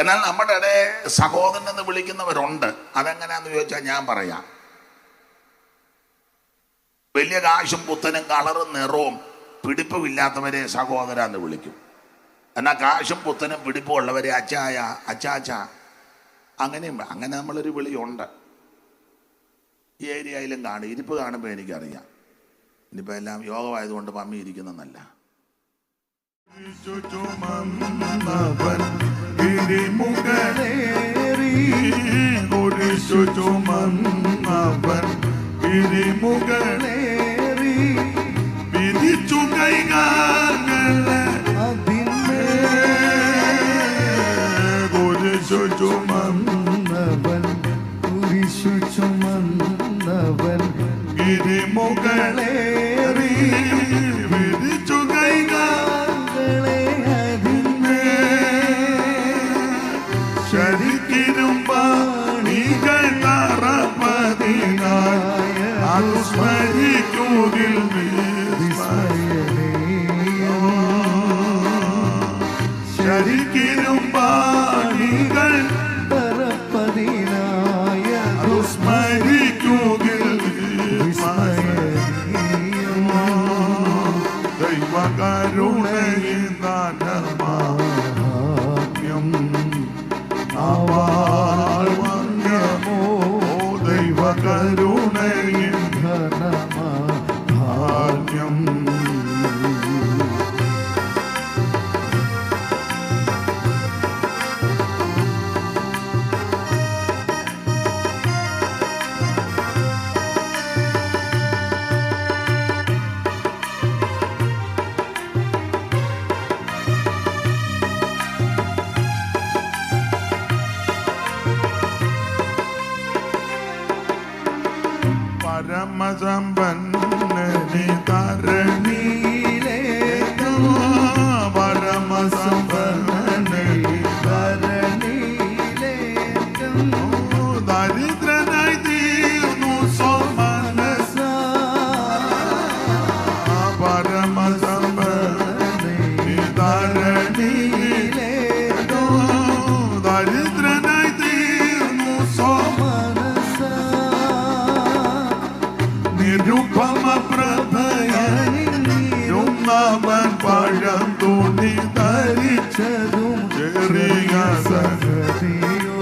എന്നാൽ നമ്മുടെ ഇടയിൽ സഹോദരൻ എന്ന് വിളിക്കുന്നവരുണ്ട്. അതെങ്ങനെയാന്ന് ചോദിച്ചാൽ ഞാൻ പറയാം. വലിയ കാശും പുത്തനും കളറും നിറവും പിടിപ്പും ഇല്ലാത്തവരെ സഹോദര എന്ന് വിളിക്കും. എന്നാൽ കാശും പുത്തനും പിടിപ്പും ഉള്ളവരെ അച്ചായ, അച്ചാച്ച, അങ്ങനെയും അങ്ങനെ നമ്മളൊരു വിളിയുണ്ട്. ഈ ഏരിയയിലും കാണും. ഇരിപ്പ് കാണുമ്പോൾ എനിക്കറിയാം. ഇനിയിപ്പോൾ എല്ലാം യോഗമായതുകൊണ്ട് മമ്മി ഇരിക്കുന്നതല്ല. ചുമന്നവൻ ഗിരിമുകളേറി വിരിച്ചു കൈകാലേ ശരിക്കിരും പാണികൾ തറപ്പതിനായ അനുസ്മരിക്കുകിൽ ശരിക്കിരും പാണികൾ തറപ്പതിനായ അനുസ്മരിക്കുകിൽ ദൈവകരുണയും ദാനമാന്യം ആവാഴ്വന്യമോ ദൈവകരുണയും ധനമാന്യം പരമസമ്പന്നനി തരണിയിലേ പരമസമ്പന്നനി തരണിയിലേ ദരിദ്രനായി തീർന്നു സ്വമനസ പരമസമ്പന്നനി തരണിയിലേ ദരിദ്രനായി തീർന്നു സ്വമനസ നിരുപമ പ്രഭയനിരുന്നവൻ പഴം തുണി ധരിച്ചതും ചെറിയ സംഗതിയോ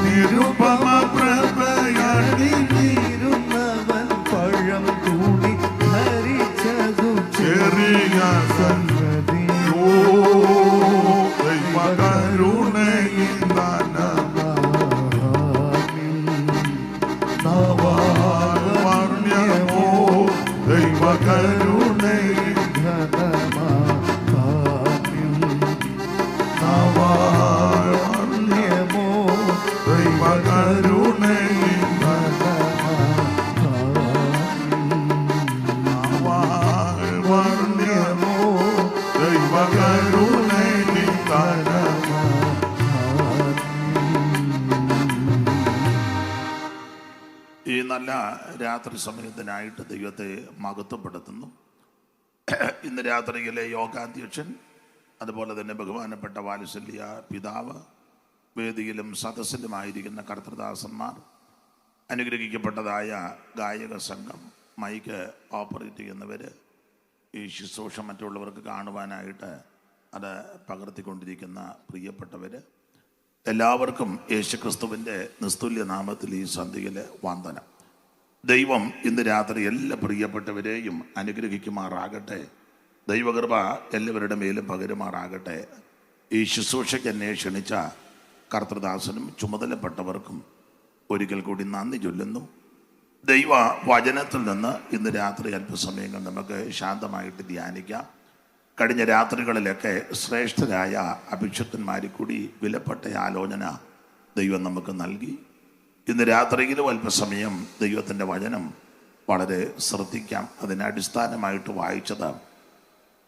നിരുപമ പ്രഭയനിരുന്നവൻ പഴം തുണി ധരിച്ചതും ചെറിയ സംഗതിയോ ദൈവകരുണയും നവാർണ്യമോ ദൈവകരുണയും ധനമാന്യം നവാർണ്യമോ ദൈവകരുണയും നവാർണ്യമോ ദൈവകരുണയും ഈ നല്ല രാത്രി സമയത്തിനായിട്ട് ദൈവത്തെ മഹത്വപ്പെടുത്തുന്നു. ഇന്ന് രാത്രിയിലെ യോഗാധ്യക്ഷൻ, അതുപോലെ തന്നെ ബഹുമാനപ്പെട്ട വാത്സല്യ പിതാവ്, വേദിയിലും സദസ്സിലുമായിരിക്കുന്ന കർത്തൃദാസന്മാർ, അനുഗ്രഹിക്കപ്പെട്ടതായ ഗായക സംഘം, മൈക്ക് ഓപ്പറേറ്റ് ചെയ്യുന്നവർ, ഈ ശുശ്രൂഷ മറ്റുള്ളവർക്ക് കാണുവാനായിട്ട് അത് പകർത്തിക്കൊണ്ടിരിക്കുന്ന പ്രിയപ്പെട്ടവർ, എല്ലാവർക്കും യേശുക്രിസ്തുവിൻ്റെ നിസ്തുല്യ നാമത്തിൽ ഈ സന്ധ്യയിലെ വന്ദനം. ദൈവം ഇന്ന് രാത്രി എല്ലാ പ്രിയപ്പെട്ടവരെയും അനുഗ്രഹിക്കുമാറാകട്ടെ. ദൈവകൃപ എല്ലാവരുടെ മേലും പകരുമാറാകട്ടെ. ഈ ശുശ്രൂഷയ്ക്ക് എന്നെ ക്ഷണിച്ച കർത്തൃദാസനും ചുമതലപ്പെട്ടവർക്കും ഒരിക്കൽ കൂടി നന്ദി ചൊല്ലുന്നു. ദൈവ വചനത്തിൽ നിന്ന് ഇന്ന് രാത്രി അല്പസമയങ്ങൾ നമുക്ക് ശാന്തമായിട്ട് ധ്യാനിക്കാം. കഴിഞ്ഞ രാത്രികളിലൊക്കെ ശ്രേഷ്ഠരായ അഭിഷിക്തന്മാരിൽ കൂടി വിലപ്പെട്ട ആലോചന ദൈവം നമുക്ക് നൽകി. ഇന്ന് രാത്രിയിലും അല്പസമയം ദൈവത്തിൻ്റെ വചനം വളരെ ശ്രദ്ധിക്കാം. അതിനടിസ്ഥാനമായിട്ട് വായിച്ചത്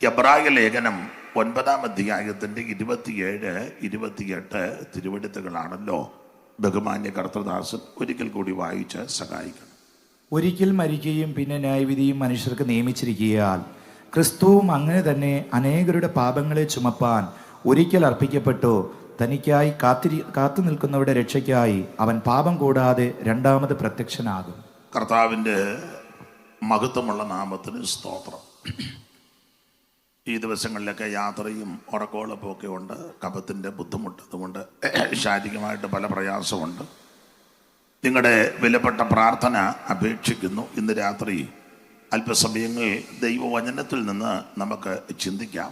എബ്രായ ലേഖനം 9-ാം അധ്യായത്തിൻ്റെ 27-28 തിരുവെഴുത്തുകളാണല്ലോ. ബഹുമാന്യ കർത്തൃദാസൻ ഒരിക്കൽ കൂടി വായിച്ച് സഹായിക്കണം. ഒരിക്കൽ മരിക്കുകയും പിന്നെ ന്യായവിധിയും മനുഷ്യർക്ക് നിയമിച്ചിരിക്കുകയാൽ ക്രിസ്തുവും അങ്ങനെ തന്നെ അനേകരുടെ പാപങ്ങളെ ചുമപ്പാൻ ഒരിക്കൽ അർപ്പിക്കപ്പെട്ടു. തനിക്കായി കാത്തു നിൽക്കുന്നവരുടെ രക്ഷയ്ക്കായി അവൻ പാപം കൂടാതെ രണ്ടാമത് പ്രത്യക്ഷനാകും. കർത്താവിൻ്റെ മഹത്വമുള്ള നാമത്തിന് സ്തോത്രം. ഈ ദിവസങ്ങളിലൊക്കെ യാത്രയും ഉറക്കോളപ്പൊക്കെ ഉണ്ട്. കഫത്തിൻ്റെ ബുദ്ധിമുട്ടതുകൊണ്ട് ശാരീരികമായിട്ട് പല പ്രയാസമുണ്ട്. നിങ്ങളുടെ വിലപ്പെട്ട പ്രാർത്ഥന അപേക്ഷിക്കുന്നു. ഇന്ന് രാത്രി അല്പസമയങ്ങൾ ദൈവവചനത്തിൽ നിന്ന് നമുക്ക് ചിന്തിക്കാം.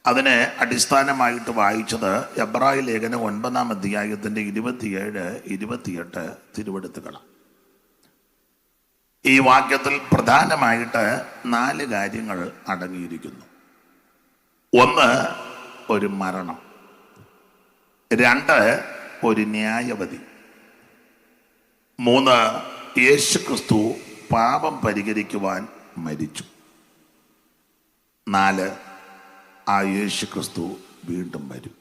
അതിന് അടിസ്ഥാനമായിട്ട് വായിച്ചത് എബ്രായ ലേഖനം 9-ാം അധ്യായത്തിൻ്റെ 27, 28 തിരുവെടുത്തുകളാണ്. ഈ വാക്യത്തിൽ പ്രധാനമായിട്ട് 4 കാര്യങ്ങൾ അടങ്ങിയിരിക്കുന്നു. 1, ഒരു മരണം. 2, ഒരു ന്യായവിധി. 3, യേശുക്രിസ്തു പാപം പരിഹരിക്കുവാൻ മരിച്ചു. 4, ആ യേശുക്രിസ്തു വീണ്ടും വരും.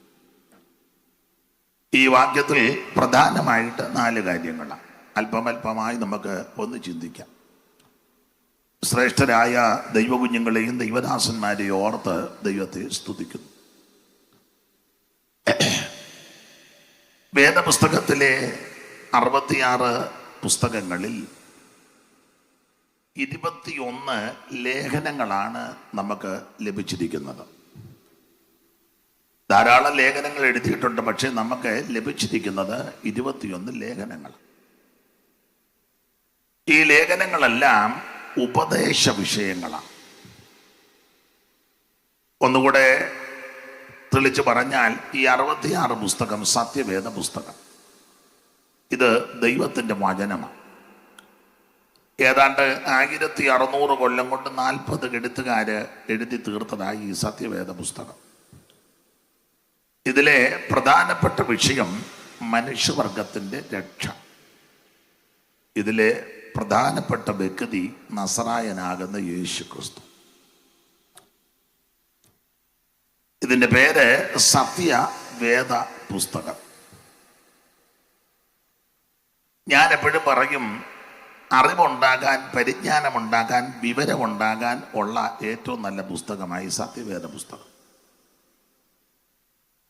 ഈ വാക്യത്തിൽ പ്രധാനമായിട്ട് 4 കാര്യങ്ങളാണ്. അല്പമല്പമായി നമുക്ക് ഒന്ന് ചിന്തിക്കാം. ശ്രേഷ്ഠരായ ദൈവകുഞ്ഞുങ്ങളെയും ദൈവദാസന്മാരെയും ഓർത്ത് ദൈവത്തെ സ്തുതിക്കുന്നു. വേദപുസ്തകത്തിലെ 66 പുസ്തകങ്ങളിൽ 21 ലേഖനങ്ങളാണ് നമുക്ക് ലഭിച്ചിരിക്കുന്നത്. ധാരാളം ലേഖനങ്ങൾ എഴുതിയിട്ടുണ്ട്, പക്ഷെ നമുക്ക് ലഭിച്ചിരിക്കുന്നത് 21 ലേഖനങ്ങൾ. ഈ ലേഖനങ്ങളെല്ലാം ഉപദേശ വിഷയങ്ങളാണ്. ഒന്നുകൂടെ തെളിച്ചു പറഞ്ഞാൽ ഈ 66 പുസ്തകം സത്യവേദ പുസ്തകം. ഇത് ദൈവത്തിൻ്റെ വചനമാണ്. ഏതാണ്ട് 1600 കൊല്ലം കൊണ്ട് 40 എഴുത്തുകാര് എഴുതി തീർത്തതായി ഈ സത്യവേദ പുസ്തകം. ഇതിലെ പ്രധാനപ്പെട്ട വിഷയം മനുഷ്യവർഗത്തിൻ്റെ രക്ഷ. ഇതിലെ പ്രധാനപ്പെട്ട വ്യക്തി നസറായനാകുന്ന യേശുക്രിസ്തു. ഇതിൻ്റെ പേര് സത്യവേദ പുസ്തകം. ഞാൻ എപ്പോഴും പറയും, അറിവുണ്ടാകാൻ, പരിജ്ഞാനമുണ്ടാകാൻ, വിവരമുണ്ടാകാൻ ഉള്ള ഏറ്റവും നല്ല പുസ്തകമായി സത്യവേദ പുസ്തകം.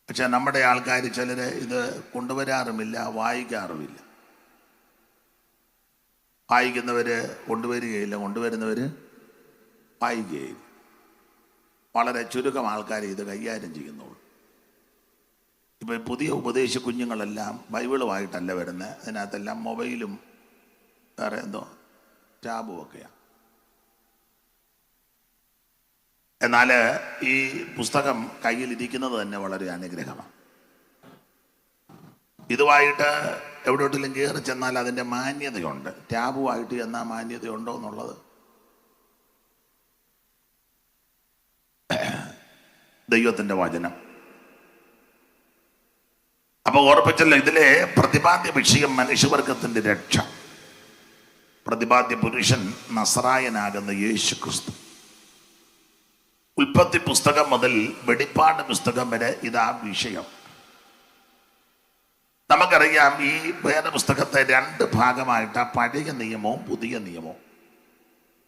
പക്ഷെ നമ്മുടെ ആൾക്കാർ ചിലർ ഇത് കൊണ്ടുവരാറുമില്ല, വായിക്കാറുമില്ല. വായിക്കുന്നവർ കൊണ്ടുവരികയില്ല, കൊണ്ടുവരുന്നവർ വായിക്കുകയില്ല. വളരെ ചുരുക്കം ആൾക്കാർ ഇത് കൈകാര്യം ചെയ്യുന്നുള്ളൂ. ഇപ്പം പുതിയ ഉപദേശ കുഞ്ഞുങ്ങളെല്ലാം ബൈബിളുമായിട്ടല്ല വരുന്നത്. അതിനകത്തെല്ലാം മൊബൈലും വേറെ എന്തോ ടാബും ഒക്കെയാണ്. എന്നാൽ ഈ പുസ്തകം കയ്യിലിരിക്കുന്നത് തന്നെ വളരെ അനുഗ്രഹമാണ്. ഇതുമായിട്ട് എവിടോട്ടിലും കയറി ചെന്നാൽ അതിൻ്റെ മാന്യതയുണ്ട്. ടാബുമായിട്ട് ചെന്നാൽ മാന്യതയുണ്ടോ എന്നുള്ളത് ദൈവത്തിൻ്റെ വചനം. അപ്പോൾ ഓർപ്പിച്ചല്ലോ, ഇതിലെ പ്രതിപാദ്യ വിഷയം മനുഷ്യവർഗത്തിൻ്റെ രക്ഷ. പ്രതിപാദ്യ പുരുഷൻ നസറായനാകുന്ന യേശുക്രിസ്തു. ഉൽപ്പത്തി പുസ്തകം മുതൽ വെളിപ്പാട് പുസ്തകം വരെ ഇതാ വിഷയം. നമുക്കറിയാം, ഈ വേദപുസ്തകത്തെ 2 ഭാഗമായിട്ട് പഴയ നിയമവും പുതിയ നിയമവും.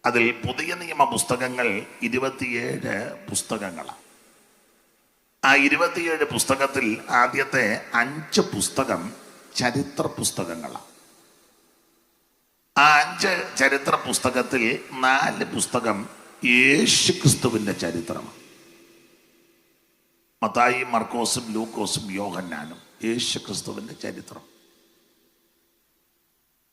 അതിൽ പുതിയ നിയമ പുസ്തകങ്ങൾ 27 പുസ്തകങ്ങളാണ്. ആ 27 പുസ്തകത്തിൽ ആദ്യത്തെ 5 പുസ്തകം ചരിത്ര പുസ്തകങ്ങളാണ്. ആ 5 ചരിത്ര പുസ്തകത്തിൽ 4 പുസ്തകം യേശുക്രിസ്തുവിൻ്റെ ചരിത്രമാണ്. മത്തായി, മർക്കോസും ലൂക്കോസും യോഹന്നാനും യേശുക്രിസ്തുവിൻ്റെ ചരിത്രം.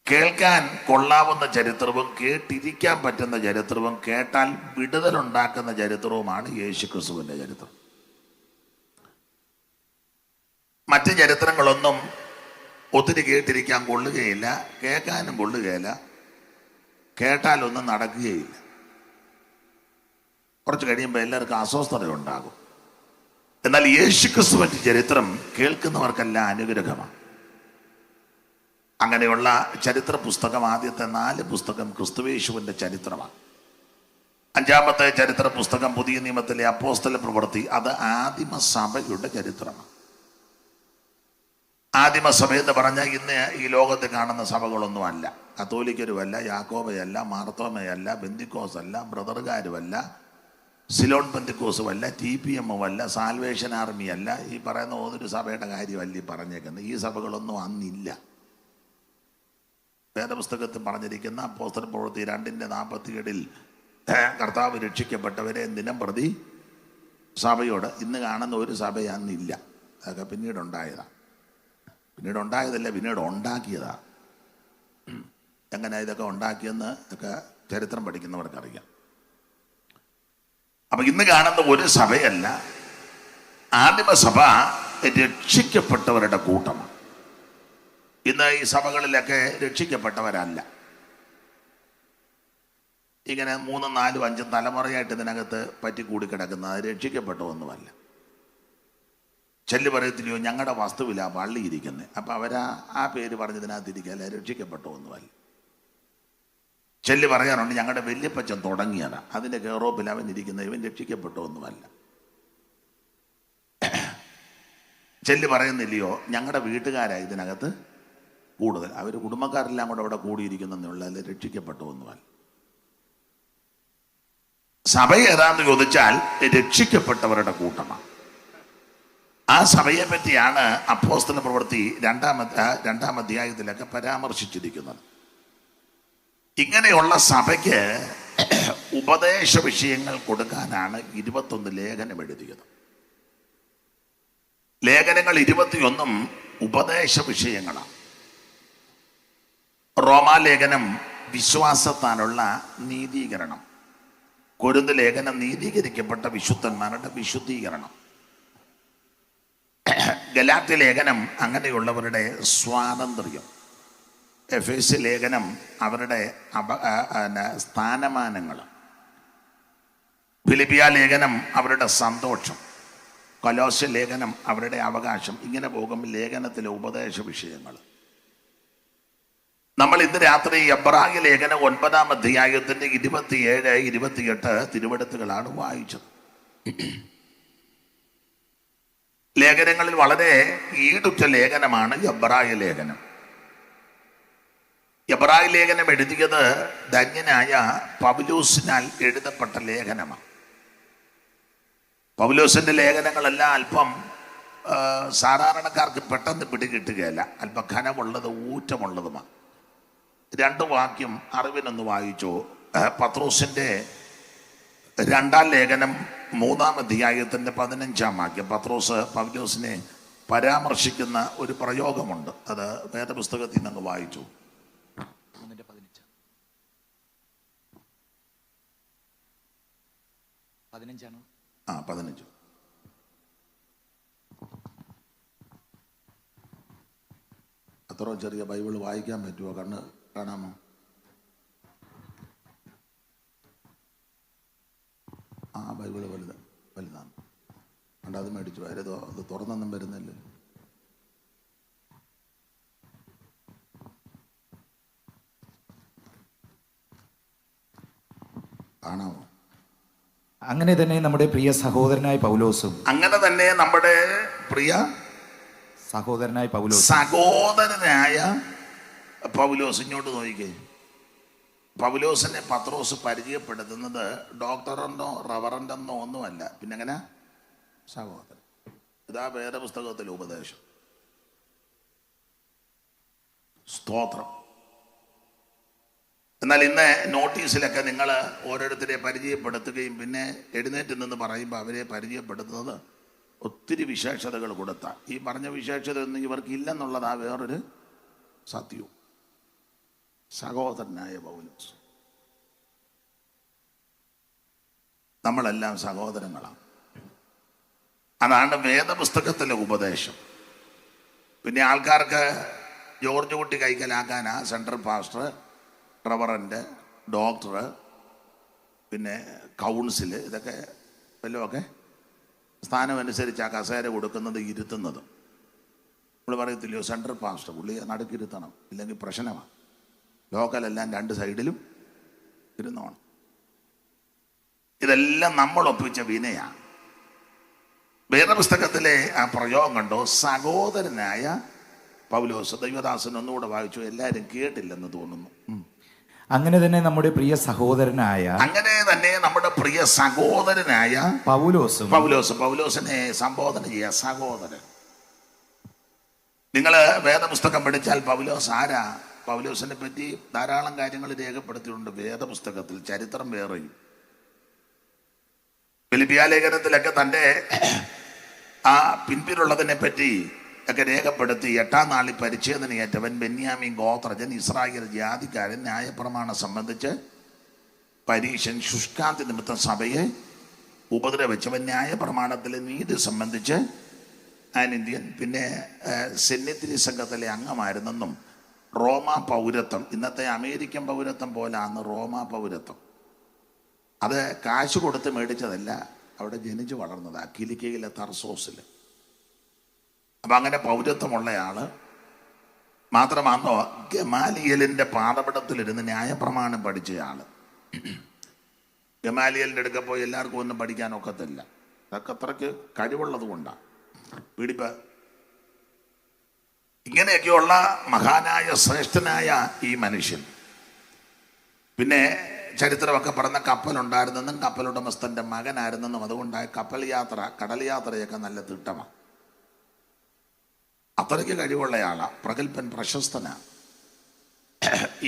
കേൾക്കാൻ കൊള്ളാവുന്ന ചരിത്രവും കേട്ടിരിക്കാൻ പറ്റുന്ന ചരിത്രവും കേട്ടാൽ വിടുതലുണ്ടാക്കുന്ന ചരിത്രവുമാണ് യേശുക്രിസ്തുവിൻ്റെ ചരിത്രം. മറ്റ് ചരിത്രങ്ങളൊന്നും ഒത്തിരി കേട്ടിരിക്കാൻ കൊള്ളുകയില്ല, കേൾക്കാനും കൊള്ളുകയില്ല, കേട്ടാലൊന്നും നടക്കുകയില്ല. കുറച്ച് കഴിയുമ്പോൾ എല്ലാവർക്കും അസ്വസ്ഥത ഉണ്ടാകും. എന്നാൽ യേശുക്രിസ്തുവിൻ്റെ ചരിത്രം കേൾക്കുന്നവർക്കെല്ലാം അനുഗ്രഹമാണ്. അങ്ങനെയുള്ള ചരിത്ര പുസ്തകം ആദ്യത്തെ 4 പുസ്തകം ക്രിസ്തുയേശുവിൻ്റെ ചരിത്രമാണ്. 5-ാമത്തെ ചരിത്ര പുസ്തകം പുതിയ നിയമത്തിലെ അപ്പോസ്തല പ്രവൃത്തി. അത് ആദിമ സഭയുടെ ചരിത്രമാണ്. ആദിമസഭ എന്ന് പറഞ്ഞാൽ ഇന്ന് ഈ ലോകത്ത് കാണുന്ന സഭകളൊന്നും അല്ല. കത്തോലിക്കരുമല്ല, യാക്കോബയല്ല, മാർത്തോമയല്ല, ബെന്തിക്കോസല്ല, ബ്രദറുകാരുമല്ല, സിലോൺ പെന്തിക്കോസും അല്ല, TPM അല്ല, സാൽവേഷൻ ആർമി അല്ല, ഈ പറയുന്ന ഏതൊരു സഭയുടെ കാര്യമല്ല ഈ പറഞ്ഞേക്കുന്നത്. ഈ സഭകളൊന്നും അന്നില്ല. വേദപുസ്തകത്തിൽ പറഞ്ഞിരിക്കുന്ന അപ്പോസ്തല പ്രവൃത്തി 2:47 കർത്താവ് രക്ഷിക്കപ്പെട്ടവരെ ദിനം പ്രതി സഭയോട്, ഇന്ന് കാണുന്ന ഒരു സഭ അന്നില്ല. അതൊക്കെ പിന്നീട് ഉണ്ടായതാണ്. പിന്നീട് ഉണ്ടാക്കിയതാ. എങ്ങനെ ഇതൊക്കെ ഉണ്ടാക്കിയെന്ന് ഒക്കെ ചരിത്രം പഠിക്കുന്നവർക്കറിയാം. അപ്പൊ ഇന്ന് കാണുന്ന ഒരു സഭയല്ല, ആദിമസഭ രക്ഷിക്കപ്പെട്ടവരുടെ കൂട്ടമാണ്. ഇന്ന് ഈ സഭകളിലൊക്കെ രക്ഷിക്കപ്പെട്ടവരല്ല. ഇങ്ങനെ 3, 4, 5 തലമുറയായിട്ട് ഇതിനകത്ത് പറ്റിക്കൂടി കിടക്കുന്നത് രക്ഷിക്കപ്പെട്ടതൊന്നുമല്ല. ചെല്ലു പറയത്തില്ലയോ, ഞങ്ങളുടെ വസ്തുവില്ല പള്ളി ഇരിക്കുന്നത്, അപ്പൊ അവരാ ആ പേര് പറഞ്ഞതിനകത്തിരിക്കല്ല, രക്ഷിക്കപ്പെട്ടതൊന്നുമല്ല. ചെല്ലു പറയാറുണ്ട്, ഞങ്ങളുടെ വല്യപ്പച്ചൻ തുടങ്ങിയതാ, അതിന്റെ കെയറോപ്പിൽ അവൻ ഇരിക്കുന്ന, ഇവൻ രക്ഷിക്കപ്പെട്ടതൊന്നുമല്ല. ചെല്ലു പറയുന്നില്ലയോ, ഞങ്ങളുടെ വീട്ടുകാരായി ഇതിനകത്ത് കൂടുതൽ, അവർ കുടുംബക്കാരെല്ലാം കൂടെ അവിടെ കൂടിയിരിക്കുന്നുള്ള, രക്ഷിക്കപ്പെട്ടതൊന്നുമല്ല. സഭ ഏതാന്ന് ചോദിച്ചാൽ രക്ഷിക്കപ്പെട്ടവരുടെ കൂട്ടമാണ്. ആ സഭയെ പറ്റിയാണ് അപ്പോസ്തല പ്രവൃത്തി 2-ാം അധ്യായത്തിലൊക്കെ പരാമർശിച്ചിരിക്കുന്നത്. ഇങ്ങനെയുള്ള സഭയ്ക്ക് ഉപദേശ വിഷയങ്ങൾ കൊടുക്കാനാണ് 21 ലേഖനം എഴുതിയത്. ലേഖനങ്ങൾ 21 ഉപദേശ വിഷയങ്ങളാണ്. റോമാലേഖനം വിശ്വാസത്താലുള്ള നീതീകരണം, കൊരിന്ത് ലേഖനം നീതീകരിക്കപ്പെട്ട വിശുദ്ധന്മാരുടെ വിശുദ്ധീകരണം, ഗലാത്യ ലേഖനം അങ്ങനെയുള്ളവരുടെ സ്വാതന്ത്ര്യം, എഫേസ്യ ലേഖനം അവരുടെ സ്ഥാനമാനങ്ങൾ, ഫിലിപ്പിയ ലേഖനം അവരുടെ സന്തോഷം, കൊലോസ്യ ലേഖനം അവരുടെ അവകാശം. ഇങ്ങനെ പോകും ലേഖനത്തിലെ ഉപദേശ വിഷയങ്ങൾ. നമ്മൾ ഇന്ന് രാത്രി എബ്രായ ലേഖനം 9-ാം അധ്യായത്തിന്റെ 27, 28 തിരുവെടുത്തുകളാണ് വായിച്ചത്. ലേഖനങ്ങളിൽ വളരെ ഈടുറ്റ ലേഖനമാണ് എബ്രായ ലേഖനം. എബ്രായ ലേഖനം എഴുതിയത് ധന്യനായ പൗലോസിനാൽ എഴുതപ്പെട്ട ലേഖനമാണ്. പൗലോസിന്റെ ലേഖനങ്ങളെല്ലാം അല്പം സാധാരണക്കാർക്ക് പെട്ടെന്ന് പിടികിട്ടുകയല്ല, അല്പം ഘനമുള്ളത് ഊറ്റമുള്ളതുമാണ്. 2 വാക്യം അറിവിനൊന്ന് വായിച്ചു. പത്രോസിന്റെ 2-ാം ലേഖനം 3-ാം അധ്യായത്തിന്റെ 15-ാം വാക്യം. പത്രോസ് പൗലോസിനെ പരാമർശിക്കുന്ന ഒരു പ്രയോഗമുണ്ട്, അത് വേദപുസ്തകത്തിൽ നിന്ന് വായിച്ചു. 15. അത്ര ചെറിയ ബൈബിൾ വായിക്കാൻ പറ്റുമോ? കണ്ണ് കാണാമോ? ആ ബൈബിള് വലുതാണ്. കണ്ട, അത് മേടിച്ചു. അത് തുറന്നൊന്നും വരുന്നില്ല. കാണാമോ? അങ്ങനെ തന്നെ നമ്മുടെ പ്രിയ സഹോദരനായ പൗലോസും ഇങ്ങോട്ട് നോക്കിക്കേ. പൗലോസിനെ പത്രോസ് പരിചയപ്പെടുത്തുന്നത് ഡോക്ടറെന്നോ റവറൻ്റെന്നോ ഒന്നുമല്ല, പിന്നെ എങ്ങനെ സഹോദരൻ. ഇതാ വേദപുസ്തകത്തിലെ ഉപദേശം. സ്തോത്രം. എന്നാൽ ഇന്ന് നോട്ടീസിലൊക്കെ നിങ്ങൾ ഓരോരുത്തരെ പരിചയപ്പെടുത്തുകയും പിന്നെ എഴുന്നേറ്റ് നിന്ന് പറയുമ്പോൾ അവരെ പരിചയപ്പെടുത്തുന്നത് ഒത്തിരി വിശേഷതകൾ കൊടുത്ത, ഈ പറഞ്ഞ വിശേഷതയൊന്നും ഇവർക്ക് ഇല്ലെന്നുള്ളതാ വേറൊരു സത്യവും. സഹോദരനായ പൗലോസ്, നമ്മളെല്ലാം സഹോദരങ്ങളാണ്. അതാണ് വേദപുസ്തകത്തിലെ ഉപദേശം. പിന്നെ ആൾക്കാർക്ക് ജോർജ് കുട്ടി കൈക്കലാക്കാനാ സെൻട്രൽ പാസ്റ്റർ, റവറൻ്റ്, ഡോക്ടർ, പിന്നെ കൗൺസിൽ, ഇതൊക്കെ വല്ലതുമൊക്കെ സ്ഥാനമനുസരിച്ച് ആ കസേര കൊടുക്കുന്നത്, ഇരുത്തുന്നതും. നമ്മൾ പറയത്തില്ലയോ, സെൻട്രൽ പാസ്റ്റർ പുള്ളിയെ നടുക്കിരുത്തണം, ഇല്ലെങ്കിൽ പ്രശ്നമാണ്. ലോക്കലെല്ലാം 2 സൈഡിലും ഇരുന്നോണം. ഇതെല്ലാം നമ്മൾ ഒപ്പിച്ച വിനയാണ്. വേദപുസ്തകത്തിലെ ആ പ്രയോഗം കണ്ടോ, സഹോദരനായ പൗലോസ്. ദൈവദാസൻ ഒന്നുകൂടെ വായിച്ചു, എല്ലാവരും കേട്ടില്ലെന്ന് തോന്നുന്നു. അങ്ങനെ തന്നെ നമ്മുടെ പ്രിയ സഹോദരനായ പൗലോസിനെ സംബോധന ചെയ്യുക സഹോദരൻ. നിങ്ങൾ വേദപുസ്തകം പഠിച്ചാൽ പൗലോസ് ആരാ? പൗലോസിനെ പറ്റി ധാരാളം കാര്യങ്ങൾ രേഖപ്പെടുത്തിയിട്ടുണ്ട് വേദപുസ്തകത്തിൽ, ചരിത്രം വേറെയും. ഫിലിപ്പിയ ലേഖനത്തിലൊക്കെ തൻ്റെ ആ പിൻപിലുള്ളതിനെ പറ്റി ഒക്കെ രേഖപ്പെടുത്തി 8-ാം നാളിൽ പരിച്ഛേദനയേറ്റവൻ, ബെന്യാമീൻ ഗോത്രജൻ, ഇസ്രായേൽ ജാതിക്കാരൻ, ന്യായപ്രമാണം സംബന്ധിച്ച് പരീശൻ, ശുഷ്കാന്തി നിമിത്തം സഭയെ ഉപദ്രവിച്ചവൻ, ന്യായപ്രമാണത്തിലെ നീതി സംബന്ധിച്ച് ഇന്ത്യൻ, പിന്നെ സെന്നിധിരി സംഘത്തിലെ അംഗമായിരുന്നെന്നും, റോമാ പൗരത്വം, ഇന്നത്തെ അമേരിക്കൻ പൗരത്വം പോലാന്ന് റോമാ പൗരത്വം. അത് കാശ് കൊടുത്ത് മേടിച്ചതല്ല, അവിടെ ജനിച്ചു വളർന്നത് കിലിക്കയിലെ തർസോസിൽ. അപ്പം അങ്ങനെ പൗരത്വമുള്ളയാള് മാത്രമാണോ ഗമാലിയലിൻ്റെ പാദപീഠത്തിലിരുന്ന് ന്യായപ്രമാണം പഠിച്ചയാള്. ഗമാലിയലിൻ്റെ അടുക്ക പോയി എല്ലാവർക്കും ഒന്നും പഠിക്കാനൊക്കത്തില്ല. അതൊക്കെ അത്രയ്ക്ക് കഴിവുള്ളത് കൊണ്ടാണ് പിടിപ്പ്. ഇങ്ങനെയൊക്കെയുള്ള മഹാനായ ശ്രേഷ്ഠനായ ഈ മനുഷ്യൻ, പിന്നെ ചരിത്രമൊക്കെ പറഞ്ഞ കപ്പലുണ്ടായിരുന്നെന്നും കപ്പലുടമസ്ഥൻ്റെ മകനായിരുന്നെന്നും, അതുകൊണ്ടായ കപ്പൽ യാത്ര, കടൽ യാത്രയൊക്കെ നല്ല തിട്ടമാണ്. അത്രയ്ക്ക് കഴിവുള്ളയാളാ, പ്രഗത്ഭൻ, പ്രശസ്തനാ.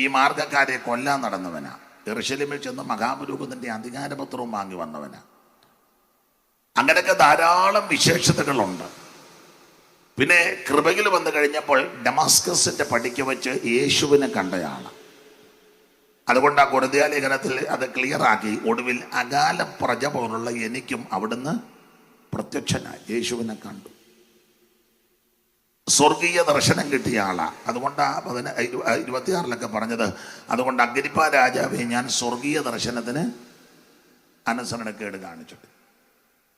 ഈ മാർഗക്കാരെ കൊല്ലാൻ നടന്നവനാ. യെരൂശലേമിൽ ചെന്ന് മഹാപുരോഹിതന്റെ അധികാരപത്രവും വാങ്ങി വന്നവനാ. അങ്ങനെയൊക്കെ ധാരാളം വിശേഷതകളുണ്ട്. പിന്നെ കൃപയിൽ വന്നു കഴിഞ്ഞപ്പോൾ ഡമാസ്കസിന്റെ പടിക്ക് വെച്ച് യേശുവിനെ കണ്ടയാളാണ്. അതുകൊണ്ട് ആ കൊരിന്ത്യ ലേഖനത്തിൽ അത് ക്ലിയറാക്കി. ഒടുവിൽ അകാല പ്രജ പോലുള്ള എനിക്കും അവിടുന്ന് പ്രത്യക്ഷനായി, യേശുവിനെ കണ്ടു. സ്വർഗീയ ദർശനം കിട്ടിയ ആളാ. അതുകൊണ്ട് 26 പറഞ്ഞത്, അതുകൊണ്ട് അഗ്രിപ്പ രാജാവെ, ഞാൻ സ്വർഗീയ ദർശനത്തിന് അനുസരണക്കേട് കാണിച്ചിട്ട്.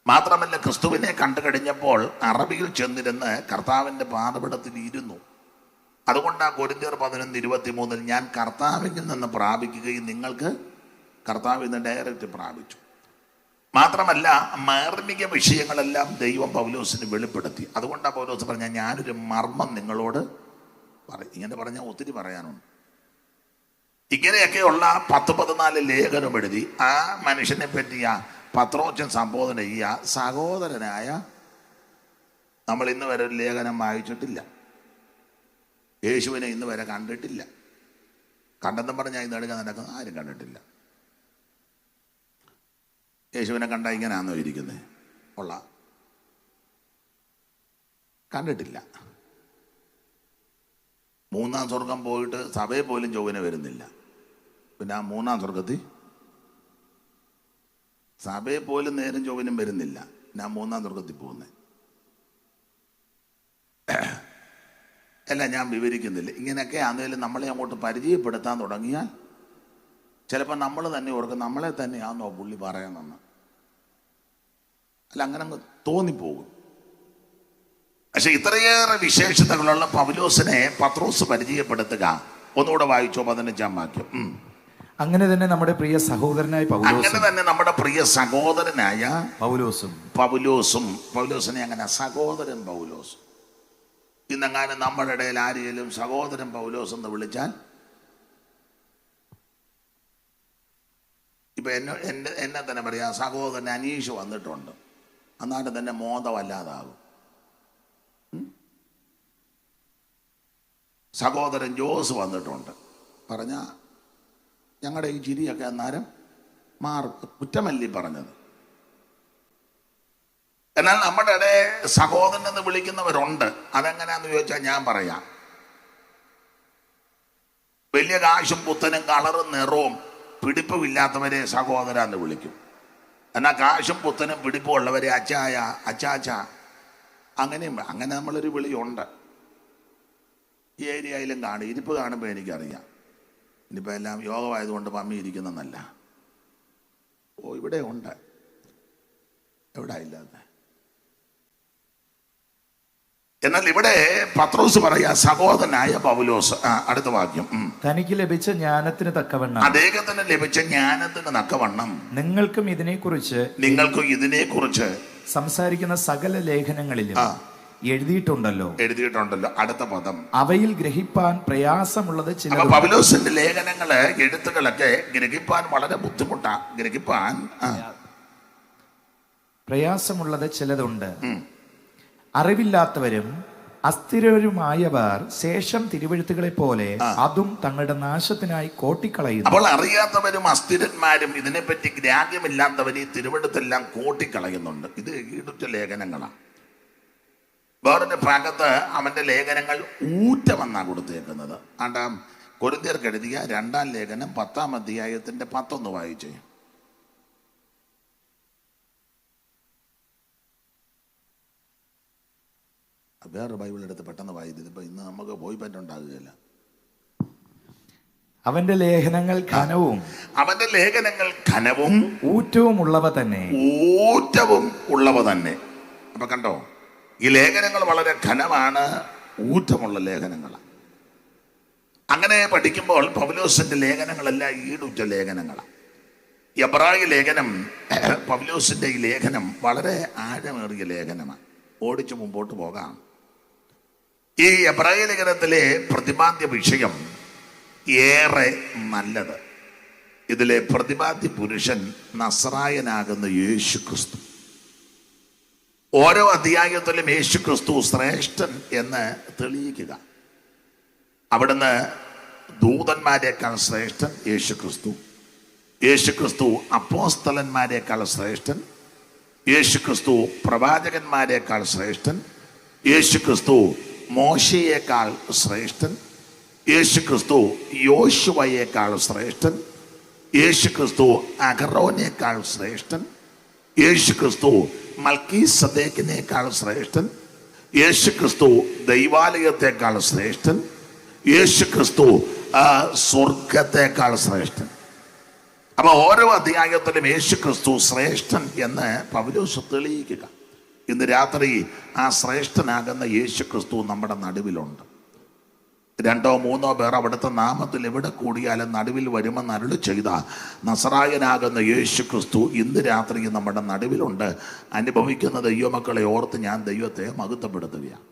മാത്രമല്ല, ക്രിസ്തുവിനെ കണ്ടു കഴിഞ്ഞപ്പോൾ അറബിയിൽ ചെന്നിരുന്ന് കർത്താവിൻ്റെ പാദപീഠത്തിൽ ഇരുന്നു. അതുകൊണ്ട് കൊരിന്ത്യർ 11:23 ഞാൻ കർത്താവിൽ നിന്ന് പ്രാപിക്കുകയും നിങ്ങൾക്ക് കർത്താവിൽ നിന്ന് ഡയറക്റ്റ് പ്രാപിച്ചു. മാത്രമല്ല, മാർമിക വിഷയങ്ങളെല്ലാം ദൈവം പൗലോസിന് വെളിപ്പെടുത്തി. അതുകൊണ്ടാണ് പൗലോസ് പറഞ്ഞ ഞാനൊരു മർമ്മം നിങ്ങളോട് പറയും. ഇങ്ങനെ പറഞ്ഞാൽ ഒത്തിരി പറയാനുണ്ട്. ഇങ്ങനെയൊക്കെയുള്ള 10-14 ലേഖനം എഴുതി ആ മനുഷ്യനെ പറ്റിയ പത്രോച്ചൻ സംബോധന ചെയ്യുക സഹോദരനായ. നമ്മൾ ഇന്ന് വരെ ഒരു ലേഖനം വായിച്ചിട്ടില്ല. യേശുവിനെ ഇന്ന് വരെ കണ്ടിട്ടില്ല. കണ്ടെന്നും പറഞ്ഞാൽ ഇന്ന് എടുക്കാൻ നടക്കുന്ന ആരും കണ്ടിട്ടില്ല. യേശുവിനെ കണ്ട ഇങ്ങനെയാണോ ഇരിക്കുന്നത്? കണ്ടിട്ടില്ല. 3-ാം സ്വർഗം പോയിട്ട് സഭയിൽ പോലും ചൊവ്വനെ വരുന്നില്ല. പിന്നെ ആ 3-ാം സ്വർഗത്തിൽ സഭയിൽ പോലും നേരം ചൊവ്വനും വരുന്നില്ല. പിന്നെ ആ 3-ാം സ്വർഗത്തിൽ പോകുന്നത് അല്ല, ഞാൻ വിവരിക്കുന്നില്ല. ഇങ്ങനെയൊക്കെ ആണെങ്കിലും നമ്മളെ അങ്ങോട്ട് പരിചയപ്പെടുത്താൻ തുടങ്ങിയാൽ ചിലപ്പോൾ നമ്മൾ തന്നെ ഓർക്കും നമ്മളെ തന്നെയാണെന്നോ പുള്ളി പറയാമെന്ന്. അല്ല, അങ്ങനെ അങ്ങ് തോന്നിപ്പോകും. പക്ഷെ ഇത്രയേറെ വിശേഷതകളുള്ള പൗലോസിനെ പത്രോസ് പരിചയപ്പെടുത്തുക. ഒന്നുകൂടെ വായിച്ചോ 15-ാം വാക്യം. അങ്ങനെ തന്നെ നമ്മുടെ പ്രിയ സഹോദരനായ പൗലോസിനെ അങ്ങനെ സഹോദരൻ പൗലോസ്. ഇന്നെങ്ങാനും നമ്മുടെ ഇടയിൽ ആരെങ്കിലും സഹോദരൻ പൗലോസ് എന്ന് വിളിച്ചാൽ, ഇപ്പൊ എന്നെ തന്നെ പറയാം, സഹോദരൻ അനീഷ് വന്നിട്ടുണ്ട്, എന്നാലും തന്നെ മോദമല്ലാതാകും. സഹോദരൻ ജോസ് വന്നിട്ടുണ്ട് പറഞ്ഞ ഞങ്ങളുടെ ഈ ചിരിയൊക്കെ അന്നേരം കുറ്റമല്ലി പറഞ്ഞത്. എന്നാൽ നമ്മുടെ ഇടയിൽ സഹോദരൻ എന്ന് വിളിക്കുന്നവരുണ്ട്. അതെങ്ങനെയാന്ന് ചോദിച്ചാൽ ഞാൻ പറയാം. വലിയ കാശും പുത്തനും കളറും നിറവും പിടിപ്പുമില്ലാത്തവരെ സഹോദര എന്ന് വിളിക്കും. എന്നാൽ കാശും പുത്തനും പിടിപ്പും ഉള്ളവരെ അച്ചായ, അച്ചാച്ച, അങ്ങനെ നമ്മളൊരു വിളിയുണ്ട്. ഈ ഏരിയയിലും കാണും. ഇരിപ്പ് കാണുമ്പോൾ എനിക്കറിയാം. ഇനിയിപ്പോൾ എല്ലാം യോഗമായതുകൊണ്ട് മമ്മി ഇരിക്കുന്നതല്ല. ഇവിടെ ഉണ്ട്, എവിടെ ഇല്ലാത്ത. എന്നാൽ ഇവിടെ പത്രോസ് പറയാ സഹോദരനായ പൗലോസ്. അടുത്ത വാക്യം. തനിക്ക് ലഭിച്ച ജ്ഞാനത്തിന് തക്കവണ്ണം, അദ്ദേഹത്തിന് ലഭിച്ച ജ്ഞാനത്തിന് തക്കവണ്ണം നിങ്ങൾക്കും ഇതിനെക്കുറിച്ച് സംസാരിക്കുന്ന സകല ലേഖനങ്ങളിലും എഴുതിയിട്ടുണ്ടല്ലോ. അടുത്ത പദം, അവയിൽ ഗ്രഹിപ്പാൻ പ്രയാസമുള്ളത് അപ്പൊ ചിലത്. പൗലോസിന്റെ ലേഖനങ്ങള്, എഴുത്തുകളൊക്കെ ഗ്രഹിപ്പാൻ വളരെ ബുദ്ധിമുട്ടാ. ഗ്രഹിപ്പാൻ പ്രയാസമുള്ളത് ചിലതുണ്ട്. അറിവില്ലാത്തവരും അസ്ഥിരരുമായവർ ശേഷം തിരുവെഴുത്തുകളെ പോലെ അതും തങ്ങളുടെ നാശത്തിനായി കോട്ടിക്കളയുന്നു. അപ്പോൾ അറിയാത്തവരും അസ്ഥിരന്മാരും ഇതിനെപ്പറ്റി ഗ്രാഹ്യമില്ലാത്തവർ ഈ തിരുവെഴുത്തെല്ലാം കോട്ടിക്കളയുന്നുണ്ട്. ഇത് ഈടുറ്റ ലേഖനങ്ങളാണ്. വേറൊരു ഭാഗത്ത് അവന്റെ ലേഖനങ്ങൾ ഊറ്റമെന്നാണ് കൊടുത്തേക്കുന്നത്. ആണ്ടാം കൊരിന്ത്യർക്ക് എഴുതിയ 2-ാം ലേഖനം 10-ാം അധ്യായത്തിന്റെ 11 വായിച്ചേ. വേറെ ബൈബിൾ എടുത്ത് പെട്ടെന്ന് വായിച്ചത്. ഇപ്പൊ ഇന്ന് നമുക്ക് പോയി പറ്റുണ്ടാകുകയില്ല. അവന്റെ ലേഖനങ്ങൾ ഘനവും ഊറ്റവും ഉള്ളവ തന്നെ. അപ്പൊ കണ്ടോ, ഈ ലേഖനങ്ങൾ വളരെ ഘനമാണ്, ഊറ്റമുള്ള ലേഖനങ്ങളാണ്. അങ്ങനെ പഠിക്കുമ്പോൾ പൗലോസിന്റെ ലേഖനങ്ങളെല്ലാം ഈടുറ്റ ലേഖനങ്ങളാണ്. എബ്രായ ലേഖനം, പൗലോസിന്റെ ഈ ലേഖനം വളരെ ആഴമേറിയ ലേഖനമാണ്. ഓടിച്ചു മുമ്പോട്ട് പോകാം. ഈ എബ്രായ ലേഖനത്തിലെ പ്രതിപാദ്യ വിഷയം ഏറെ നല്ലത്. ഇതിലെ പ്രതിപാദ്യ പുരുഷൻ നസ്രായനാകുന്ന യേശു ക്രിസ്തു. ഓരോ അധ്യായത്തിലും യേശു ക്രിസ്തു ശ്രേഷ്ഠൻ എന്ന് തെളിയിക്കുക. അവിടുന്ന് ദൂതന്മാരെക്കാൾ ശ്രേഷ്ഠൻ യേശു ക്രിസ്തു. യേശു ക്രിസ്തു അപ്പോസ്തലന്മാരെക്കാൾ ശ്രേഷ്ഠൻ. യേശു ക്രിസ്തു പ്രവാചകന്മാരെക്കാൾ ശ്രേഷ്ഠൻ. യേശു ക്രിസ്തു മോശയേക്കാൾ ശ്രേഷ്ഠൻ. യേശു ക്രിസ്തു യോശുവയേക്കാൾ ശ്രേഷ്ഠൻ. യേശു ക്രിസ്തു അഹരോനേക്കാൾ ശ്രേഷ്ഠൻ. യേശു ക്രിസ്തു മൽക്കീസദേക്കിനേക്കാൾ ശ്രേഷ്ഠൻ. യേശു ക്രിസ്തു ദൈവാലയത്തെക്കാൾ ശ്രേഷ്ഠൻ. യേശു ക്രിസ്തു സ്വർഗത്തെക്കാൾ ശ്രേഷ്ഠൻ. അപ്പൊ ഓരോ അധ്യായത്തിലും യേശു ക്രിസ്തു ശ്രേഷ്ഠൻ എന്ന് പൗലോസ് തെളിയിക്കുക. ഇന്ന് രാത്രി ആ ശ്രേഷ്ഠനാകുന്ന യേശു ക്രിസ്തു നമ്മുടെ നടുവിലുണ്ട്. 2-3 പേർ അവിടുത്തെ നാമത്തിൽ എവിടെ കൂടിയാലും നടുവിൽ വരുമെന്ന് അരുളി ചെയ്ത നസറായനാകുന്ന യേശു ക്രിസ്തു ഇന്ന് രാത്രി നമ്മുടെ നടുവിലുണ്ട്. അനുഭവിക്കുന്ന ദൈവമക്കളെ ഓർത്ത് ഞാൻ ദൈവത്തെ മഹത്വപ്പെടുത്തുകയാണ്.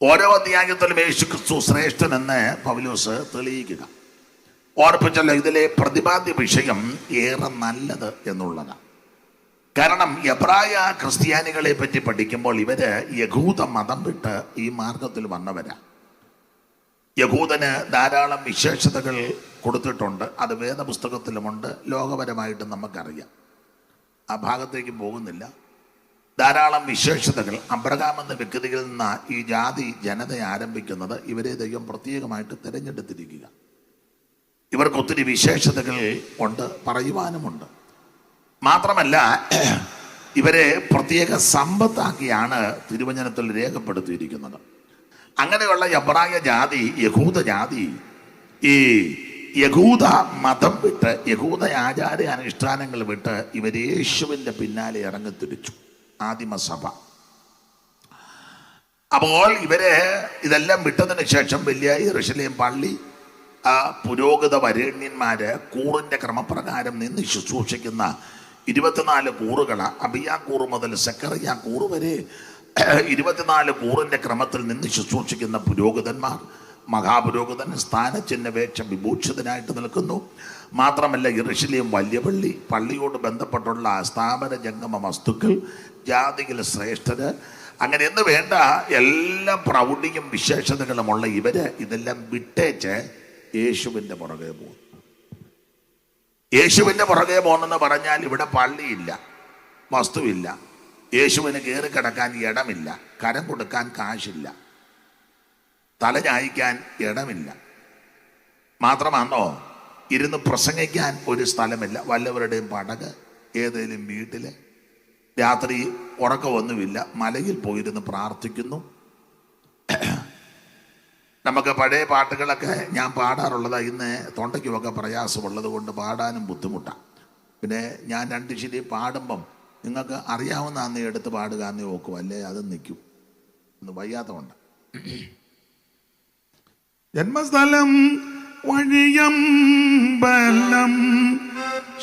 ഓരോ അധ്യായത്തിലും യേശു ക്രിസ്തു ശ്രേഷ്ഠൻ എന്ന് പൗലോസ് തെളിയിക്കുക. ഓർപ്പിച്ചല്ലോ, ഇതിലെ പ്രതിപാദ്യ വിഷയം ഏറെ നല്ലത് എന്നുള്ളതാണ്. കാരണം എബ്രായ ക്രിസ്ത്യാനികളെ പറ്റി പഠിക്കുമ്പോൾ ഇവര് യഹൂദ മതം വിട്ട് ഈ മാർഗത്തിൽ വന്നവരാ. യഹൂദന് ധാരാളം വിശേഷതകൾ കൊടുത്തിട്ടുണ്ട്. അത് വേദപുസ്തകത്തിലുമുണ്ട്, ലോകപരമായിട്ട് നമുക്കറിയാം. ആ ഭാഗത്തേക്ക് പോകുന്നില്ല. ധാരാളം വിശേഷതകൾ. അബ്രഹാം എന്ന വ്യക്തിയിൽ നിന്ന് ഈ ജാതി ജനത ആരംഭിക്കുന്നത്. ഇവരെ ദൈവം പ്രത്യേകമായിട്ട് തിരഞ്ഞെടുത്തിരിക്കുക. ഇവർക്ക് ഒത്തിരി വിശേഷതകൾ ഉണ്ട്, പറയുവാനുമുണ്ട്. മാത്രമല്ല ഇവരെ പ്രത്യേക സമ്പത്താക്കിയാണ് തിരുവചനത്തിൽ രേഖപ്പെടുത്തിയിരിക്കുന്നത്. അങ്ങനെയുള്ള എബ്രായ ജാതി, യഹൂദ ജാതി, ഈ യഹൂദ മതം വിട്ട്, യഹൂദ ആചാര അനുഷ്ഠാനങ്ങൾ വിട്ട് ഇവർ യേശുവിൻ്റെ പിന്നാലെ ഇറങ്ങിത്തിരിച്ചു, ആദിമസഭ. അപ്പോൾ ഇവര് ഇതെല്ലാം വിട്ടതിന് ശേഷം വലിയ യെരൂശലേം പള്ളി, പുരോഹിത വരേണ്യന്മാര് കൂറിന്റെ ക്രമപ്രകാരം നിന്ന് ശുശ്രൂഷിക്കുന്ന 24 കൂറുകളാ. അബിയാ കൂറ് മുതൽ സെക്കറിയ കൂറ് വരെ 24 കൂറിന്റെ ക്രമത്തിൽ നിന്ന് ശുശ്രൂഷിക്കുന്ന പുരോഹിതന്മാർ. മഹാപുരോഹിതൻ സ്ഥാനചിഹ്നപേക്ഷ വിഭൂഷിതനായിട്ട് നിൽക്കുന്നു. മാത്രമല്ല യെരൂശലേം വലിയ പള്ളിയോട് ബന്ധപ്പെട്ടുള്ള സ്ഥാപന ജംഗമ വസ്തുക്കൾ, ജാതികൾ ശ്രേഷ്ഠര്, അങ്ങനെ എന്ന് വേണ്ട എല്ലാ പ്രൗഢിയും വിശേഷതകളുമുള്ള ഇവര് ഇതെല്ലാം വിട്ടേച്ച് യേശുവിൻ്റെ പുറകെ പോകും. യേശുവിൻ്റെ പുറകെ പോകണമെന്ന് പറഞ്ഞാൽ ഇവിടെ പള്ളിയില്ല, വസ്തുവില്ല, യേശുവിന് കയറി കിടക്കാൻ ഇടമില്ല, കരം കൊടുക്കാൻ കാശില്ല, തല ചായ്ക്കാൻ ഇടമില്ല. മാത്രമാണോ ഇരുന്ന് പ്രസംഗിക്കാൻ ഒരു സ്ഥലമില്ല. വല്ലവരുടെയും പടക്, ഏതെങ്കിലും വീട്ടിൽ രാത്രി ഉറക്കമൊന്നുമില്ല, മലയിൽ പോയിരുന്ന് പ്രാർത്ഥിക്കുന്നു. നമുക്ക് പഴയ പാട്ടുകളൊക്കെ ഞാൻ പാടാറുള്ളതാണ്. ഇന്ന് തൊണ്ടയ്ക്കുമൊക്കെ പ്രയാസമുള്ളത് കൊണ്ട് പാടാനും ബുദ്ധിമുട്ടാണ്. പിന്നെ ഞാൻ 2 ശരി പാടുമ്പം നിങ്ങൾക്ക് അറിയാവുന്ന അന്ന് എടുത്ത് പാടുക എന്ന് നോക്കും, അല്ലേ അത് നിൽക്കും, ഒന്ന് വയ്യാത്തതുകൊണ്ട്. ജന്മസ്ഥലം വഴിയമ്പലം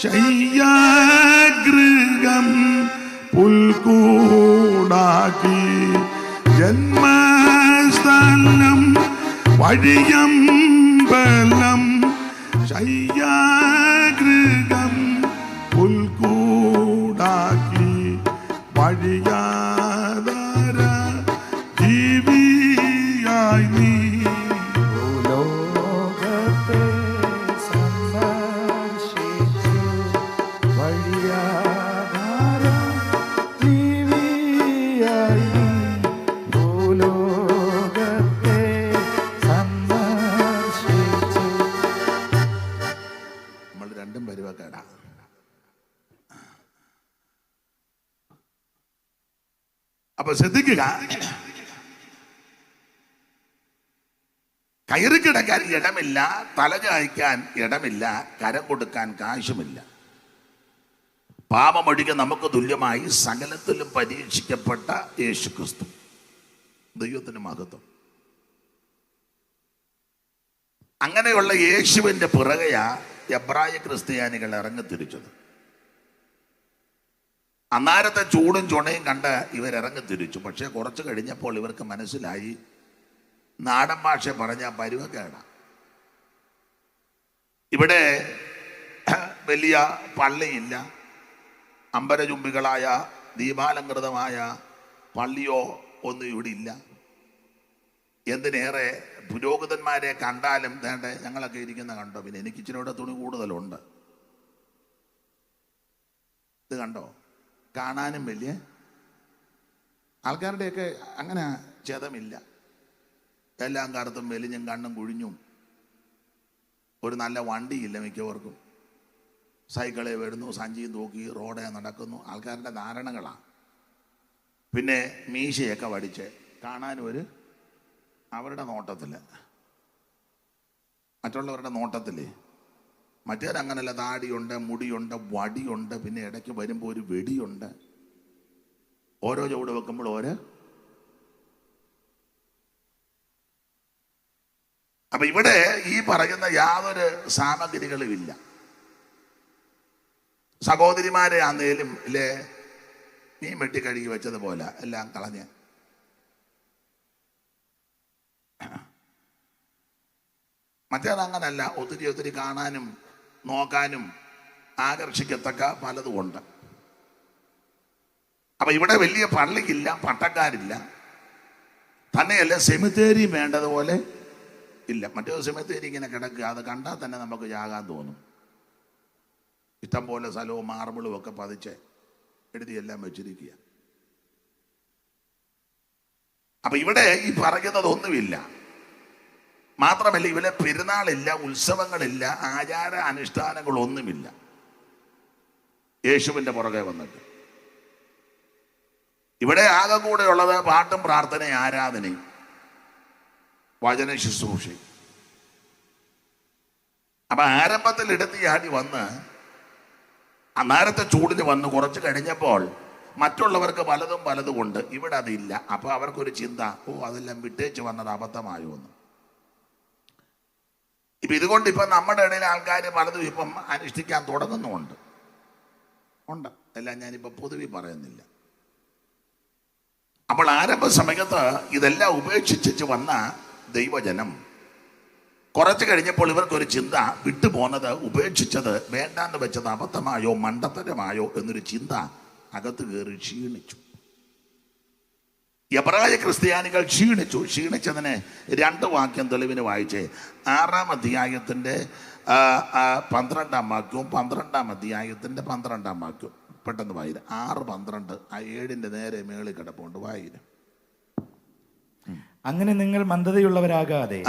ശയ്യാഗൃഹം പുൽക്കൂട ജന്മസ്ഥലം വഴിയമ്പലം ശയ്യാഗൃഹം പുൽക്കൂടാക്കി വഴിയാതര ജീവിയായി നീ ഭൂലോകത്തെ സന്ദർശിച്ചു വഴിയാധാരം ജീവിയായി നീ. ഭൂലോകത്തെ സന്ദർശിച്ചു. നമ്മൾ രണ്ടും പരിവക്കേടാ. അപ്പൊ ശ്രദ്ധിക്കുക, കയറി കിടക്കാൻ ഇടമില്ല, തലചായ്ക്കാൻ ഇടമില്ല, കരം കൊടുക്കാൻ കാശുമില്ല. പാപമൊഴികെ നമുക്ക് തുല്യമായി സകലത്തിലും പരീക്ഷിക്കപ്പെട്ട യേശുക്രിസ്തു. ദൈവത്തിന് മഹത്വം. അങ്ങനെയുള്ള യേശുവിന്റെ പിറകെയാ എബ്രായ ക്രിസ്ത്യാനികൾ ഇറങ്ങിത്തിരിച്ചത്. അന്നാരത്തെ ചൂടും ചുണയും കണ്ട് ഇവരിറങ്ങിത്തിരിച്ചു. പക്ഷെ കുറച്ച് കഴിഞ്ഞപ്പോൾ ഇവർക്ക് മനസ്സിലായി നാടൻ ഭാഷ പറഞ്ഞ പരുവക്കേട. ഇവിടെ വലിയ പള്ളിയില്ല, അമ്പരചുംബികളായ ദീപാലങ്കൃതമായ പള്ളിയോ ഒന്നും ഇവിടെ ഇല്ല. എന്തിനേറെ പുരോഹിതന്മാരെ കണ്ടാലും വേണ്ട ഞങ്ങളൊക്കെ ഇരിക്കുന്ന കണ്ടോ, പിന്നെ എനിക്ക് ഇച്ചിരി കൂടെ തുണി കൂടുതലുണ്ട്. ഇത് കണ്ടോ, കാണാനും വലിയ ആൾക്കാരുടെയൊക്കെ അങ്ങനെ ഛേദമില്ല. എല്ലാം കാലത്തും മെലിഞ്ഞും കണ്ണും കുഴിഞ്ഞും. ഒരു നല്ല വണ്ടിയില്ല മിക്കവർക്കും. സൈക്കിളെ വരുന്നു, സഞ്ചിയും തൂക്കി റോഡെ നടക്കുന്നു. ആൾക്കാരുടെ ധാരണകളാണ്. പിന്നെ മീശയൊക്കെ വടിച്ച് കാണാനും ഒരു അവരുടെ നോട്ടത്തിൽ, മറ്റുള്ളവരുടെ നോട്ടത്തിൽ. മറ്റേതങ്ങനല്ല, താടിയുണ്ട്, മുടിയുണ്ട്, വടിയുണ്ട്, പിന്നെ ഇടയ്ക്ക് വരുമ്പോൾ ഒരു വെടിയുണ്ട്. ഓരോ ചുവട് വെക്കുമ്പോൾ ഓരോ. അപ്പൊ ഇവിടെ ഈ പറയുന്ന യാതൊരു സാമഗ്രികളും ഇല്ല. സഹോദരിമാരെ ആന്നേലും ഇല്ലേ, മീൻ വെട്ടി കഴുകി വെച്ചതുപോലെ എല്ലാം കളഞ്ഞ്. മറ്റേതങ്ങനല്ല, ഒത്തിരി ഒത്തിരി കാണാനും നോക്കാനും ആകർഷിക്കത്തക്ക പലതും ഉണ്ട്. അപ്പൊ ഇവിടെ വലിയ പള്ളിയില്ല, പട്ടക്കാരില്ല, തന്നെയല്ല സെമിത്തേരി വേണ്ടതുപോലെ ഇല്ല. മറ്റേ സെമിത്തേരി ഇങ്ങനെ കിടക്കുക, അത് കണ്ടാൽ തന്നെ നമുക്ക് ചാകാൻ തോന്നും. ഇഷ്ടം പോലെ സ്ഥലവും മാർബിളും ഒക്കെ പതിച്ച് എഴുതിയെല്ലാം വെച്ചിരിക്കുക. അപ്പൊ ഇവിടെ ഈ പറയുന്നതൊന്നുമില്ല. മാത്രമല്ല ഇവിടെ പെരുന്നാളില്ല, ഉത്സവങ്ങളില്ല, ആചാര അനുഷ്ഠാനങ്ങളൊന്നുമില്ല. യേശുവിന്റെ പുറകെ വന്നിട്ട് ഇവിടെ ആകെ കൂടെ ഉള്ളത് പാട്ടും പ്രാർത്ഥനയും ആരാധനയും വചന ശുശ്രൂഷയും. അപ്പൊ ആരംഭത്തിൽ എടുത്തിയാടി വന്ന് അന്നേരത്തെ ചൂടിന് വന്ന് കുറച്ച് കഴിഞ്ഞപ്പോൾ മറ്റുള്ളവർക്ക് പലതും പലതും ഉണ്ട്, ഇവിടെ അതില്ല. അപ്പൊ അവർക്കൊരു ചിന്ത, ഓ അതെല്ലാം വിട്ടേച്ച് വന്നത് അബദ്ധമായോ എന്ന്. ഇപ്പൊ ഇതുകൊണ്ട് ഇപ്പൊ നമ്മുടെ ഇടയിൽ ആൾക്കാർ പലതും ഇപ്പം അനുഷ്ഠിക്കാൻ തുടങ്ങുന്നുമുണ്ട്. എല്ലാം ഞാനിപ്പോ പൊതുവെ പറയുന്നില്ല. അപ്പോൾ ആരംഭ സമയത്ത് ഇതെല്ലാം ഉപേക്ഷിച്ച് വന്ന ദൈവജനം കുറച്ച് കഴിഞ്ഞപ്പോൾ ഇവർക്കൊരു ചിന്ത, വിട്ടുപോകുന്നത്, ഉപേക്ഷിച്ചത്, വേണ്ടാന്ന് വെച്ചത് അബദ്ധമായോ മണ്ടത്തരമായോ എന്നൊരു ചിന്ത അകത്ത് കയറി ക്ഷീണിച്ചു. എബ്രായ ക്രിസ്ത്യാനികൾ ക്ഷീണിച്ചു. ക്ഷീണിച്ചതിന് 2 വാക്യം തെളിവിന് വായിച്ചേ. 6-ാം അധ്യായത്തിൻ്റെ 12-ാം വാക്യവും 12-ാം അധ്യായത്തിൻ്റെ 12-ാം വാക്യവും പെട്ടെന്ന് വായിര. 6:12 ആ 7-ന്റെ നേരെ മേളിൽ കിടപ്പുണ്ട്, വായിര. അങ്ങനെ നിങ്ങൾ മന്ദതയുള്ളവരാകാതെ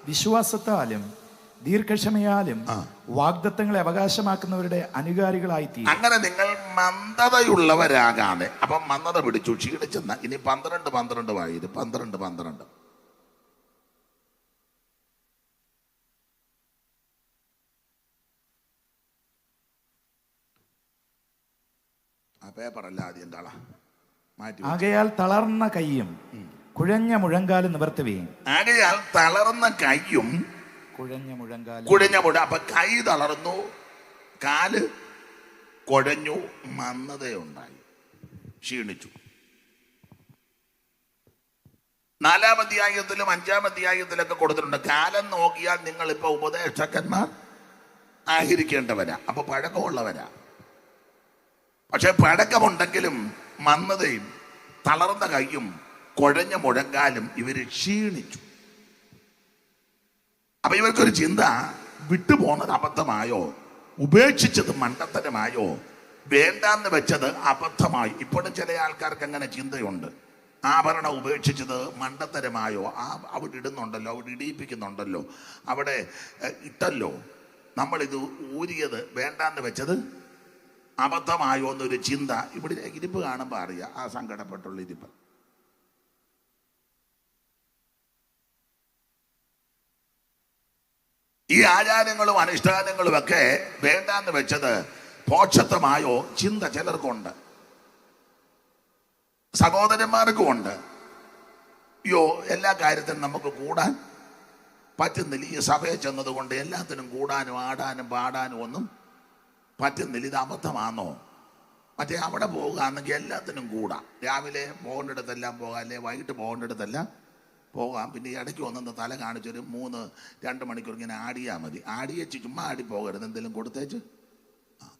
വിശ്വാസത്താലും ദീർഘക്ഷമയാലും വാഗ്ദത്തങ്ങളെ അവകാശമാക്കുന്നവരുടെ അനുകാരികളായി തീരും. അങ്ങനെ നിങ്ങൾ മന്ദതയുള്ളവരാകാതെ. അപ്പം മന്ദത പിടിച്ചു, ക്ഷീണിച്ചെന്ന. ഇനി 12 വായിര്. 12 ആ പേപ്പറല്ല ആദ്യം തള മാറ്റി. ആകയാൽ തളർന്ന കൈയും കുഴഞ്ഞ മുഴങ്കാലും നിവർത്തുകയും. ആകയാൽ തളർന്ന കൈയും കുഴഞ്ഞ മുഴ. അപ്പൊ കൈ തളർന്നു, കാല് കുഴഞ്ഞു, മന്ദതയുണ്ടായി, ക്ഷീണിച്ചു. 4-ാം അധ്യായത്തിലും 5-ാം അധ്യായത്തിലൊക്കെ കൊടുത്തിട്ടുണ്ട്. കാലം നോക്കിയാൽ നിങ്ങൾ ഇപ്പൊ ഉപദേഷ്ടക്കന്മാർ ആയിരിക്കേണ്ടവരാ. അപ്പൊ പഴക്കമുള്ളവരാ. പക്ഷെ പഴക്കമുണ്ടെങ്കിലും മന്ദതയും തളർന്ന കൈയും കുഴഞ്ഞ മുഴങ്കാലും ഇവര് ക്ഷീണിച്ചു. അപ്പൊ ഇവർക്കൊരു ചിന്ത, വിട്ടുപോകുന്നത് അബദ്ധമായോ, ഉപേക്ഷിച്ചത് മണ്ടത്തരമായോ, വേണ്ടാന്ന് വെച്ചത് അബദ്ധമായോ. ഇപ്പോഴും ചില ആൾക്കാർക്ക് അങ്ങനെ ചിന്തയുണ്ട്. ആഭരണം ഉപേക്ഷിച്ചത് മണ്ടത്തരമായോ, അവിടെ ഇടുന്നുണ്ടല്ലോ, അവിടെ ഇടിയിപ്പിക്കുന്നുണ്ടല്ലോ, അവിടെ ഇട്ടല്ലോ, നമ്മളിത് ഊരിയത് വേണ്ടാന്ന് വെച്ചത് അബദ്ധമായോ എന്നൊരു ചിന്ത. ഇവിടെ ഇരിപ്പ് കാണുമ്പോൾ അറിയാം ആ സങ്കടപ്പെട്ടുള്ള ഇരിപ്പ്. ഈ ആചാരങ്ങളും അനുഷ്ഠാനങ്ങളും ഒക്കെ വേണ്ടാന്ന് വെച്ചത് പോഷത്വമായോ ചിന്ത ചിലർക്കുണ്ട്, സഹോദരന്മാർക്കും ഉണ്ട്. അയ്യോ, എല്ലാ കാര്യത്തിനും നമുക്ക് കൂടാൻ പറ്റുന്നില്ല. ഈ സഭയെ ചെന്നതുകൊണ്ട് എല്ലാത്തിനും കൂടാനും ആടാനും പാടാനും ഒന്നും പറ്റുന്നില്ല. ഇത് അബദ്ധമാണോ? മറ്റേ അവിടെ പോകുകയാണെങ്കിൽ എല്ലാത്തിനും കൂടാം. രാവിലെ പോകേണ്ടിടത്തെല്ലാം പോകാം, അല്ലെ വൈകിട്ട് പോകേണ്ടിടത്തെല്ലാം പോകാം. പിന്നെ ഈ ഇടയ്ക്ക് ഒന്നൊന്ന് തല കാണിച്ചൊരു 2 മണിക്കൂർ ഇങ്ങനെ ആടിയാൽ മതി. ആടിയേച്ച് ചുമ്മാ ആടി പോകരുത്, എന്തെങ്കിലും കൊടുത്തേച്ച്.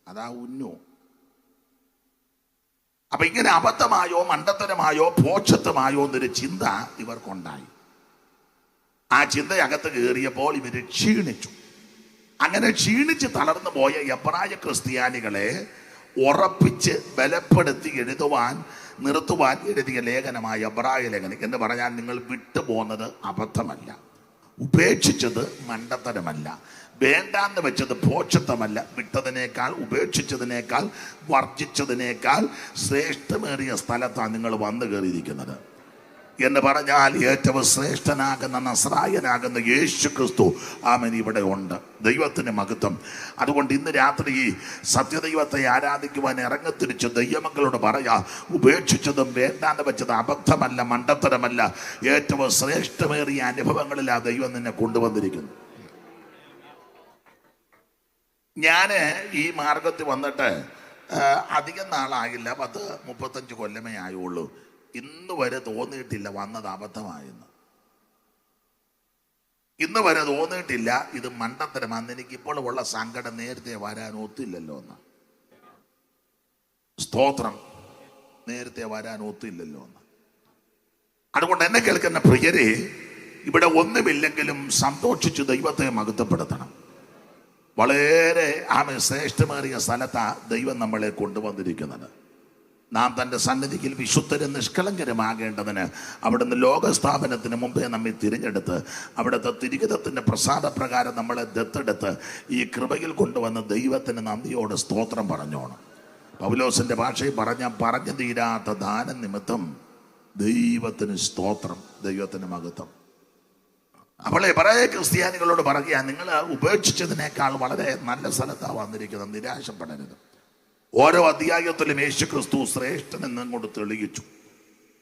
അതാ ഉന്നു. അപ്പൊ ഇങ്ങനെ അബദ്ധമായോ മണ്ടത്തരമായോ പോഷത്വമായോ എന്നൊരു ചിന്ത ഇവർക്കുണ്ടായി. ആ ചിന്തയകത്ത് കയറിയപ്പോൾ ഇവര് ക്ഷീണിച്ചു. അങ്ങനെ ക്ഷീണിച്ച് തളർന്നു പോയ എബ്രായ ക്രിസ്ത്യാനികളെ ഉറപ്പിച്ച് ബലപ്പെടുത്തി നിർത്തുവാൻ എഴുതിയ ലേഖനമായ എബ്രായ ലേഖനം എന്ന് പറഞ്ഞാൽ, നിങ്ങൾ വിട്ടുപോകുന്നത് അബദ്ധമല്ല, ഉപേക്ഷിച്ചത് മണ്ടത്തരമല്ല, വേണ്ടാന്ന് വെച്ചത് പോഷത്വമല്ല, വിട്ടതിനേക്കാൾ ഉപേക്ഷിച്ചതിനേക്കാൾ വർജിച്ചതിനേക്കാൾ ശ്രേഷ്ഠമേറിയ സ്ഥലത്താണ് നിങ്ങൾ വന്നു കയറിയിരിക്കുന്നത്. എന്ന് പറഞ്ഞാൽ ഏറ്റവും ശ്രേഷ്ഠനാകുന്ന നസ്രായനാകുന്ന യേശു ക്രിസ്തു ആമേൻ ഇവിടെ ഉണ്ട്. ദൈവത്തിന് മഹത്വം. അതുകൊണ്ട് ഇന്ന് രാത്രി ഈ സത്യദൈവത്തെ ആരാധിക്കുവാൻ ഇറങ്ങിത്തിരിച്ച് ദൈവമക്കളോട് പറയാ, ഉപേക്ഷിച്ചതും വേണ്ടാന്ന് വെച്ചത് അബദ്ധമല്ല, മണ്ടത്തരമല്ല, ഏറ്റവും ശ്രേഷ്ഠമേറിയ അനുഭവങ്ങളിൽ ആ ദൈവം നിന്നെ കൊണ്ടുവന്നിരിക്കുന്നു. ഞാൻ ഈ മാർഗത്തിൽ വന്നിട്ട് അധികം നാളാകില്ല, 35 കൊല്ലമേ ആയുള്ളൂ. ഇന്ന് വരെ തോന്നിയിട്ടില്ല വന്നത് അബദ്ധമായെന്ന്. ഇന്ന് വരെ തോന്നിയിട്ടില്ല ഇത് മണ്ടത്തരമാണെന്ന്. എനിക്കിപ്പോൾ ഉള്ള സങ്കടം നേരത്തെ വരാൻ ഒത്തില്ലല്ലോ എന്ന്. സ്തോത്രം. നേരത്തെ വരാൻ ഒത്തില്ലല്ലോ എന്ന്. അതുകൊണ്ട് എന്നെ കേൾക്കുന്ന പ്രിയരെ, ഇവിടെ ഒന്നുമില്ലെങ്കിലും സന്തോഷിച്ച് ദൈവത്തെ മഹത്വപ്പെടുത്തണം. വളരെ ശ്രേഷ്ഠമേറിയ സ്ഥലത്താണ് ദൈവം നമ്മളെ കൊണ്ടുവന്നിരിക്കുന്നത്. നാം തൻ്റെ സന്നിധിയിൽ വിശുദ്ധരും നിഷ്കളങ്കരമാകേണ്ടതിന് അവിടുന്ന് ലോകസ്ഥാപനത്തിന് മുമ്പേ നമ്മെ തിരഞ്ഞെടുത്ത് അവിടുത്തെ തിരികിതത്തിൻ്റെ പ്രസാദപ്രകാരം നമ്മളെ ദത്തെടുത്ത് ഈ കൃപയിൽ കൊണ്ടുവന്ന ദൈവത്തിന് നന്ദിയോട് സ്തോത്രം പറഞ്ഞോണം. പൗലോസിൻ്റെ ഭാഷയിൽ പറഞ്ഞു തീരാത്ത ദാനം നിമിത്തം ദൈവത്തിന് സ്തോത്രം, ദൈവത്തിന് മഹത്വം. അപ്പോൾ എബ്രായ ക്രിസ്ത്യാനികളോട് പറയുക, നിങ്ങൾ ഉപേക്ഷിച്ചതിനേക്കാൾ വളരെ നല്ല സ്ഥലത്താണ് വന്നിരിക്കുന്നത്, നിരാശപ്പെടരുത്. ഓരോ അധ്യായത്തിലും യേശു ക്രിസ്തു ശ്രേഷ്ഠൻ എന്നങ്ങോട്ട് തെളിയിച്ചു.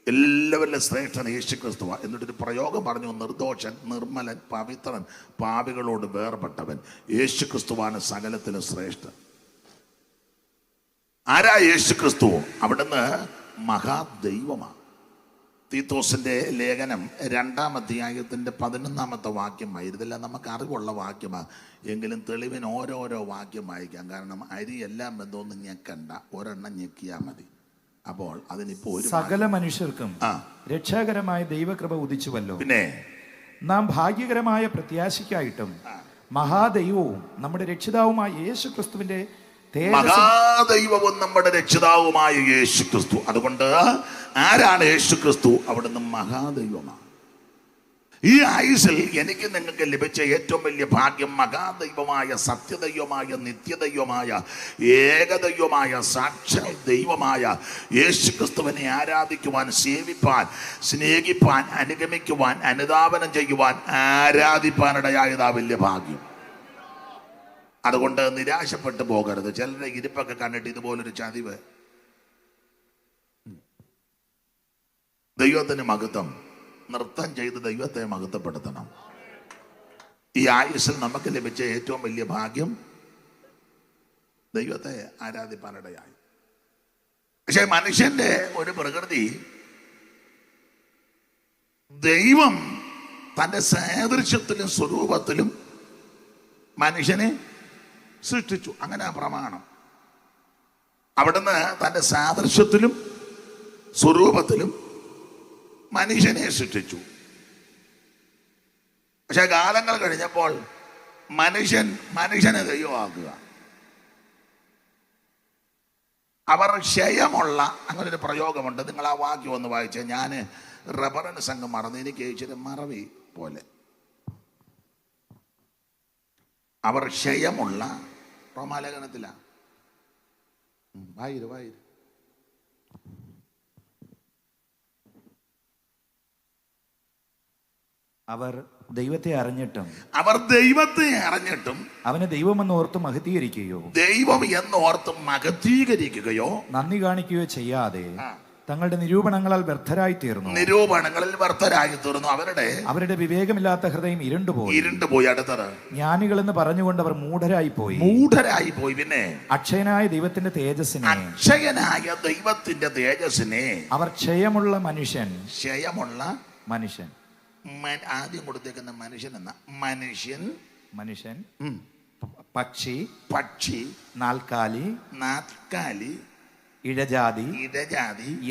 എല്ലാവരിലും ശ്രേഷ്ഠൻ യേശു ക്രിസ്തു. എന്നിട്ടൊരു പ്രയോഗം പറഞ്ഞു, നിർദോഷൻ, നിർമ്മലൻ, പവിത്രൻ, പാപികളോട് വേർപെട്ടവൻ. യേശു ക്രിസ്തുവാണ് സകലത്തിലും ശ്രേഷ്ഠൻ. ആരാ യേശു ക്രിസ്തു? അവിടുന്ന് മഹാദൈവമാണ്. തീത്തോസിന്റെ ലേഖനം 2-ാം അധ്യായത്തിന്റെ 11-ാമത്തെ വാക്യമായി. ഇതെല്ലാം നമുക്ക് അറിവുള്ള വാക്യമാണ്, എങ്കിലും തെളിവിന് ഓരോരോ വാക്യം വായിക്കാം. കാരണം അരിയെല്ലാം ബന്ധമൊന്നും ഞെക്കണ്ട, ഒരെണ്ണം ഞെക്കിയാൽ മതി. അപ്പോൾ അതിനിപ്പോ സകല മനുഷ്യർക്കും രക്ഷാകരമായ ദൈവകൃപ ഉദിച്ചുവല്ലോ. പിന്നെ നാം ഭാഗ്യകരമായ പ്രത്യാശയ്ക്കായിട്ടും മഹാദൈവവും നമ്മുടെ രക്ഷിതാവുമായ യേശു ക്രിസ്തുവിന്റെ മഹാദൈവവും നമ്മുടെ രക്ഷിതാവുമായ യേശു ക്രിസ്തു. അതുകൊണ്ട് ആരാണ് യേശു ക്രിസ്തു? അവിടുന്ന് മഹാദൈവമാണ്. ഈ ആയുസിൽ എനിക്ക് നിങ്ങൾക്ക് ലഭിച്ച ഏറ്റവും വലിയ ഭാഗ്യം മഹാദൈവമായ, സത്യദൈവമായ, നിത്യദൈവമായ, ഏകദൈവമായ, സാക്ഷാൽ ദൈവമായ യേശു ക്രിസ്തുവിനെ ആരാധിക്കുവാൻ, സേവിപ്പാൻ, സ്നേഹിപ്പാൻ, അനുഗമിക്കുവാൻ, അനുധാവനം ചെയ്യുവാൻ, ആരാധിപ്പാനിടയായതാ വലിയ ഭാഗ്യം. അതുകൊണ്ട് നിരാശപ്പെട്ടു പോകരുത്. ചിലരുടെ ഇരിപ്പൊക്കെ കണ്ടിട്ട് ഇതുപോലൊരു ചതിവ്. ദൈവത്തിന് മഹത്വം. നൃത്തം ചെയ്ത് ദൈവത്തെ മഹത്വപ്പെടുത്തണം. ഈ ആയുസ്സിൽ നമുക്ക് ലഭിച്ച ഏറ്റവും വലിയ ഭാഗ്യം ദൈവത്തെ ആരാധിപ്പാനിടയായി. പക്ഷെ മനുഷ്യന്റെ ഒരു പ്രകൃതി ദൈവം തൻ്റെ സാദൃശ്യത്തിലും സ്വരൂപത്തിലും മനുഷ്യനെ സൃഷ്ടിച്ചു. അങ്ങനെ ആ പ്രമാണം. അവിടുന്ന് തൻ്റെ സാദൃശ്യത്തിലും സ്വരൂപത്തിലും മനുഷ്യനെ സൃഷ്ടിച്ചു. പക്ഷെ കാലങ്ങൾ കഴിഞ്ഞപ്പോൾ മനുഷ്യനെ ദൈവമാക്കുക. അവർ ക്ഷയമുള്ള, അങ്ങനൊരു പ്രയോഗമുണ്ട്. നിങ്ങൾ ആ വാക്യം ഒന്ന് വായിച്ച. ഞാൻ റെഫറൻസ് അങ്ങ് മറന്നു, എനിക്ക് ഇച്ചിരി മറവി പോലെ. അവർ ക്ഷയമുള്ള, റോമാലേഖനത്തിലാണ്. വായിരു. അവർ ദൈവത്തെ അറിഞ്ഞിട്ടും അവനെ ദൈവമെന്ന് ഓർത്ത് മഹത്വീകരിക്കുകയോ നന്ദി കാണിക്കുകയോ ചെയ്യാതെ തങ്ങളുടെ നിരൂപണങ്ങളിൽ വ്യർത്ഥരായി തീർന്നു. അവരുടെ വിവേകമില്ലാത്ത ഹൃദയം ഇരുണ്ടുപോയി. അടുത്തത്, ജ്ഞാനികളെന്ന് പറഞ്ഞുകൊണ്ട് അവർ മൂഢരായി പോയി. പിന്നെ അക്ഷയനായ ദൈവത്തിന്റെ തേജസ്സിനെ അവർ ക്ഷയമുള്ള മനുഷ്യൻ ആദ്യം കൊടുത്തേക്കുന്ന മനുഷ്യൻ പക്ഷി നാൽക്കാലി ഇഴജാതി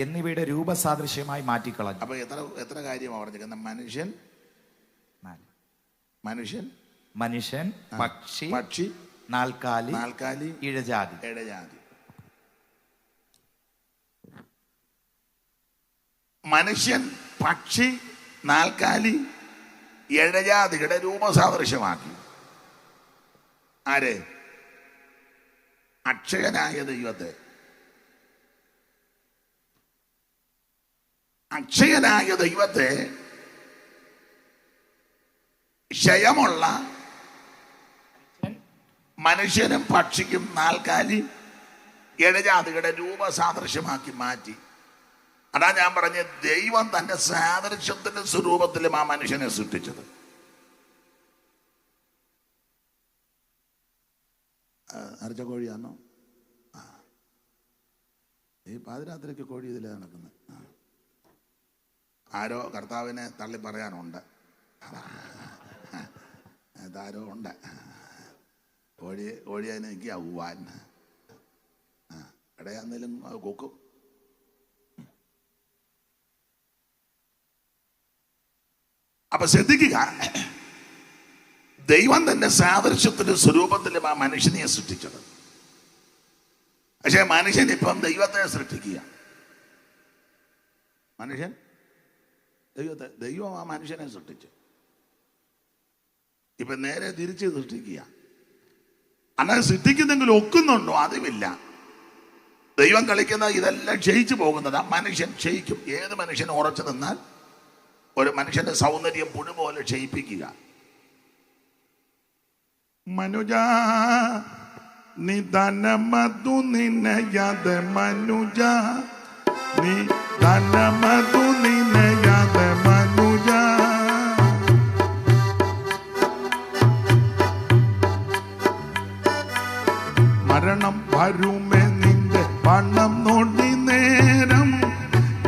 എന്നിവയുടെ രൂപസാദൃശ്യമായി മാറ്റിക്കളഞ്ഞു. അപ്പൊ എത്ര കാര്യമാണ് പറഞ്ഞിരിക്കുന്നത്? മനുഷ്യൻ പക്ഷി നാൽക്കാലി ഇഴജാതി. മനുഷ്യൻ പക്ഷി നാൽക്കാലി ഇഴജാതിയുടെ രൂപസാദൃശ്യമാക്കി. ആരെ? അക്ഷയനായ ദൈവത്തെ. അക്ഷയനായ ദൈവത്തെ ക്ഷയമുള്ള മനുഷ്യനും പക്ഷിക്കും നാൽക്കാലി ഇഴജാതിയുടെ രൂപസാദൃശ്യമാക്കി മാറ്റി. അതാ ഞാൻ പറഞ്ഞ, ദൈവം തന്റെ സാദൃശ്യത്തിലും സ്വരൂപത്തിലും ആ മനുഷ്യനെ സൃഷ്ടിച്ചത്. അരച്ച കോഴിയാണോ? ഈ പാതിരാത്രിക്ക് കോഴി ഇതിലേ നടക്കുന്നത്. ആരോ കർത്താവിനെ തള്ളി പറയാനുണ്ട്. അതാരോ ഉണ്ട്. കോഴി അതിന് നിൽക്കുക ഊവാൻ. ഇടയാന്നേലും കൊക്കും. അപ്പൊ ശ്രദ്ധിക്കുക, ദൈവം തന്റെ സാദൃശ്യത്തിലും സ്വരൂപത്തിലും ആ മനുഷ്യനെ സൃഷ്ടിച്ചത്. പക്ഷെ മനുഷ്യൻ ഇപ്പം ദൈവത്തെ സൃഷ്ടിക്കുക. ദൈവം ആ മനുഷ്യനെ സൃഷ്ടിച്ചു. ഇപ്പൊ നേരെ തിരിച്ച് സൃഷ്ടിക്കുക. അല്ലാതെ സൃഷ്ടിക്കുന്നെങ്കിൽ ഒക്കുന്നുണ്ടോ? അതുമില്ല. ദൈവം കളിക്കുന്ന ഇതെല്ലാം ക്ഷയിച്ചു പോകുന്നതാ. മനുഷ്യൻ ക്ഷയിക്കും. ഏത് മനുഷ്യൻ ഉറച്ചു നിന്നാൽ ഒരു മനുഷ്യന്റെ സൗന്ദര്യം പുഴുപോലെ ക്ഷയിപ്പിക്കുക. മനുജ നിധനമതു നിനയാത മനുജ നിധനമതു നിനയാത മനുജ മരണം വരുമേ നിന്റെ പണം നോടി നേരം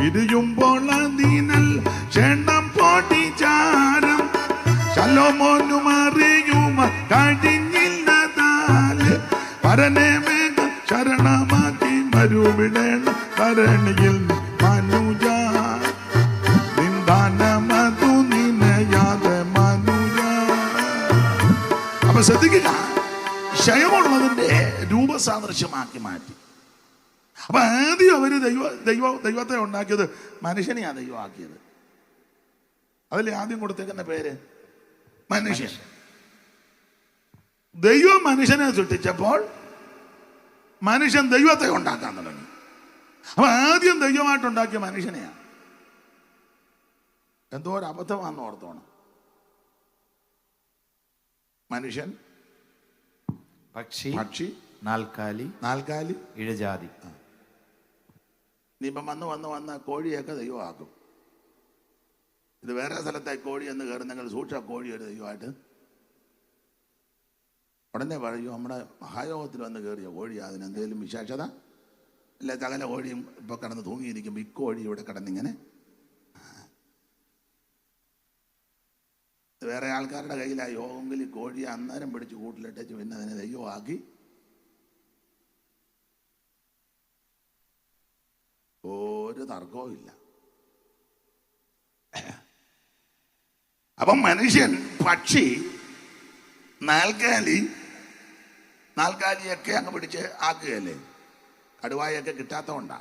ഇരിയുമ്പോൾ അതിനൽ ക്ഷണം പൊടിചാരം ശലോമോനും അറിയുമ കഴിഞ്ഞില്ലതാല് പരനെ വേഗം ശരണമാക്കി മരുവിടേണ കരണിയിൽ മനുജ നിന്ദാനമതു നിനയാത മനുജ. അപ്പൊ ശ്രദ്ധിക്കുക, ക്ഷയമുള്ളതിന്റെ രൂപസാദൃശ്യമാക്കി മാറ്റി. അപ്പൊ ആദ്യം അവര് ദൈവത്തെ ഉണ്ടാക്കിയത് മനുഷ്യനെയാ ദൈവമാക്കിയത്. അതിൽ ആദ്യം കൊടുത്തേക്കുന്ന പേര് മനുഷ്യൻ. ദൈവം മനുഷ്യനെ സൃഷ്ടിച്ചപ്പോൾ മനുഷ്യൻ ദൈവത്തെ ഉണ്ടാക്കാൻ തുടങ്ങി. അപ്പൊ ആദ്യം ദൈവമായിട്ടുണ്ടാക്കിയ മനുഷ്യനെയാ. എന്തോ ഒരു അബദ്ധമാണെന്ന് ഓർത്തോണം. മനുഷ്യൻ പക്ഷി നാൽക്കാലി ഇഴജാതി. ഇനിയിപ്പം വന്ന് കോഴിയൊക്കെ ദൈവമാക്കും. ഇത് വേറെ സ്ഥലത്തെ കോഴി എന്ന് കയറുന്നെങ്കിൽ സൂക്ഷിച്ച കോഴി ഒരു ദൈവമായിട്ട് ഉടനെ പറയൂ. നമ്മുടെ മഹായോഗത്തിൽ വന്ന് കയറിയ കോഴി അതിനെന്തെങ്കിലും വിശേഷത അല്ലെ? സകല കോഴിയും ഇപ്പൊ കിടന്ന് തൂങ്ങിയിരിക്കുമ്പോൾ ഇക്കോഴി ഇവിടെ കിടന്നിങ്ങനെ വേറെ ആൾക്കാരുടെ കയ്യിൽ ആ യോഗമെങ്കിൽ കോഴി അന്നേരം പിടിച്ച് കൂട്ടിലിട്ടേച്ച് പിന്നെ അതിനെ ദൈവമാക്കി ഒരു തർക്കവും ഇല്ല. അപ്പം മനുഷ്യൻ, പക്ഷി, നാൽക്കാലിയൊക്കെ അങ്ങ് പിടിച്ച് ആക്കുകയല്ലേ. കടുവായൊക്കെ കിട്ടാത്തതുകൊണ്ടാ.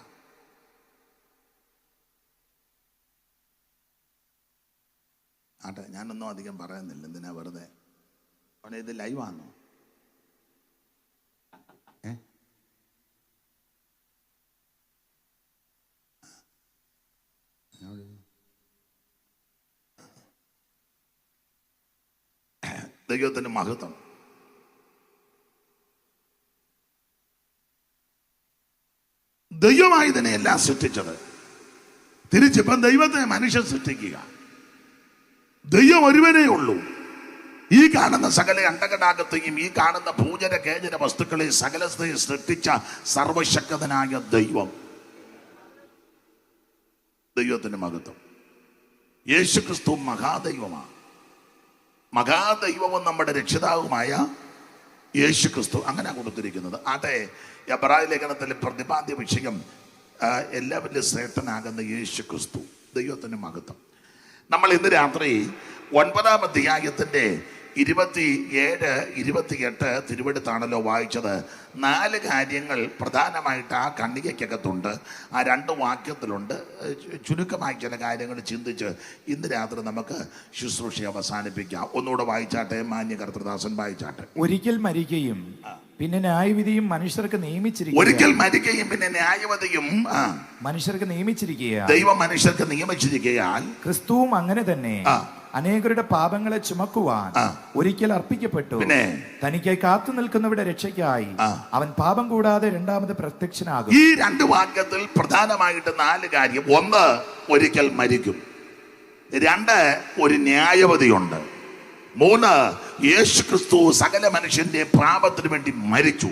ആട്ടെ, ഞാനൊന്നും അധികം പറയുന്നില്ല, എന്തിനാ വെറുതെ. അവനെ ഇത് ലൈവാണോ? ദൈവത്തിന്റെ മഹത്വം. ദൈവമായി തന്നെ എല്ലാം സൃഷ്ടിച്ചത്. തിരിച്ചിപ്പം ദൈവത്തെ മനുഷ്യൻ സൃഷ്ടിക്കുക. ദൈവം ഒരുവനേ ഉള്ളൂ. ഈ കാണുന്ന സകല അണ്ടകടാകത്തെയും ഈ കാണുന്ന ഭൂചര കേചര വസ്തുക്കളെ സകലത്തെയും സൃഷ്ടിച്ച സർവശക്തനായ ദൈവം. ദൈവത്തിന്റെ മഹത്വം. യേശുക്രിസ്തു മഹാദൈവമാണ്. മഹാദൈവവും നമ്മുടെ രക്ഷിതാവുമായ യേശുക്രിസ്തു അങ്ങനെ കൊടുത്തിരിക്കുന്നത്. ആട്ടെ, എബ്രായ ലേഖനത്തിലെ പ്രതിപാദ്യ വിഷയം എല്ലാവരിലും ശ്രേഷ്ഠനാകുന്ന യേശുക്രിസ്തു. ദൈവത്തിന്റെ മഹത്വം. നമ്മൾ ഇന്ന് രാത്രി 9-ാം അധ്യായത്തിന്റെ 27, 28 തിരുവെടുത്താണല്ലോ വായിച്ചത്. 4 കാര്യങ്ങൾ പ്രധാനമായിട്ട് ആ ഖണ്ഡികയ്ക്കകത്തുണ്ട്. ആ 2 വാക്യത്തിലുണ്ട്. ചുരുക്കമായി ചില കാര്യങ്ങൾ ചിന്തിച്ച് ഇന്ന് രാത്രി നമുക്ക് ശുശ്രൂഷ അവസാനിപ്പിക്കാം. ഒന്നുകൂടെ വായിച്ചാട്ടെ, മാന്യ കർത്തൃദാസൻ വായിച്ചാട്ടെ. ഒരിക്കൽ മരിക്കുകയും പിന്നെ ന്യായവിധിയും മനുഷ്യർക്ക് നിയമിച്ചിരിക്കുക. ഒരിക്കൽ മരിക്കുകയും പിന്നെ ന്യായവിധിയും മനുഷ്യർക്ക് നിയമിച്ചിരിക്കുക. ദൈവം മനുഷ്യർക്ക് നിയമിച്ചിരിക്കയാൽ ക്രിസ്തുവും അങ്ങനെ തന്നെ അനേകരുടെ പാപങ്ങളെ ചുമക്കുവാൻ ഒരിക്കൽ അർപ്പിക്കപ്പെട്ടു. പിന്നെ തനിക്കായി കാത്തു നിൽക്കുന്നവരുടെ രക്ഷയ്ക്കായി അവൻ പാപം കൂടാതെ രണ്ടാമത് പ്രത്യക്ഷനാകും. ഈ 2 വാക്യത്തിൽ പ്രധാനമായിട്ട് 4 കാര്യം. 1, ഒരിക്കൽ മരിക്കും. 2, ഒരു ന്യായവിധിയുണ്ട്. 3, യേശുക്രിസ്തു സകല മനുഷ്യന്റെ പാപത്തിന് വേണ്ടി മരിച്ചു.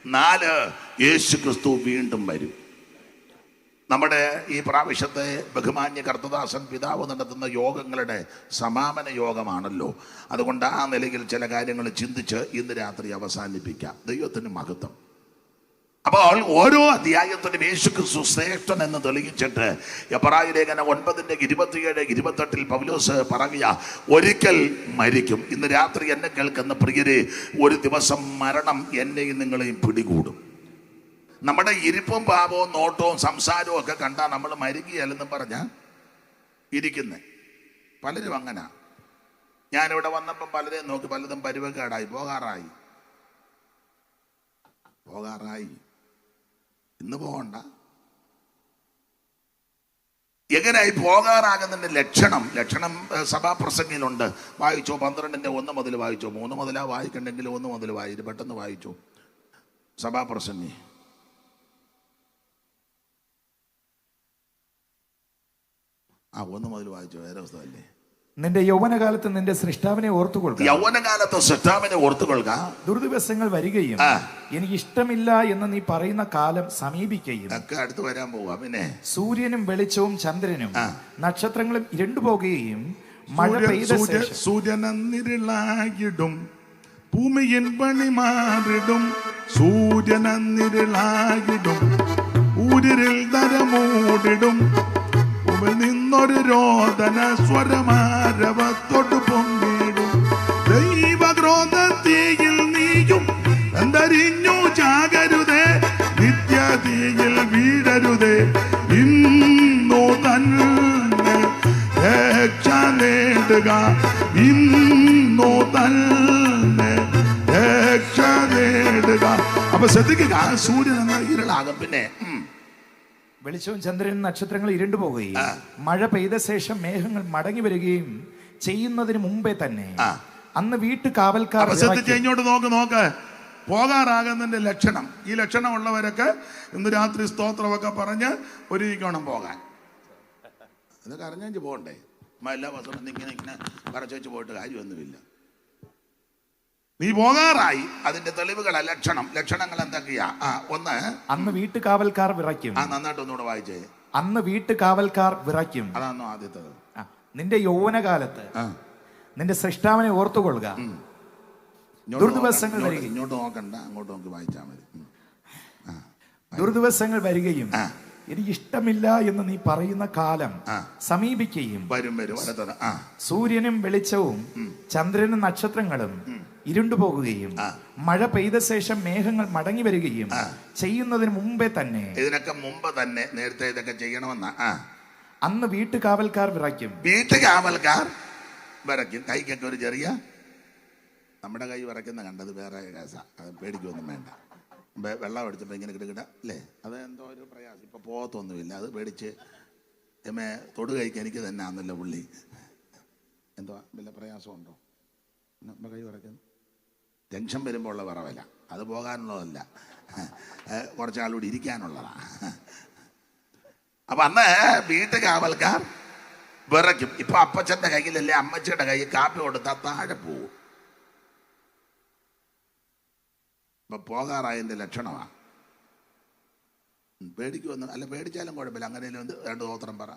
4, യേശുക്രിസ്തു വീണ്ടും വരും. നമ്മുടെ ഈ പ്രാവശ്യത്തെ ബഹുമാന്യ കർത്തദാസൻ പിതാവ് നടത്തുന്ന യോഗങ്ങളുടെ സമാപന യോഗമാണല്ലോ. അതുകൊണ്ട് ആ നിലയിൽ ചില കാര്യങ്ങൾ ചിന്തിച്ച് ഇന്ന് രാത്രി അവസാനിപ്പിക്കാം. ദൈവത്തിന് മഹത്വം. അപ്പോൾ ഓരോ അധ്യായത്തിനും യേശുക്രിസ്തു ശ്രേഷ്ഠൻ എന്ന് തെളിയിച്ചിട്ട് എബ്രായ ലേഖനം 9:27, 28 പൗലോസ് പറയുക, ഒരിക്കൽ മരിക്കും. ഇന്ന് രാത്രി എന്നെ കേൾക്കുന്ന പ്രിയരെ, ഒരു ദിവസം മരണം എന്നെയും നിങ്ങളെയും പിടികൂടും. നമ്മുടെ ഇരിപ്പും പാപവും നോട്ടവും സംസാരവും ഒക്കെ കണ്ടാൽ നമ്മൾ മരിക്കുകയല്ലെന്നും പറഞ്ഞാൽ ഇരിക്കുന്നേ. പലരും അങ്ങനെ. ഞാനിവിടെ വന്നപ്പം പലരെയും നോക്കി, പലതും പരുവക്കേടായി, പോകാറായി. ഇന്ന് പോകണ്ട. എങ്ങനെയായി പോകാറാകുന്നതിന്റെ ലക്ഷണം സഭാപ്രസംഗിയിലുണ്ട്. വായിച്ചോ, 12-ന്റെ 1 മുതൽ വായിച്ചോ. 3 മുതലാ വായിക്കണ്ടെങ്കിൽ 1 മുതൽ വായിച്ചു. പെട്ടെന്ന് വായിച്ചോ. സഭാപ്രസംഗി 1 മുതൽ വായിച്ചോ. വേറെ പുസ്തകമല്ലേ? നിന്റെ യൗവനകാലത്ത് നിന്റെ സൃഷ്ടാവിനെ ഓർത്തുകൊള്ളുക. യൗവനകാലത്ത് സൃഷ്ടാവിനെ ഓർത്തുകൊള്ളുക. ദുർദിവസങ്ങൾ വരികയും എനിക്ക് ഇഷ്ടമില്ല എന്ന് നീ പറയുന്ന കാലം സമീപിക്കുകയും ഒക്കെ അടുത്ത് വരാൻ പോവാ. പിന്നെ സൂര്യനും വെളിച്ചവും ചന്ദ്രനും നക്ഷത്രങ്ങളും ഇരുണ്ടു പോകുകയും മഴ പെയ്ത സൂര്യനിരുളായിടും, ഭൂമിയിൻ പണി മാറിടും. സൂര്യനിരുളായിടും, ഊരിൽ തരമൂടിടും. നിന്നൊരു രോദന സ്വരമാരവത്തോട് പൊങ്ങിടും. ദൈവക്രോധത്തീയിൽ നീയും എന്തരിഞ്ഞു ചാകരുതേ, നിത്യതീയിൽ വീഴരുതേ. ഇന്നു തന്നെ രക്ഷ നേടുക, ഇന്നു തന്നെ രക്ഷ നേടുക. അപ്പൊ ശ്രദ്ധിക്കുക, സൂര്യൻ എന്ന ഇരുളാകും. പിന്നെ വെളിച്ചവും ചന്ദ്രനും നക്ഷത്രങ്ങൾ ഇരുണ്ടു പോകുകയും മഴ പെയ്ത ശേഷം മേഘങ്ങൾ മടങ്ങി വരികയും ചെയ്യുന്നതിന് മുമ്പേ തന്നെ അന്ന് വീട്ടുകാവൽക്കാർ ഇങ്ങോട്ട് നോക്ക് പോകാറാകുന്നതിന്റെ ലക്ഷണം. ഈ ലക്ഷണമുള്ളവരൊക്കെ ഇന്ന് രാത്രി സ്തോത്രമൊക്കെ പറഞ്ഞ് ഒരുക്കണം പോകാൻ. അതൊക്കെ അറിഞ്ഞു പോകണ്ടേ? എല്ലാ ദിവസവും ഇങ്ങനെ പറച്ചു പോയിട്ട് കാര്യമൊന്നുമില്ല. നീ പോകാറായി. അതിന്റെ തെളിവുകളാ ലക്ഷണങ്ങൾ എന്തൊക്കെയാ? 1, അന്ന് വീട്ടുകാവൽക്കാർ വിറയ്ക്കും. നന്നായിട്ട് ഒന്നുകൂടെ വായിച്ചേ. അന്ന് വീട്ടുകാവൽക്കാർ വിറയ്ക്കും. അതാണോ ആദ്യത്തേത്? നിന്റെ യൗവനകാലത്ത് നിന്റെ സൃഷ്ടാവിനെ ഓർത്തുകൊള്ളുക. ദുർദിവസങ്ങൾ വരികയും ഇങ്ങോട്ട് നോക്കണ്ട, അങ്ങോട്ട് നോക്കി വായിച്ചാൽ മതി. ദുർദിവസങ്ങൾ വരികയും എനിക്ക് ഇഷ്ടമില്ല എന്ന് നീ പറയുന്ന കാലം സമീപിക്കുകയും സൂര്യനും വെളിച്ചവും ചന്ദ്രനും നക്ഷത്രങ്ങളും ഇരുണ്ടുപോകുകയും മഴ പെയ്ത ശേഷം മേഘങ്ങൾ മടങ്ങി വരികയും ചെയ്യുന്നതിന് മുമ്പേ തന്നെ, ഇതിനൊക്കെ മുമ്പ് തന്നെ നേരത്തെ ഇതൊക്കെ ചെയ്യണമെന്നാ. അന്ന് വീട്ടുകാവൽക്കാർ വിറയ്ക്കും. വീട്ടുകാവൽക്കാർ വിറയ്ക്കും. കൈക്കൊക്കെ ഒരു ചെറിയ, നമ്മുടെ കൈ വിറയ്ക്കുന്ന കണ്ടത് വേറെ കേസാ, അത് പേടിക്കൊന്നും വേണ്ട. വെള്ളം അടിച്ചപ്പോൾ ഇങ്ങനെ കിടക്കിട അല്ലേ, അത് എന്തോ ഒരു പ്രയാസം. ഇപ്പൊ പോകത്തൊന്നുമില്ല, അത് പേടിച്ച് തൊടു കഴിക്കാൻ എനിക്ക് തന്നെ ആണെന്നല്ലോ പുള്ളി. എന്തോ വല്ല പ്രയാസമുണ്ടോ? നമ്മുടെ കൈ വിറയ്ക്കുന്നു. ജംഗ്ഷൻ വരുമ്പോൾ ഉള്ള വിറവല്ല, അത് പോകാനുള്ളതല്ല, കുറച്ചാളൂടെ ഇരിക്കാനുള്ളതാണ്. അപ്പൊ അന്ന് വീട്ടുകാവൽക്കാർ വിറയ്ക്കും. ഇപ്പൊ അപ്പച്ചന്റെ കയ്യിലല്ലേ അമ്മച്ചിയുടെ കൈ കാപ്പി കൊടുത്താൽ താഴെ പോകും. ഇപ്പൊ പോകാറായതിന്റെ ലക്ഷണമാണ്. പേടിക്കുമെന്ന് അല്ല, പേടിച്ചാലും കുഴപ്പമില്ല. അങ്ങനെ രണ്ട് സ്തോത്രം പറ.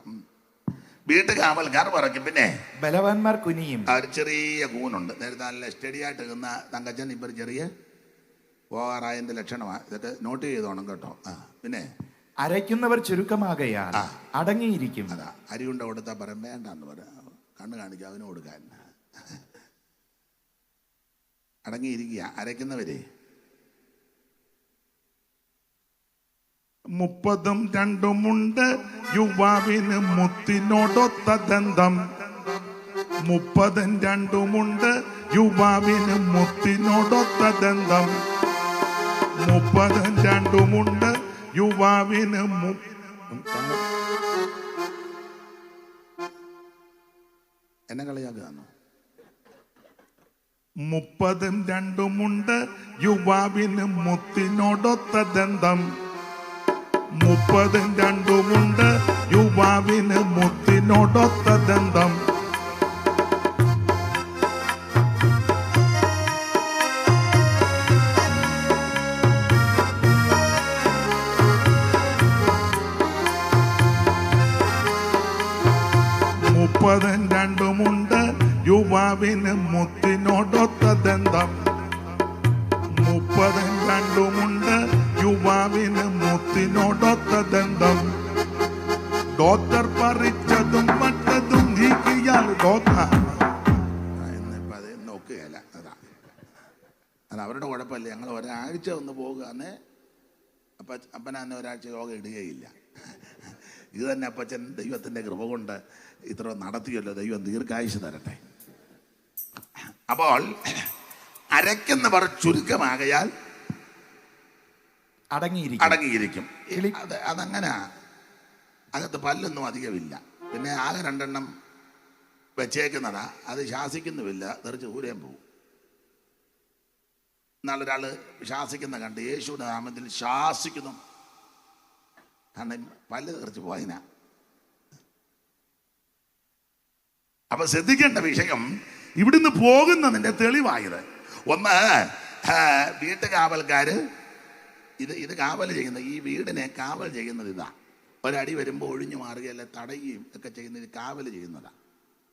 വീട്ടുകാവൽക്കാർ വിറയ്ക്കും. പിന്നെ ബലവാന്മാർ കുനിയും. ഒരു ചെറിയ കൂനുണ്ട്. നേരത്തെ നല്ല സ്റ്റഡിയായിട്ട് നിന്ന തങ്കച്ചൻ ഇപ്പൊ ചെറിയ പോകാറായതിന്റെ ലക്ഷണമാണ്. ഇതൊക്കെ നോട്ട് ചെയ്തോണം കേട്ടോ. പിന്നെ അരയ്ക്കുന്നവർ ചുരുക്കമാകയാൽ അടങ്ങിയിരിക്കും. അതാ അരി കൊണ്ട് കൊടുത്താൽ പറയാം വേണ്ടെന്ന് പറയാം, കണ്ണ് കാണിക്കുക അവന് കൊടുക്കാൻ. അടങ്ങിയിരിക്കുക അരയ്ക്കുന്നവരെ. 32 യുവാവിന് മുത്തിനോടൊത്ത ദന്തം. 32 യുവാവിന് മുത്തിനോടൊത്ത ദന്തം. 32 യുവാവിന് എന്നെ കളിയാക്കുകയാണോ? 32 യുവാവിന് മുത്തിനോടൊത്ത ദന്തം. 32 യുവാവിന് മുത്തിനോടൊത്ത ദന്തം. യുവാവിന് മുത്തിനോടൊത്ത ദന്തം. 32 യുവാവിന് മുത്തിനോടൊത്ത ദന്തം. ഡോക്ടർ പറിച്ചതും മറ്റതും നീക്കിയാൽ നോക്കുകയല്ല. അതാ അത് അവരുടെ കുഴപ്പമില്ല. ഞങ്ങൾ ഒരാഴ്ച ഒന്ന് പോകുക എന്നേ അപ്പനന്ന് ഒരാഴ്ച യോഗ ഇടുകയില്ല. ഇത് തന്നെ അപ്പച്ചൻ ദൈവത്തിൻ്റെ കൃപ കൊണ്ട് ഇത്ര നടത്തിയല്ലോ. ദൈവം ദീർഘായുസ് തരട്ടെ. അപ്പോൾ അരയ്ക്കുന്നവർ ചുരുക്കമാകയാൽ അടങ്ങിയിരിക്കും. അതങ്ങനെ അകത്ത് പല്ലൊന്നും അധികമില്ല. പിന്നെ ആകെ 2 എണ്ണം വെച്ചേക്കുന്നതാ, അത് ശാസിക്കുന്നുമില്ല, തെറിച്ച് ദൂരം പോകും. എന്നാളൊരാൾ ശാസിക്കുന്ന കണ്ട്, യേശുവിന്റെ നാമത്തിൽ ശാസിക്കുന്നു. കാരണം പല്ല് തെറിച്ച് പോയതിനാ. അപ്പൊ ശ്രദ്ധിക്കേണ്ട വിഷയം ഇവിടുന്ന് പോകുന്നതിന്റെ തെളിവായത്. ഒന്ന്, വീട്ടുകാവൽക്കാര് ഇത് കാവൽ ചെയ്യുന്ന, ഈ വീടിനെ കാവൽ ചെയ്യുന്നത് ഇതാ. ഒരടി വരുമ്പോൾ ഒഴിഞ്ഞു മാറുകയല്ല, തടയുകയും ഒക്കെ ചെയ്യുന്നത് കാവൽ ചെയ്യുന്നതാ.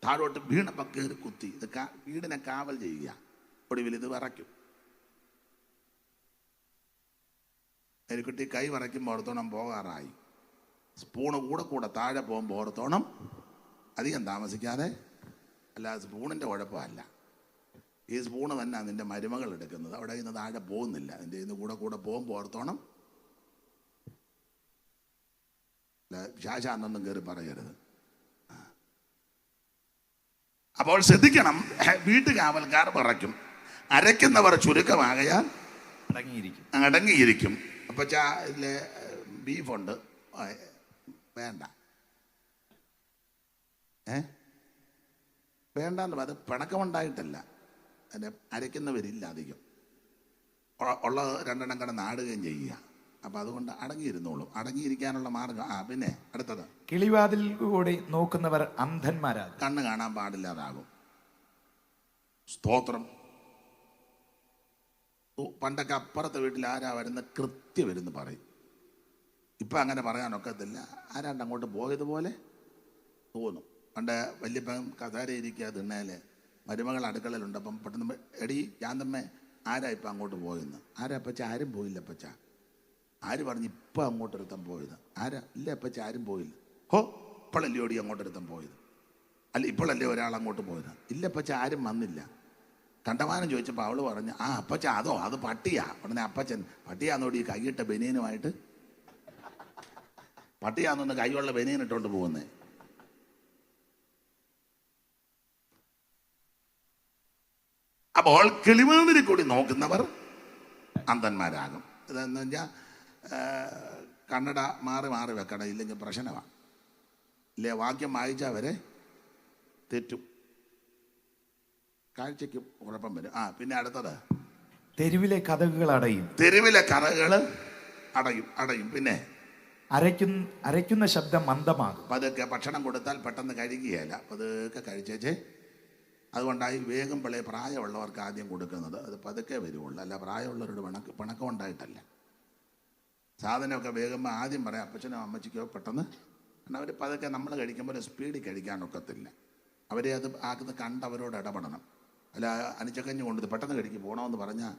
താഴോട്ട് വീണപ്പോൾ കയറി കുത്തി, ഇത് വീടിനെ കാവൽ ചെയ്യുക. ഒടുവിൽ ഇത് വിറയ്ക്കും. എലിക്കുട്ടി കൈ വിറയ്ക്കുമ്പോൾ ഓർത്തോണം പോകാറായി. സ്പൂണ് കൂടെ താഴെ പോകുമ്പോൾ ഓർത്തോണം അധികം താമസിക്കാതെ. അല്ലാതെ സ്പൂണിൻ്റെ കുഴപ്പമല്ല, ഈ സ്പൂണ് തന്നെ നിന്റെ മരുമകൾ എടുക്കുന്നത്. അവിടെ നിന്ന് താഴെ പോകുന്നില്ല, അതിൻ്റെ ഇന്ന് കൂടെ പോകുമ്പോൾ ഓർത്തോണം. ശാശാന്നൊന്നും കയറി പറയരുത്. അപ്പോൾ ശ്രദ്ധിക്കണം, വീട്ടുകാവൽക്കാർ വിറയ്ക്കും. അരയ്ക്കുന്നവർ ചുരുക്കമാകയാൽ അടങ്ങിയിരിക്കും. അപ്പൊ ഇതിലെ ബീഫുണ്ട്, വേണ്ട വേണ്ടെന്ന്. അത് പിണക്കമുണ്ടായിട്ടല്ല, അതിൻ്റെ അരയ്ക്കുന്നവരില്ല അധികം. ഉള്ള 2 എണ്ണം കടന്ന് ആടുകയും ചെയ്യുക. അപ്പൊ അതുകൊണ്ട് അടങ്ങിയിരുന്നോളും. അടങ്ങിയിരിക്കാനുള്ള മാർഗം. പിന്നെ അടുത്തത്, കിളിവാതിൽ കൂടി നോക്കുന്നവർ അന്ധന്മാരാകും. കണ്ണ് കാണാൻ പാടില്ലാതാകും. സ്തോത്രം. പണ്ടൊക്കെ അപ്പുറത്തെ വീട്ടിൽ ആരാ വരുന്ന കൃത്യം വരുന്ന് പറയും. ഇപ്പൊ അങ്ങനെ പറയാനൊക്കത്തില്ല. ആരാണ്ട് അങ്ങോട്ട് പോയതുപോലെ തോന്നും. പണ്ട് വല്യപ്പൻ കസാര ഇരിക്കുക തിണ്ണേല് മരുമകൾ അടുക്കളയിലുണ്ട്. അപ്പം പെട്ടെന്ന് എടി ജാന്തമ്മേ, ആരാ ഇപ്പം അങ്ങോട്ട് പോയെന്ന്. ആരാ അപ്പച്ച? ആരും പോയില്ല അപ്പച്ച. ആര് പറഞ്ഞു ഇപ്പം അങ്ങോട്ടൊരുത്തം പോയത്? ആരാ? ഇല്ല അപ്പച്ച, ആരും പോയില്ല. ഹോ, ഇപ്പോഴല്ലേ ഓടി അങ്ങോട്ടൊരുത്തം പോയത്? അല്ല, ഇപ്പോഴല്ലേ ഒരാൾ അങ്ങോട്ട് പോയത്? ഇല്ല അപ്പച്ച, ആരും വന്നില്ല. കണ്ടമാനം ചോദിച്ചപ്പോൾ അവള് പറഞ്ഞു, ആ അപ്പച്ച അതോ, അത് പട്ടിയാ. ഉടനെ അപ്പച്ചൻ, പട്ടിയാന്നോടി കൈയിട്ട ബനിയനുമായിട്ട്? പട്ടിയാന്നൊന്ന് കൈയുള്ള ബനിയൻ ഇട്ടോണ്ട് പോകുന്നേ. അപ്പോൾ കിളിമാതിരി കൂടി നോക്കുന്നവർ അന്ധന്മാരാകും. ഇതെന്ന് വെച്ചാൽ കണ്ണട മാറി മാറി വെക്കണം, ഇല്ലെങ്കിൽ പ്രശ്നമാണ്. ഇല്ലേ, വാക്യം വായിച്ചാൽ വരെ തെറ്റും, കാഴ്ചയ്ക്കും കുഴപ്പം വരും. പിന്നെ അടുത്തത്, തെരുവിലെ കതകുകൾ അടയും. തെരുവിലെ കതകുകൾ അടയും. പിന്നെ അരയ്ക്കുന്ന ശബ്ദം മന്ദമാകും. പതുക്കെ ഭക്ഷണം കൊടുത്താൽ പെട്ടെന്ന് കഴിക്കുകയില്ല, പതുക്കെ കഴിച്ചേച്ചേ. അതുകൊണ്ടായി വേഗം പ്രായമുള്ളവർക്ക് ആദ്യം കൊടുക്കുന്നത്. അത് പതുക്കെ വരുവുള്ളൂ, അല്ല പ്രായമുള്ളവരോട് പിണക്കം ഉണ്ടായിട്ടല്ല. സാധനമൊക്കെ വേഗം ആദ്യം പറയാം അപ്പച്ചനോ അമ്മച്ചിക്കോ പെട്ടെന്ന്. കാരണം അവർ പതുക്കെ നമ്മൾ കഴിക്കുമ്പോൾ സ്പീഡിൽ കഴിക്കാനൊക്കത്തില്ല. അവരെ അത് ആക്കുന്ന കണ്ട് അവരോട് ഇടപെടണം. അല്ല അനിച്ചക്കഞ്ഞ് കൊണ്ടത് പെട്ടെന്ന് കഴിക്കും പോകണമെന്ന് പറഞ്ഞാൽ.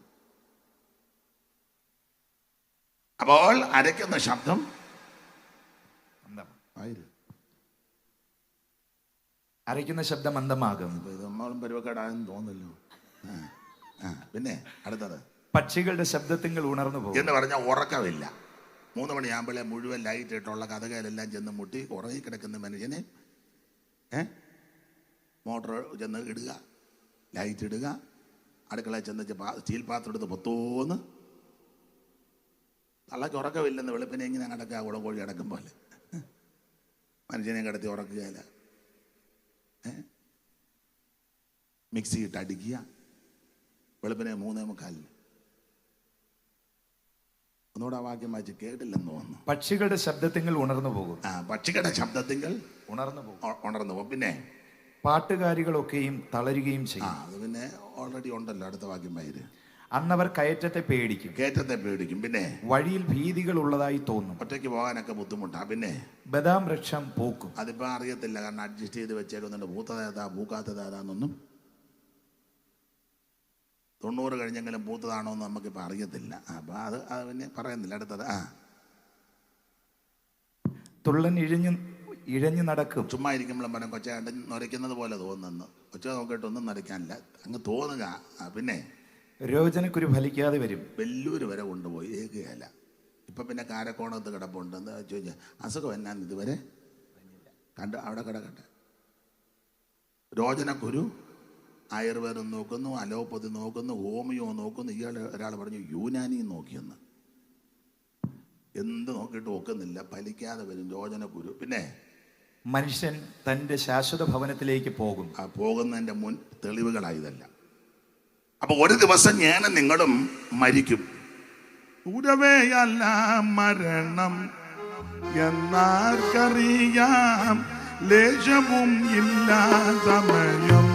അപ്പോൾ അരയ്ക്കുന്ന ശബ്ദം അരയ്ക്കുന്ന ശബ്ദം മന്ദമാകും. നമ്മളും പരുവക്കേടായെന്ന് തോന്നുന്നല്ലോ. പിന്നെ അടുത്തത്, പക്ഷികളുടെ ശബ്ദത്തിങ്ങൾ ഉണർന്നു പോകും എന്ന് പറഞ്ഞാൽ ഉറക്കമില്ല. 3 മണിയാകുമ്പോഴേ മുഴുവൻ ലൈറ്റ് ഇട്ടുള്ള കഥകളെല്ലാം ചെന്ന് മുട്ടി ഉറങ്ങിക്കിടക്കുന്ന മനുഷ്യനെ മോട്ടർ ചെന്ന് ഇടുക, ലൈറ്റ് ഇടുക, അടുക്കളയിൽ ചെന്ന് സ്റ്റീൽ പാത്രം എടുത്ത് പൊത്തോന്ന്. തള്ളക്ക് ഉറക്കമില്ലെന്ന് വെളുപ്പിനെ ഇങ്ങനെ കിടക്കുക, കൂടെ കോഴി കിടക്കും പോലെ മനുഷ്യനെ കിടത്തി ഉറക്കുകയില്ല. മിക്സി ഇട്ട് അടിക്കുക, വെളുപ്പിനെ 3:45. ഒന്നുകൂടെ ആ വാക്യം വായിച്ച് കേട്ടില്ലെന്ന് തോന്നുന്നു. പക്ഷികളുടെ ശബ്ദത്തിങ്ങൾ ഉണർന്നു പോകും. പക്ഷികളുടെ ശബ്ദത്തിങ്ങൾ ഉണർന്നു പോകും. പിന്നെ പാട്ടുകാരികളൊക്കെയും തളരുകയും ചെയ്യും. അത് പിന്നെ ഓൾറെഡി ഉണ്ടല്ലോ. അടുത്ത വാക്യം വായിര്. അന്നവർ കയറ്റത്തെ പേടിക്കും. പിന്നെ വഴിയിൽ ഭീതികൾ ഉള്ളതായി തോന്നും. ഒറ്റയ്ക്ക് പോകാനൊക്കെ ബുദ്ധിമുട്ടാ. പിന്നെ ബദാം വൃക്ഷം പൂക്കും. അതിപ്പോ അറിയത്തില്ല, കാരണം അഡ്ജസ്റ്റ് ചെയ്ത് വെച്ചേക്കുന്നുണ്ട്. പൂത്തതേതാ പൂക്കാത്തതാന്നൊന്നും 90 കഴിഞ്ഞെങ്കിലും പൂത്തതാണോ എന്ന് നമുക്കിപ്പോൾ അറിയത്തില്ല. അപ്പൊ അത് പിന്നെ പറയുന്നില്ല. അടുത്തത്, തുള്ളൻ ഇഴഞ്ഞു നടക്കും. ചുമ്മാ ഇരിക്കുമ്പോഴും പറയാം കൊച്ച നരയ്ക്കുന്നത് പോലെ തോന്നുന്നു. കൊച്ച നോക്കിയിട്ടൊന്നും നരയ്ക്കാനില്ല, അങ്ങ് തോന്നുക. പിന്നെ രോചനക്കുരു ഫലിക്കാതെ വരും. വെല്ലൂര് വരെ കൊണ്ടുപോയി ഏകുകയല്ല. ഇപ്പൊ പിന്നെ കാരക്കോണത്ത് കിടപ്പുണ്ട്. എന്താ ചോദിച്ചാൽ അസുഖം എന്നാന്ന് ഇതുവരെ അവിടെ കിടക്കട്ടെ. രോചനക്കുരു ആയുർവേദം നോക്കുന്നു, അലോപ്പതി നോക്കുന്നു, ഹോമിയോ നോക്കുന്നു. ഒരാൾ പറഞ്ഞു യൂനാനി നോക്കിയെന്ന്. എന്ത് നോക്കിയിട്ട് ഒക്കുന്നില്ല, ഫലിക്കാതെ വരും രോചനക്കുരു. പിന്നെ മനുഷ്യൻ തന്റെ ശാശ്വത ഭവനത്തിലേക്ക് പോകും. പോകുന്നതിന്റെ മുൻ തെളിവുകളായതല്ല. അപ്പൊ ഒരു ദിവസം ഞാനും നിങ്ങളും മരിക്കും. ഉടവേയല്ല മരണം എന്നാർക്കറിയാം, ലേശവും ഇല്ല സമയം.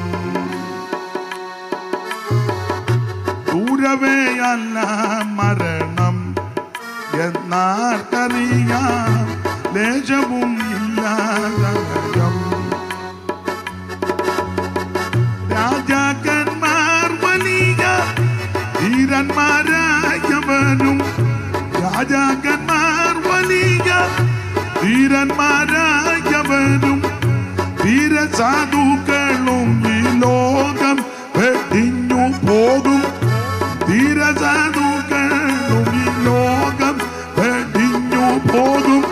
ദൂരവേയല്ല മരണം എന്നാർക്കറിയാം, ലേശവും ഇല്ല സമയം. രാജാക്കന്മാർ വലിയ ധീരന്മാരായവനും, രാജാക്കന്മാർ വലിയ ധീരന്മാരായവനും, ധീരസാധുക്കളും ഈ ലോകം വെടിഞ്ഞു പോകും. ധീരസാധുക്കളും ഈ ലോകം വെടിഞ്ഞു പോകും.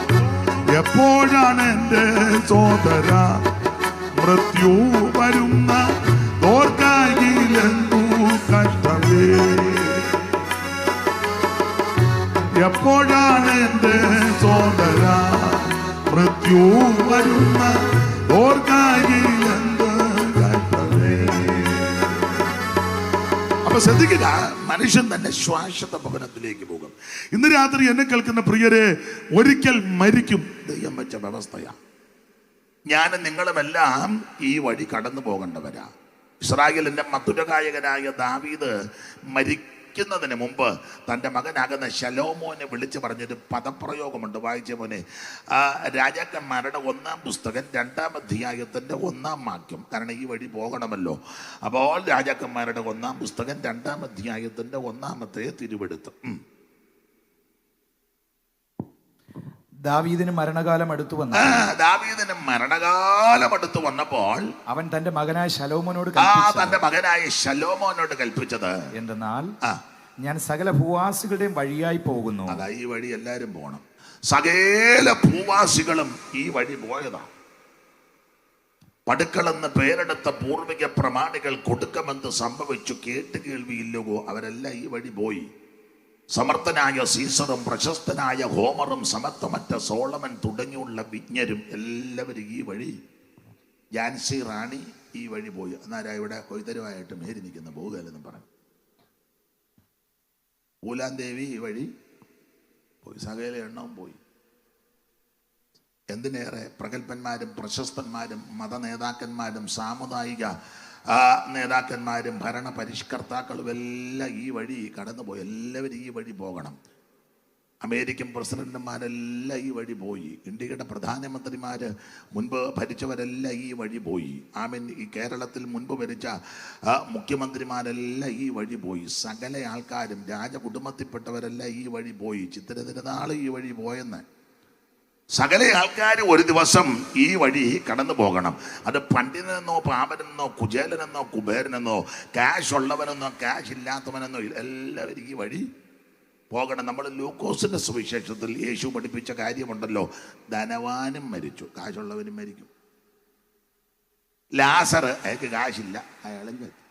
എപ്പോഴാണ് എൻ്റെ സോദര മൃത്യു വരുന്ന ഓർക്കായിലെന്തു കഷ്ടമേ. എപ്പോഴാണ് എൻ്റെ സോദര മൃത്യു വരുന്ന ഓർക്കായിലെന്ത് കഷ്ടമേ. അപ്പൊ ശ്രദ്ധിക്കുക, മനുഷ്യൻ തന്നെ ശ്വാസത ഭവനത്തിലേക്ക് പോകും. ഇന്ന് രാത്രി എന്നെ കേൾക്കുന്ന പ്രിയരെ, ഒരിക്കൽ മരിക്കും. ദൈവം വെച്ച വ്യവസ്ഥയാ. ഞാനും നിങ്ങളുമെല്ലാം ഈ വഴി കടന്നു പോകേണ്ടവരാ. ഇസ്രായേലിന്റെ മധുരഗായകനായ ദാവീദ് മരിക്കുന്നതിന് മുമ്പ് തൻ്റെ മകനാകുന്ന ശലോമോനെ വിളിച്ചു പറഞ്ഞൊരു പദപ്രയോഗമുണ്ട്. വായിച്ച പോലെ രാജാക്കന്മാരുടെ 1-ാം പുസ്തകം 2-ാം അധ്യായത്തിൻ്റെ 1-ാം വാക്യം. കാരണം ഈ വഴി പോകണമല്ലോ. അപ്പോൾ രാജാക്കന്മാരുടെ 1-ാം പുസ്തകം 2-ാം അധ്യായത്തിൻ്റെ 1-ാമത്തെ തിരുവെടുത്ത്. ദാവീദിന് മരണകാലം അടുത്തു വന്നപ്പോൾ അവൻ തന്റെ മകനായ ശലോമോനോട് കൽപ്പിച്ചത് എന്തെന്നാൽ, ഞാൻ സകല ഭൂവാസികളുടെയും വഴിയായി പോകുന്നു. അതാ ഈ വഴി എല്ലാരും പോകണം. സകല ഭൂവാസികളും ഈ വഴി പോയതാ. പടുക്കളെന്ന് പേരെടുത്ത പൂർവിക പ്രമാണികൾ കൊടുക്കുമെന്ന് സംഭവിച്ചു കേട്ട് കേൾവിയില്ലവോ അവരെല്ലാം ഈ വഴി പോയി. സമർത്ഥനായ സീസറും പ്രശസ്തനായ ഹോമറും സമത്വമറ്റ സോളമൻ തുടങ്ങിയുള്ള വിജ്ഞരും എല്ലാവരും ഈ വഴി. ജാൻസി റാണി ഈ വഴി പോയി. അന്നാരാ ഇവിടെ കൊയ്തരുമായിട്ട് മേരി നിൽക്കുന്ന പോകുകയല്ലെന്ന് പറഞ്ഞു. പൂലാൻ ദേവി ഈ വഴി പോയി. സകല എണ്ണവും പോയി. എന്തിനേറെ പ്രഗത്ഭന്മാരും പ്രശസ്തന്മാരും മത നേതാക്കന്മാരും സാമുദായിക നേതാക്കന്മാരും ഭരണ പരിഷ്കർത്താക്കളും എല്ലാം ഈ വഴി കടന്നുപോയി. എല്ലാവരും ഈ വഴി പോകണം. അമേരിക്കൻ പ്രസിഡന്റുമാരെല്ലാം ഈ വഴി പോയി. ഇന്ത്യയുടെ പ്രധാനമന്ത്രിമാർ മുൻപ് ഭരിച്ചവരെല്ലാം ഈ വഴി പോയി. ഈ കേരളത്തിൽ മുൻപ് ഭരിച്ച മുഖ്യമന്ത്രിമാരെല്ലാം ഈ വഴി പോയി. സകല ആൾക്കാരും രാജകുടുംബത്തിൽപ്പെട്ടവരെല്ലാം ഈ വഴി പോയി. ചിത്തിര തിരുനാൾ ഈ വഴി പോയെന്ന്. സകല ആൾക്കാർ ഒരു ദിവസം ഈ വഴി കടന്നു പോകണം. അത് പണ്ഡിതനെന്നോ പാമരനെന്നോ കുചേലനെന്നോ കുബേരനെന്നോ ക്യാഷ് ഉള്ളവനെന്നോ ക്യാഷ് ഇല്ലാത്തവനെന്നോ എല്ലാവരും ഈ വഴി പോകണം. നമ്മൾ ലൂക്കോസിന്റെ സുവിശേഷത്തിൽ യേശു പഠിപ്പിച്ച കാര്യമുണ്ടല്ലോ, ധനവാനും മരിച്ചു, കാശുള്ളവനും മരിക്കും. ലാസർ അയാൾക്ക് കാശില്ല, അയാളും മരിച്ചു.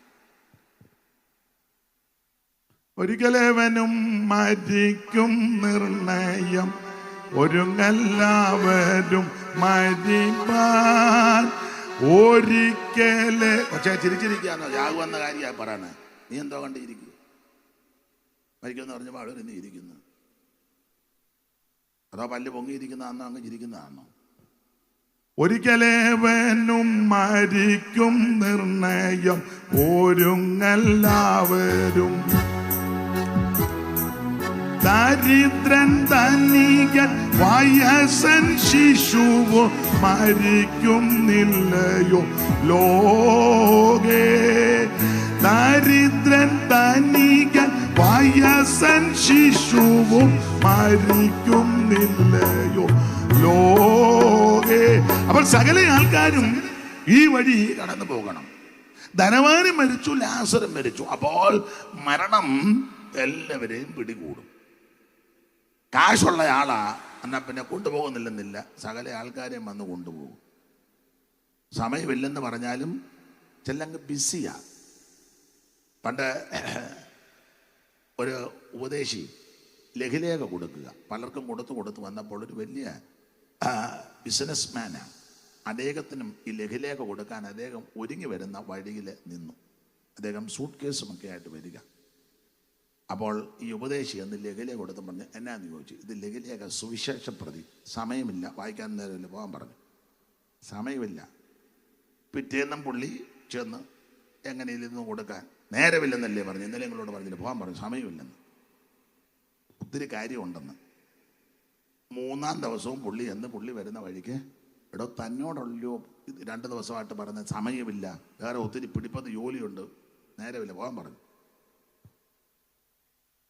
ഒരിക്കലേവനും മരിക്കും നിർണയം, ഒരുങ്ങെല്ലാവരും മരിപ്പാൻ. ഒരിക്കലേ ചിരിച്ചിരിക്കാന്നോ ജാകുവെന്ന കാര്യമാണ് പറയണേ. നീ എന്തോ കണ്ടിരിക്കുക മരിക്കുമെന്ന് പറഞ്ഞപ്പോൾ അവിടെ നീ ഇരിക്കുന്നു. അതോ പല്ല് പൊങ്ങിയിരിക്കുന്നതാണോ അങ്ങ് ചിരിക്കുന്നതാണോ? ഒരിക്കലേവനും മരിക്കും നിർണയം, ഒരുങ്ങെല്ലാവരും. ദരിദ്രൻ ധനികൻ വയസ്സൻ ശിശുവോ മരിക്കുന്നില്ലയോ ലോകേ. ദരിദ്രൻ ധനികൻ വയസ്സൻ ശിശുവോ മരിക്കുന്നില്ലയോ ലോകേ. അപ്പോൾ സകല ആൾക്കാരും ഈ വഴി കടന്നു പോകണം. ധനവാനും മരിച്ചു, ലാസറും മരിച്ചു. അപ്പോൾ മരണം എല്ലാവരെയും പിടികൂടും. കാശുള്ള ആളാ എന്നാൽ പിന്നെ കൊണ്ടുപോകുന്നില്ലെന്നില്ല, സകല ആൾക്കാരെയും വന്ന് കൊണ്ടുപോകും. സമയമില്ലെന്ന് പറഞ്ഞാലും ചെല്ലങ്ങ് ബിസിയാ. പണ്ട് ഒരു ഉപദേശി ലഘുലേഖ കൊടുക്കുക, പലർക്കും കൊടുത്ത് വന്നപ്പോൾ ഒരു വലിയ ബിസിനസ് മാനാണ്. അദ്ദേഹത്തിനും ഈ ലഘുലേഖ കൊടുക്കാൻ അദ്ദേഹം ഒരുങ്ങി വരുന്ന വഴിയിൽ നിന്നു. അദ്ദേഹം സൂട്ട് കേസുമൊക്കെ ആയിട്ട് വരിക. അപ്പോൾ ഈ ഉപദേശി എന്ന് ലഘുലേഖ കൊടുത്ത് പറഞ്ഞ് എന്നാന്ന് ചോദിച്ചു. ഇത് ലഘുലേഖ സുവിശേഷ പ്രതി, സമയമില്ല, വായിക്കാൻ നേരമില്ല, പോകാൻ പറഞ്ഞു. സമയമില്ല. പിറ്റേന്നും പുള്ളി ചെന്ന് എങ്ങനെയില്ലെന്ന് കൊടുക്കാൻ നേരമില്ലെന്നല്ലേ പറഞ്ഞു. ഇന്നലെ നിങ്ങളോട് പറഞ്ഞില്ല, പോകാൻ പറഞ്ഞു, സമയമില്ലെന്ന്. ഒത്തിരി കാര്യമുണ്ടെന്ന്. 3-ാം ദിവസവും പുള്ളി വരുന്ന വഴിക്ക്, എടോ തന്നോടല്ലോ 2 ദിവസമായിട്ട് പറഞ്ഞ സമയമില്ല, വേറെ ഒത്തിരി പിടിപ്പത് ജോലിയുണ്ട്, നേരമില്ല, പോകാൻ പറഞ്ഞു.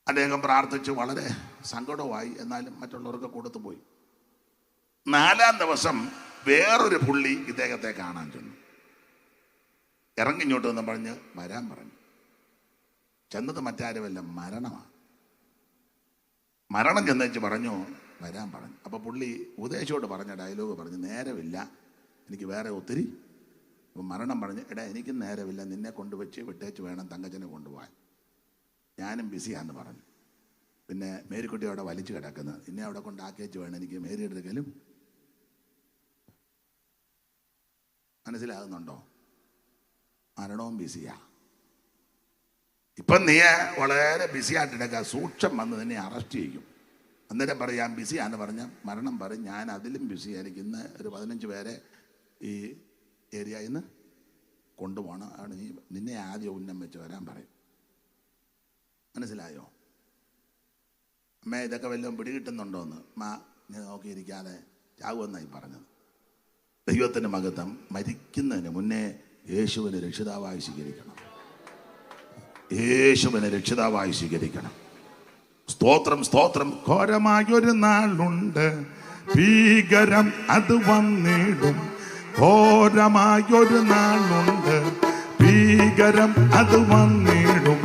അദ്ദേഹം പ്രാർത്ഥിച്ചു, വളരെ സങ്കടമായി. എന്നാലും മറ്റുള്ളവർക്ക് കൊടുത്തു പോയി. 4-ാം ദിവസം വേറൊരു പുള്ളി ഇദ്ദേഹത്തെ കാണാൻ ചെന്നു. ഇറങ്ങിഞ്ഞോട്ട് എന്ന് പറഞ്ഞ് വരാൻ പറഞ്ഞു. ചെന്നത് മറ്റാരുമല്ല, മരണമാണ്. മരണം ചെന്നേച്ച് പറഞ്ഞു വരാൻ പറഞ്ഞു. അപ്പോൾ പുള്ളി ഉപദേശിയോട് പറഞ്ഞ ഡയലോഗ് പറഞ്ഞു, നേരമില്ല, എനിക്ക് വേറെ ഒത്തിരി. അപ്പം മരണം പറഞ്ഞു, എടാ എനിക്കും നേരമില്ല, നിന്നെ കൊണ്ടുവച്ച് വിട്ടേച്ച് വേണം തങ്കച്ചനെ കൊണ്ടുപോകാൻ, ഞാനും ബിസിയാന്ന് പറഞ്ഞു. പിന്നെ മേരിക്കുട്ടി അവിടെ വലിച്ചു കിടക്കുന്നത്, നിന്നെ അവിടെ കൊണ്ടാക്കിയേച്ച് വേണം എനിക്ക് മേരി എടുക്കലും. മനസ്സിലാകുന്നുണ്ടോ? മരണവും ബിസിയാ. ഇപ്പം നീ വളരെ ബിസിയായിട്ടിടക്കുക, സൂക്ഷം വന്ന് നിന്നെ അറസ്റ്റ് ചെയ്യും. അന്നേരം പറയാം ബിസിയാന്ന് പറഞ്ഞാൽ മരണം പറയും, ഞാൻ അതിലും ബിസിയായിരിക്കും. ഇന്ന് ഒരു 15 പേരെ ഈ ഏരിയയിൽ നിന്ന് കൊണ്ടുപോകണം, ആണ് നിന്നെ ആദ്യം ഉന്നം വെച്ച് വരാൻ പറയും. മനസ്സിലായോ? അമ്മേ ഇതൊക്കെ വല്ലതും പിടികിട്ടുന്നുണ്ടോന്ന് നീ നോക്കിയിരിക്കാതെ ചാകുമെന്നായി പറഞ്ഞത്. ദൈവത്തിൻ്റെ മഹത്വം. മരിക്കുന്നതിന് മുന്നേ യേശുവിനെ രക്ഷിതാവായി സ്വീകരിക്കണം. യേശുവിനെ രക്ഷിതാവായി സ്വീകരിക്കണം. സ്തോത്രം, സ്തോത്രം. ഘോരമായൊരു നാളുണ്ട്, ഭീകരം അത് വന്നിടും. ഘോരമായൊരു നാളുണ്ട്, ഭീകരം അത് വന്നിടും.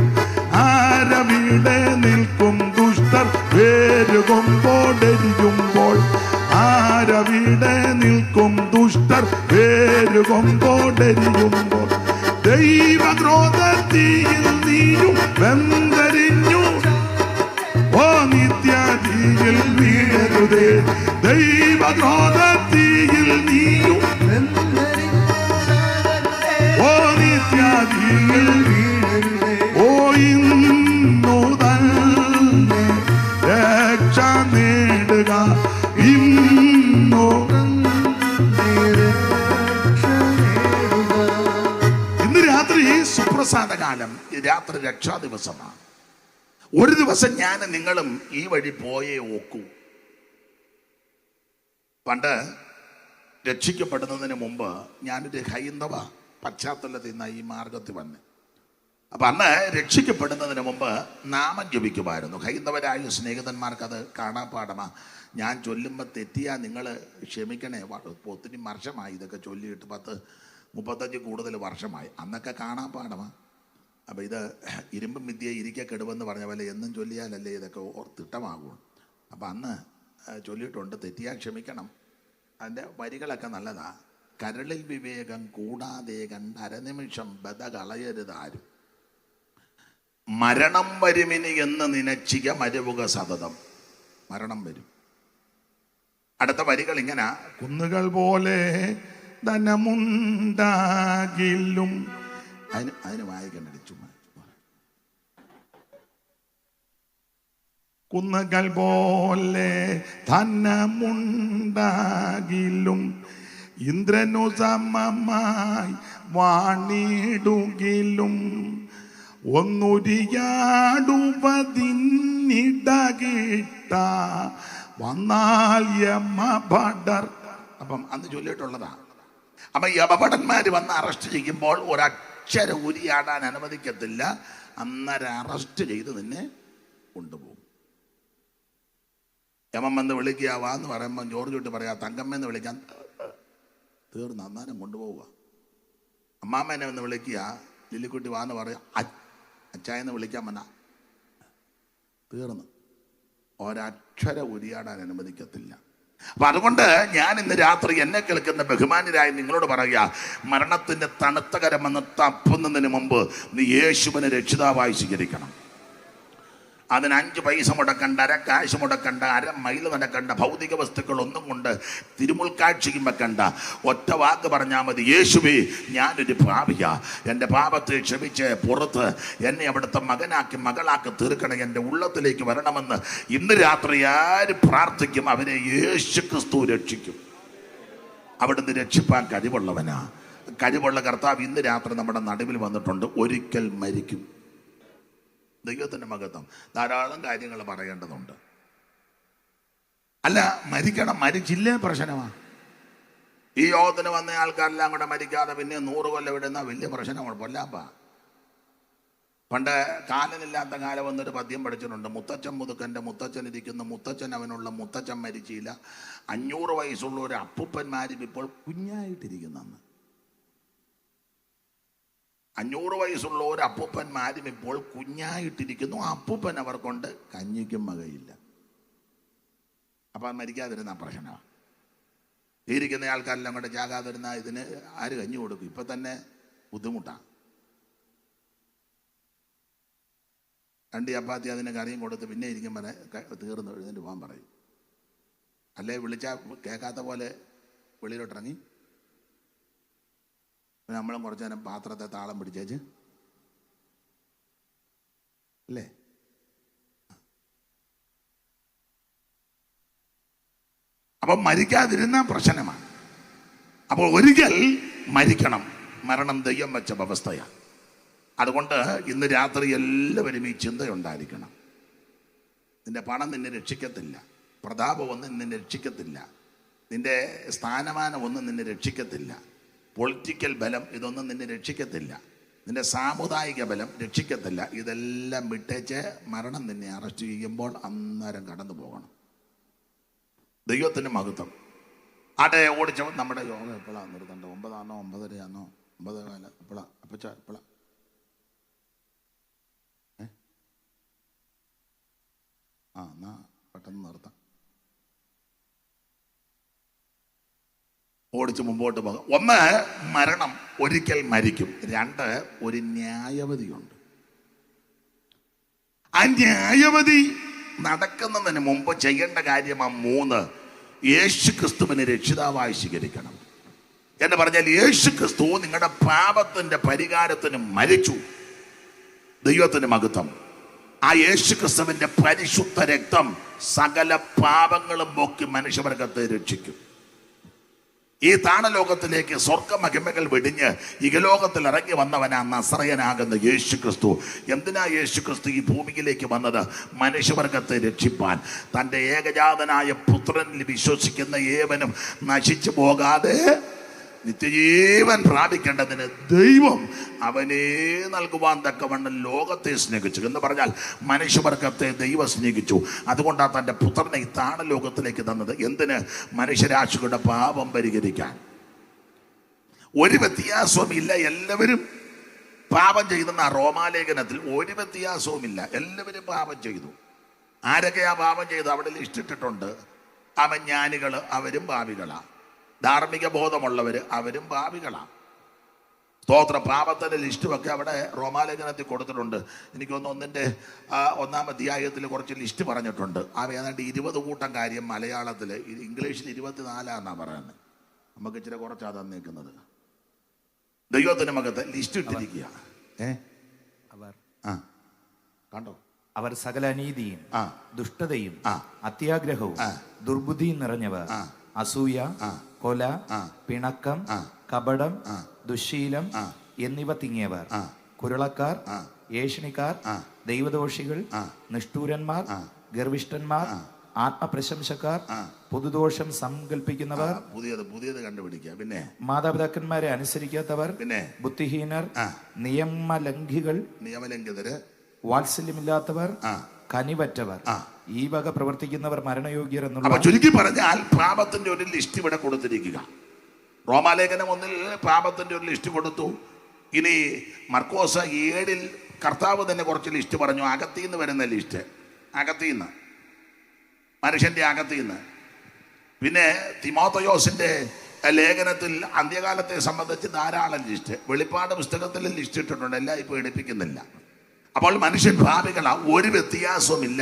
ആരവിടെ നിൽക്കും ദുഷ്ടർ വേരുകൊമ്പോടെരിയുമ്പോൾ. ആരവിടെ നിൽക്കും ദുഷ്ടർ വേരുകൊമ്പോടെരിയുമ്പോൾ. ദൈവക്രോധത്തീയിൽ നീയും വെന്തരിഞ്ഞു, ഓ നിത്യതീയിൽ വീഴരുതേ. ദൈവക്രോധത്തീയിൽ നീയും ഓ നിത്യതീയിൽ വീഴരുതേ. ഓ ഇന്നു തന്നെ രക്ഷ നേടുക, ഇന്നു ഇന്ന് രാത്രി സുപ്രസാദ കാലം, രാത്രി രക്ഷാ ദിവസമാണ്. ഒരു ദിവസം ഞാൻ നിങ്ങളും ഈ വഴി പോയേ ഒക്കൂ. പണ്ട് രക്ഷിക്കപ്പെടുന്നതിന് മുമ്പ് ഞാനൊരു ഹൈന്ദവ പശ്ചാത്തലത്തിൽ നിന്ന് ഈ മാർഗത്തിൽ വന്ന്, അപ്പം അന്ന് രക്ഷിക്കപ്പെടുന്നതിന് മുമ്പ് നാമം ജപിക്കുമായിരുന്നു. ഹൈന്ദവരായ സ്നേഹിതന്മാർക്കത് കാണാപ്പാടമാണ്. ഞാൻ ചൊല്ലുമ്പോൾ തെറ്റിയാൽ നിങ്ങൾ ക്ഷമിക്കണേ. ഒത്തിരി വർഷമായി ഇതൊക്കെ ചൊല്ലിയിട്ട്, 30-35 കൂടുതൽ വർഷമായി. അന്നൊക്കെ കാണാപ്പാടമാണ്. അപ്പം ഇത് ഇരുമ്പും വിദ്യ ഇരിക്കെ കെടുവെന്ന് പറഞ്ഞ പോലെ എന്നും ചൊല്ലിയാലല്ലേ ഇതൊക്കെ തിട്ടമാകുള്ളൂ. അപ്പം അന്ന് ചൊല്ലിയിട്ടുണ്ട്, തെറ്റിയാൽ ക്ഷമിക്കണം. അതിൻ്റെ വരികളൊക്കെ നല്ലതാ. കരളിൽ വിവേകം കൂടാതെ കണ്ട് അരനിമിഷം ബധ കളയരുതാരും, മരണം വരുമിനി എന്ന് നിനച്ചിക മരുവുക സതതം. മരണം വരും. അടുത്ത വരികൾ ഇങ്ങനെ: കുന്നുകൾ പോലെ ധനമുണ്ടാകിലും. അതിന് വായിക്കണ്ടേ ചുമ്മാ. കുന്നുകൾ പോലെ ധനമുണ്ടാകിലും, ഇന്ദ്രനു സമമായി വാണിടുകിലും, ഒന്നുരിയാടുവതിന്നിടകിട്ട വന്നാൽ യമഭടർ. അപ്പം അന്ന് ചൊല്ലിയിട്ടുള്ളതാ. അപ്പം യമഭടന്മാർ വന്ന് അറസ്റ്റ് ചെയ്യുമ്പോൾ ഒരക്ഷരം ഉരിയാടാൻ അനുവദിക്കത്തില്ല. അന്നേരം അറസ്റ്റ് ചെയ്ത് നിന്നെ കൊണ്ടുപോകും. യമൻ വന്ന് വിളിക്കുക വാന്ന് പറയുമ്പോൾ ജോർജ് വിട്ട് പറയാ തങ്കമ്മയെന്ന് വിളിക്കാൻ തീർന്ന് അന്നേരം കൊണ്ടുപോവുക. അമ്മാമ്മേനെ ഒന്ന് വിളിക്കുക, ലില്ലിക്കുട്ടി വാന്ന് പറയാം, അച്ചായെന്ന് വിളിക്കാൻ വന്ന തീർന്ന്. ഒരക്ഷരം ഉരിയാടാൻ അനുവദിക്കത്തില്ല. അപ്പൊ അതുകൊണ്ട് ഞാൻ ഇന്ന് രാത്രി എന്നെ കേൾക്കുന്ന ബഹുമാന്യരായി നിങ്ങളോട് പറയുക, മരണത്തിന്റെ തണുത്ത കരമെന്ന് തപ്പുന്നതിന് മുമ്പ് നീ യേശുവിനെ രക്ഷിതാവായി സ്വീകരിക്കണം. അതിന് 5 പൈസ മുടക്കണ്ട, അരക്കാശ് മുടക്കണ്ട, 1/2 മൈൽ നടക്കണ്ട, ഭൗതിക വസ്തുക്കൾ ഒന്നും കൊണ്ട് തിരുമുൽക്കാഴ്ചയും വെക്കണ്ട. ഒറ്റ വാക്ക് പറഞ്ഞാൽ മതി: യേശുവേ, ഞാനൊരു പാപിയാ, എൻ്റെ പാപത്തെ ക്ഷമിച്ച് പുറത്ത് എന്നെ അവിടുത്തെ മകനാക്കി മകളാക്കി തീർക്കണം, എൻ്റെ ഉള്ളത്തിലേക്ക് വരണമെന്ന് ഇന്ന് രാത്രി ആര് പ്രാർത്ഥിക്കും അവരെ യേശു ക്രിസ്തു രക്ഷിക്കും. അവിടുന്ന് രക്ഷിപ്പാൻ കഴിവുള്ളവനാ. കഴിവുള്ള കർത്താവ് ഇന്ന് രാത്രി നമ്മുടെ നടുവിൽ വന്നിട്ടുണ്ട്. ഒരിക്കൽ മരിക്കും. ദൈവത്തിൻ്റെ മഹത്വം. ധാരാളം കാര്യങ്ങൾ പറയേണ്ടതുണ്ട്. അല്ല, മരിക്കണം, മരിച്ചില്ലേ പ്രശ്നമാണ്. ഈ യോഗത്തിന് വന്ന ആൾക്കാരെല്ലാം കൂടെ മരിക്കാതെ പിന്നെ 100 കൊല്ലം വിടുന്ന വലിയ പ്രശ്നമാണ്. പൊല്ലാപ്പാ. പണ്ട് കാലനില്ലാത്ത കാലം വന്നൊരു പദ്യം പഠിച്ചിട്ടുണ്ട്. മുത്തച്ഛൻ മുതുക്കൻ്റെ മുത്തച്ഛൻ ഇരിക്കുന്നു, മുത്തച്ഛൻ അവനുള്ള മുത്തച്ഛൻ മരിച്ചില്ല. 500 വയസ്സുള്ള ഒരു അപ്പൂപ്പന്മാരും ഇപ്പോൾ കുഞ്ഞായിട്ടിരിക്കുന്നെന്ന്. 500 വയസ്സുള്ള ഒരു അപ്പൂപ്പന്മാരും ഇപ്പോൾ കുഞ്ഞായിട്ടിരിക്കുന്നു. അപ്പൂപ്പൻ അവർ കൊണ്ട് കഞ്ഞിക്കും വകയില്ല. അപ്പം മരിക്കാതിരുന്ന പ്രശ്നമാണ്. ഇരിക്കുന്ന ആൾക്കാരെല്ലാം കൊണ്ട് ചാകാതിരുന്ന ഇതിന് ആര് കഞ്ഞി കൊടുക്കും? ഇപ്പം തന്നെ ബുദ്ധിമുട്ടാണ്. 2 ചപ്പാത്തി അതിന് കറിയും കൊടുത്ത് പിന്നെ ഇരിക്കുമ്പോൾ തീർന്നു എഴുന്നേറ്റ് പോകാൻ പറയും. അല്ലേ വിളിച്ചാൽ കേൾക്കാത്ത പോലെ വെളിയിലോട്ടിറങ്ങി നമ്മളും കുറച്ച് നേരം പാത്രത്തെ താളം പിടിച്ചേച്ച് അല്ലേ. അപ്പം മരിക്കാതിരുന്ന പ്രശ്നമാണ്. അപ്പോൾ ഒരിക്കൽ മരിക്കണം. മരണം ദൈവം വെച്ച വ്യവസ്ഥയാണ്. അതുകൊണ്ട് ഇന്ന് രാത്രി എല്ലാവരും ഈ ചിന്തയുണ്ടായിരിക്കണം. നിന്റെ പണം നിന്നെ രക്ഷിക്കത്തില്ല, പ്രതാപമൊന്നും നിന്നെ രക്ഷിക്കത്തില്ല, നിന്റെ സ്ഥാനമാനമൊന്നും നിന്നെ രക്ഷിക്കത്തില്ല, പൊളിറ്റിക്കൽ ബലം ഇതൊന്നും നിന്നെ രക്ഷിക്കത്തില്ല, നിന്റെ സാമുദായിക ബലം രക്ഷിക്കത്തില്ല. ഇതെല്ലാം വിട്ടേച്ച് മരണം നിന്നെ അറസ്റ്റ് ചെയ്യുമ്പോൾ അന്നേരം കടന്നു പോകണം. ദൈവത്തിന് മഹത്വം. ആട്ടെ, ഓടിച്ച നമ്മുടെ യോഗം എപ്പോഴാണ് നിർത്തേണ്ടത്? 9 9:30 9:15 എപ്പോഴാ അപ്പച്ച എപ്പോഴാ? എന്നാ പെട്ടെന്ന് നിർത്താം. ഓടിച്ച് മുമ്പോട്ട് പോകാം. 1, മരണം ഒരിക്കൽ മരിക്കും. 2, ഒരു ന്യായവതിയുണ്ട്. ആ ന്യായവതി നടക്കുന്നതിന് മുമ്പ് ചെയ്യേണ്ട കാര്യമാണ് 3, യേശു ക്രിസ്തുവിനെ രക്ഷിതാവായി സ്വീകരിക്കണം. എന്ന് പറഞ്ഞാൽ യേശു ക്രിസ്തു നിങ്ങളുടെ പാപത്തിന്റെ പരിഹാരത്തിന് മരിച്ചു. ദൈവത്തിന് മഹത്വം. ആ യേശു ക്രിസ്തുവിന്റെ പരിശുദ്ധ രക്തം സകല പാപങ്ങളും പോക്കി മനുഷ്യവർഗത്തെ രക്ഷിക്കും. ഈ താണലോകത്തിലേക്ക് സ്വർഗ മഹിമകൾ വെടിഞ്ഞ് ഇഹലോകത്തിൽ ഇറങ്ങി വന്നവനാ നസറയനാകുന്ന യേശു ക്രിസ്തു. എന്തിനാ യേശു ക്രിസ്തു ഈ ഭൂമിയിലേക്ക് വന്നത്? മനുഷ്യവർഗത്തെ രക്ഷിപ്പാൻ. തൻ്റെ ഏകജാതനായ പുത്രനിൽ വിശ്വസിക്കുന്ന ഏവനും നശിച്ചു പോകാതെ നിത്യജീവൻ പ്രാപിക്കേണ്ടതിന് ദൈവം അവനെ നൽകുവാൻ തക്കവണ്ണം ലോകത്തെ സ്നേഹിച്ചു. എന്ന് പറഞ്ഞാൽ മനുഷ്യവർഗത്തെ ദൈവം സ്നേഹിച്ചു. അതുകൊണ്ടാണ് തൻ്റെ പുത്രനെ ഈ താണലോകത്തിലേക്ക് തന്നത്. എന്തിന്? മനുഷ്യരാശികളുടെ പാപം പരിഹരിക്കാൻ. ഒരു വ്യത്യാസവുമില്ല, എല്ലാവരും പാപം ചെയ്തെന്ന റോമാലേഖനത്തിൽ ഒരു വ്യത്യാസവുമില്ല. എല്ലാവരും പാപം ചെയ്തു. ആരൊക്കെയാ പാപം ചെയ്തു? അവിടെ ലിസ്റ്റ് ഇട്ടിട്ടുണ്ട്. അവൻ ജ്ഞാനികൾ, അവരും പാപികളാ. ധാർമ്മിക ബോധമുള്ളവർ, അവരും പാപികളാണ്. സ്തോത്ര. പാപത്തിൻ്റെ ലിസ്റ്റുമൊക്കെ അവിടെ റോമാലേഖനത്തിൽ കൊടുത്തിട്ടുണ്ട്. എനിക്കൊന്ന് 1-ാം അധ്യായത്തിൽ കുറച്ച് ലിസ്റ്റ് പറഞ്ഞിട്ടുണ്ട്. ഏതാണ്ട് 20 കൂട്ടം കാര്യം മലയാളത്തിൽ, ഇംഗ്ലീഷിൽ 24 പറയുന്നത്. നമുക്ക് ഇച്ചിരി കുറച്ചാ തന്നേക്കുന്നത്. ദൈവത്തിന് മകത്ത് ലിസ്റ്റ് ഇട്ടിരിക്കുക. കണ്ടോ? അവർ സകല അനീതിയും ദുഷ്ടതയും അത്യാഗ്രഹവും ദുർബുദ്ധിയും നിറഞ്ഞവർ, അസൂയ, കൊല, പിണക്കം, കപടം, ദുശ്ശീലം എന്നിവ തിങ്ങിയവർ, കുരുളക്കാർ, ഏഷണിക്കാർ, ദൈവദോഷികൾ, നിഷ്ഠൂരന്മാർ, ഗർവിഷ്ഠന്മാർ, ആത്മപ്രശംസക്കാർ, പുതുദോഷം സങ്കല്പിക്കുന്നവർ, പുതിയത് കണ്ടുപിടിക്കുക. പിന്നെ മാതാപിതാക്കന്മാരെ അനുസരിക്കാത്തവർ, പിന്നെ ബുദ്ധിഹീനർ, നിയമലംഘിതര്, വാത്സല്യമില്ലാത്തവർ, കനിവറ്റവർ, ഈ വക പ്രവർത്തിക്കുന്നവർ മരണയോഗ്യർ എന്നുള്ള. ചുരുക്കി പറഞ്ഞാൽ പാപത്തിന്റെ ഒരു ലിസ്റ്റ് ഇവിടെ കൊടുത്തിരിക്കുക. റോമാലേഖനം 1 പാപത്തിന്റെ ഒരു ലിസ്റ്റ് കൊടുത്തു. ഇനി മർക്കോസ് 7 കർത്താവ് തന്നെ കുറച്ച് ലിസ്റ്റ് പറഞ്ഞു. അകത്തിന്ന് വരുന്ന ലിസ്റ്റ്, അകത്തിന്ന്, മനുഷ്യന്റെ അകത്തിന്ന്. പിന്നെ തിമോഥയോസിന്റെ ലേഖനത്തിൽ അന്ത്യകാലത്തെ സംബന്ധിച്ച് ധാരാളം ലിസ്റ്റ്, വെളിപ്പാട് പുസ്തകത്തിൽ ലിസ്റ്റ് ഇട്ടിട്ടുണ്ട്. എല്ലാം ഇപ്പോൾ എടുപ്പിക്കുന്നില്ല. അപ്പോൾ മനുഷ്യൻ പാപികളാ, ഒരു വ്യത്യാസവുമില്ല.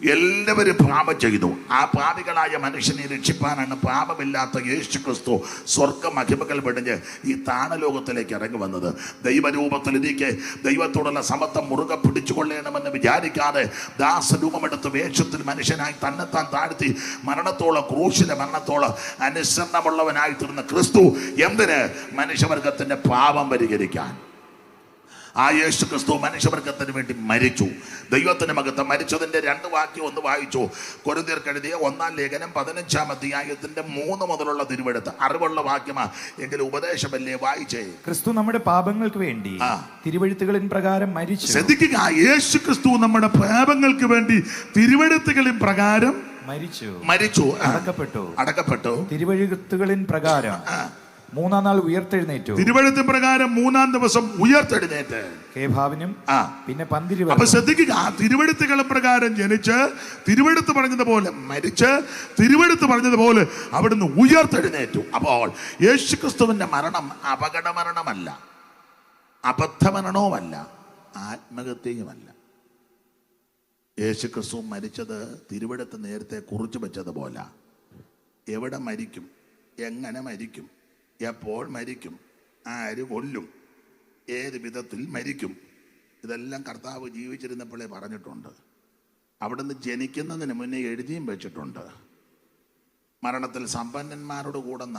എല്ലാവരും പാപം ചെയ്തു. ആ പാപികളായ മനുഷ്യനെ രക്ഷിപ്പാനാണ് പാപമില്ലാത്ത യേശു ക്രിസ്തു സ്വർഗ മഹിമകൾ വെടിഞ്ഞ് ഈ താണലോകത്തിലേക്ക് ഇറങ്ങി വന്നത്. ദൈവരൂപത്തിൽ എനിക്ക് ദൈവത്തോടുള്ള സമത്വം മുറുകെ പിടിച്ചുകൊള്ളണമെന്ന് വിചാരിക്കാതെ ദാസരൂപമെടുത്ത് വേഷത്തിൽ മനുഷ്യനായി തന്നെത്താൻ താഴ്ത്തി മരണത്തോളം, ക്രൂശിലെ മരണത്തോളം അനുസരണമുള്ളവനായി തീർന്ന ക്രിസ്തു എന്തിന്? മനുഷ്യവർഗത്തിന്റെ പാപം പരിഹരിക്കാൻ. ആ യേശു ക്രിസ്തു മനുഷ്യവർഗത്തിന് വേണ്ടി മരിച്ചു. ദൈവത്തിന് മകത്ത് മരിച്ചതിന്റെ 2 വാക്യം ഒന്ന് വായിച്ചു. കൊരിന്ത്യർക്ക് എഴുതിയ 1-ാം ലേഖനം 15-ാം അധ്യായത്തിന്റെ 3 മുതലുള്ള തിരുവെടുത്ത്. അറിവുള്ള വാക്യമാ, എങ്കിലും ഉപദേശമല്ലേ വായിച്ചേ. ക്രിസ്തു നമ്മുടെ പാപങ്ങൾക്ക് വേണ്ടി തിരുവെഴുത്തുകളിൻ പ്രകാരം മരിച്ചു. ശ്രദ്ധിക്കുക, യേശു ക്രിസ്തു നമ്മുടെ പാപങ്ങൾക്ക് വേണ്ടി തിരുവെഴുത്തുകളിൻ പ്രകാരം മരിച്ചു, അടക്കപ്പെട്ടു. തിരുവെഴുത്തുകളിൻ പ്രകാരം 3-ാം നാൾ ഉയർത്തെഴുന്നേറ്റു. തിരുവെഴുത്ത് പ്രകാരം 3-ാം ദിവസം ഉയർത്തെഴുന്നേറ്റ് കേഭാവിനും പിന്നെ പന്തിരുവ. അപ്പൊ ശ്രദ്ധിക്കുക, തിരുവെഴുത്തുകളെ പ്രകാരം ജനിച്ച്, തിരുവെഴുത്ത് പറഞ്ഞതുപോലെ മരിച്ച്, തിരുവെഴുത്ത് പറഞ്ഞതുപോലെ അവിടുന്ന് ഉയർത്തെഴുന്നേറ്റു. അപ്പോൾ യേശുക്രിസ്തുവിന്റെ മരണം അപകട മരണമല്ല, അബദ്ധമരണവുമല്ല, ആത്മഹത്യയുമല്ല. യേശുക്രിസ്തു മരിച്ചത് തിരുവെഴുത്ത് നേരത്തെ കുറിച്ചു വെച്ചതുപോലെ. എവിടെ മരിക്കും, എങ്ങനെ മരിക്കും, എപ്പോൾ മരിക്കും, ആര് കൊല്ലും, ഏത് വിധത്തിൽ മരിക്കും, ഇതെല്ലാം കർത്താവ് ജീവിച്ചിരുന്നപ്പോഴേ പറഞ്ഞിട്ടുണ്ട്. അവിടുന്ന് ജനിക്കുന്നതിന് മുന്നേ എഴുതിയും വെച്ചിട്ടുണ്ട്. മരണത്തിൽ സമ്പന്നന്മാരോട് കൂടുന്ന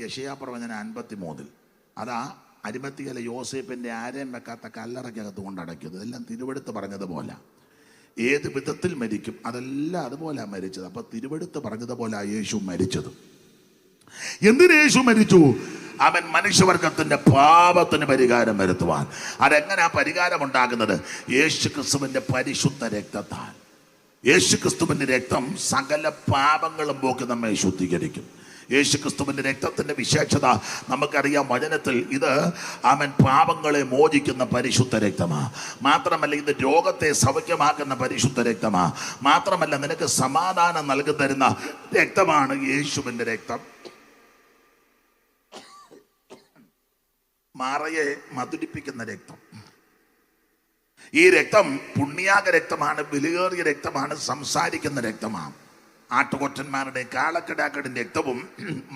യെശയ്യാ പ്രവചനം 53. അതാ അരിമത്തിയിലെ യോസേപ്പിന്റെ ആരെയും വെക്കാത്ത കല്ലറയ്ക്കകത്ത് കൊണ്ടടക്കിയത്. ഇതെല്ലാം തിരുവെടുത്ത് പറഞ്ഞതുപോലെ. ഏത് വിധത്തിൽ മരിക്കും അതെല്ലാം അതുപോലെ മരിച്ചത്. അപ്പൊ തിരുവെടുത്ത് പറഞ്ഞതുപോലെ യേശു മരിച്ചത്. എന്തിന് യേശു മരിച്ചു? അവൻ മനുഷ്യവർഗത്തിന്റെ പാപത്തിന് പരിഹാരം വരുത്തുവാൻ. അതെങ്ങനെയാ പരിഹാരം ഉണ്ടാകുന്നത്? യേശു ക്രിസ്തുവിന്റെ പരിശുദ്ധ രക്തത്താൽ. യേശു ക്രിസ്തുവിന്റെ രക്തം സകല പാപങ്ങളും പോക്കി നമ്മെ ശുദ്ധീകരിക്കും. യേശു ക്രിസ്തുവിന്റെ രക്തത്തിന്റെ വിശേഷത നമുക്കറിയാം. വചനത്തിൽ ഇത് അവൻ പാപങ്ങളെ മോചിക്കുന്ന പരിശുദ്ധ രക്തമാ. മാത്രമല്ല ഇത് രോഗത്തെ സൗഖ്യമാക്കുന്ന പരിശുദ്ധ രക്തമാ. മാത്രമല്ല നിനക്ക് സമാധാനം നൽകി തരുന്ന രക്തമാണ് യേശുവിന്റെ രക്തം. മാറയെ മധുരിപ്പിക്കുന്ന രക്തം. ഈ രക്തം പുണ്യാക രക്തമാണ്, വിലയേറിയ രക്തമാണ്, സംസാരിക്കുന്ന രക്തമാണ്. ആട്ടുകൊറ്റന്മാരുടെ കാളക്കിടാക്കളുടെ രക്തവും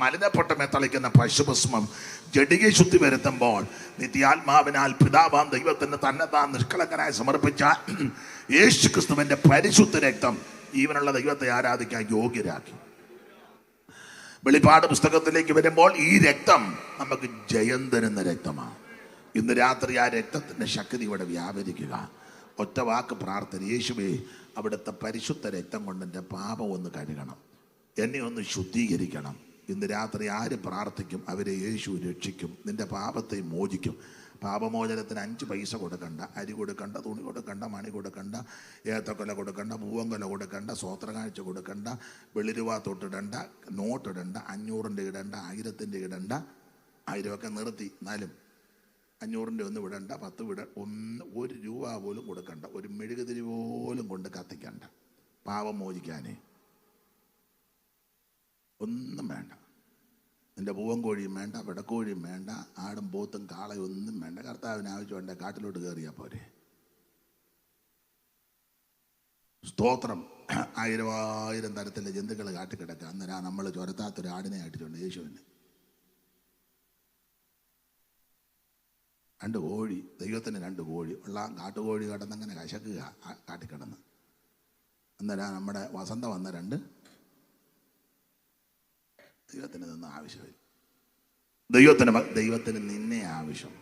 മലിനപ്പെട്ടമേ തളിക്കുന്ന പശുഭസ്മം ജഡിക ശുദ്ധി വരുത്തുമ്പോൾ നിത്യാത്മാവിനാൽ പിതാവാം ദൈവത്തിന് തന്നെ താൻ നിഷ്കളങ്കനായി സമർപ്പിച്ച യേശു ക്രിസ്തുവിന്റെ പരിശുദ്ധ രക്തം ജീവനുള്ള ദൈവത്തെ ആരാധിക്കാൻ യോഗ്യരാക്കി. വെളിപ്പാട് പുസ്തകത്തിലേക്ക് വരുമ്പോൾ ഈ രക്തം നമുക്ക് ജയം തരുന്ന രക്തമാണ്. ഇന്ന് രാത്രി ആ രക്തത്തിന്റെ ശക്തി ഇവിടെ വ്യാപരിക്കുക. ഒറ്റ വാക്ക് പ്രാർത്ഥന: യേശുവേ, അവിടുത്തെ പരിശുദ്ധ രക്തം കൊണ്ട് എൻ്റെ പാപം ഒന്ന് കഴുകണം, എന്നെ ഒന്ന് ശുദ്ധീകരിക്കണം. ഇന്ന് രാത്രി ആര് പ്രാർത്ഥിക്കും അവരെ യേശു രക്ഷിക്കും, നിന്റെ പാപത്തെ മോചിക്കും. പാപമോചനത്തിന് 5 പൈസ കൊടുക്കണ്ട, അരി കൊടുക്കണ്ട, തുണി കൊടുക്കണ്ട, മണി കൊടുക്കണ്ട, ഏത്തക്കൊല കൊടുക്കണ്ട, പൂവങ്കൊല കൊടുക്കണ്ട, സ്വോത്രകാഴ്ച കൊടുക്കണ്ട, വെള്ളിരൂപ തൊട്ടിടണ്ട, നോട്ടിടണ്ട, 500-ൻ്റെ ഇടണ്ട, 1000-ൻ്റെ ഇടണ്ട. 1000 നിർത്തി, എന്നാലും 500-ൻ്റെ ഒന്ന് വിടണ്ട, 10 1 രൂപ പോലും കൊടുക്കണ്ട, ഒരു മെഴുകുതിരി പോലും കൊണ്ട് കത്തിക്കണ്ട. പാപം മോചിക്കാനേ ഒന്നും വേണ്ട. നിന്റെ പൂവൻ കോഴിയും വേണ്ട, വെടക്കോഴിയും വേണ്ട, ആടും പോത്തും കാളയും ഒന്നും വേണ്ട. കർത്താവിന് ആവശ്യമുണ്ട്, കാട്ടിലോട്ട് കയറിയാൽ പോരെ. സ്തോത്രം. 1000 തരത്തിലെ ജന്തുക്കൾ കാട്ടിക്കിടക്കുക. അന്നേരം നമ്മൾ ചൊരത്താത്തൊരു ആടിനെ ആയിട്ടുണ്ട് യേശുവിന്. 2 കോഴി, ദൈവത്തിന് 2 കോഴി ഉള്ള കാട്ടുകോഴി കിടന്നങ്ങനെ കശക്കുക കാട്ടിക്കിടന്ന്. അന്നേരം നമ്മുടെ വസന്ത വന്ന 2 ദൈവത്തിന് നിന്ന് ആവശ്യമില്ല. ദൈവത്തിന് നിന്നെ ആവശ്യം.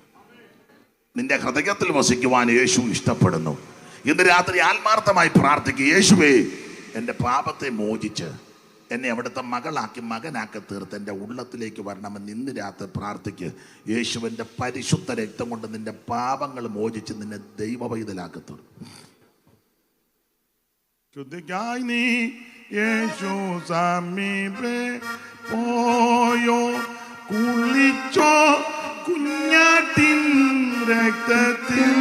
നിന്റെ ഹൃദയത്തിൽ വസിക്കുവാൻ യേശു ഇഷ്ടപ്പെടുന്നു. ഇന്ന് രാത്രി ആത്മാർത്ഥമായി പ്രാർത്ഥിക്കുക: യേശുവേ, എൻ്റെ പാപത്തെ മോചിച്ച് എന്നെ അവിടുത്തെ മകളാക്കി മകനാക്കി തീർത്ത് എൻ്റെ ഉള്ളത്തിലേക്ക് വരണമെന്ന് ഇന്ന് രാത്രി പ്രാർത്ഥിക്ക്. യേശുവിൻ്റെ പരിശുദ്ധ രക്തം കൊണ്ട് നിന്റെ പാപങ്ങൾ മോചിച്ച് നിന്നെ ദൈവവൈതലാക്കി തീർക്കും. ശുദ്ധിക്കായി നീ യേശു സമീപേ പോയോ, കുളിച്ചോ കുഞ്ഞാട്ടിൻ രക്തത്തിൽ,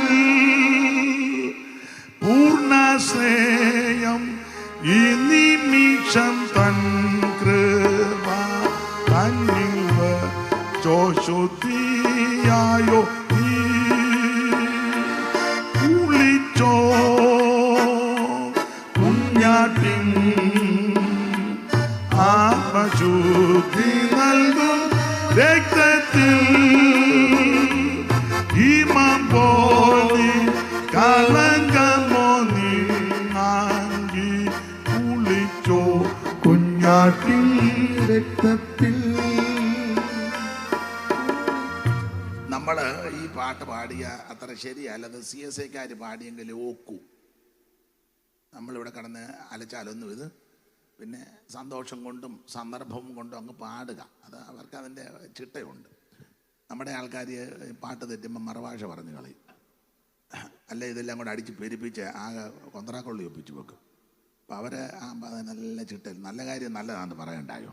പൂർണ്ണശ്രേയം ഈ നിമിഷം തൻ കൃപ തന്നിൽ ശുദ്ധിയായോ നീ. കുളിച്ചോ കുഞ്ഞാട്ടിൻ ആത്മശുദ്ധി നൽകും രക്തത്തിൽ, ഹിമം പോലെ കളങ്കമോ നീങ്ങി കുളിച്ചോ കുഞ്ഞാട്ടിൻ രക്തത്തിൽ. നമ്മൾ ഈ പാട്ട് പാടിയ അത്ര ശരിയല്ല. അത് CSIക്കാർ പാടിയെങ്കിൽ ഓക്കൂ. നമ്മളിവിടെ കിടന്ന് അലച്ചാലൊന്നും ഇത് പിന്നെ സന്തോഷം കൊണ്ടും സന്ദർഭം കൊണ്ടും അങ്ങ് പാടുക. അത് അവർക്ക് അതിൻ്റെ ചിട്ടയുണ്ട്. നമ്മുടെ ആൾക്കാർ പാട്ട് തെറ്റുമ്പോൾ മറുഭാഷ പറഞ്ഞു കളയും. അല്ല ഇതെല്ലാം കൂടെ അടിച്ച് പെരുപ്പിച്ച് ആകെ കൊന്തറാക്കൊള്ളി ഒപ്പിച്ച് വെക്കും. അപ്പോൾ അവർ നല്ല ചിട്ടയിൽ നല്ല കാര്യം നല്ലതാണെന്ന് പറയണ്ടായോ.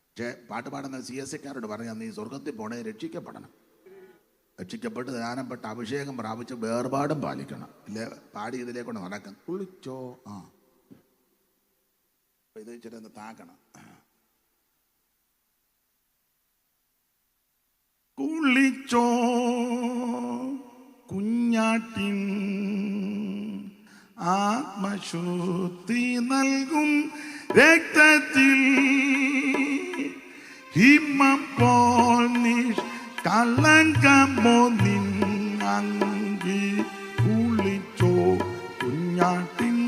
പക്ഷേ പാട്ട് പാടുന്ന CSIക്കാരോട് പറയാം: നീ സ്വർഗത്തിൽ പോണേ രക്ഷിക്കപ്പെടണം. രക്ഷിക്കപ്പെട്ട് ധ്യാനപ്പെട്ട് അഭിഷേകം പ്രാപിച്ച് വേർപാടും പാലിക്കണം. ഇല്ലേ പാടി ഇതിലേക്കൊണ്ട് നടക്കണം. കുളിച്ചോ ഇത് ഇച്ചിരി ഒന്ന് താക്കണം. കുളിച്ചോ കുഞ്ഞാട്ടിൻ ആത്മശുദ്ധി നൽകും രക്തത്തിൽ, ഹിമം പോൽ കളങ്കമോ നിന്നങ്കി. കുളിച്ചോ കുഞ്ഞാട്ടിൻ,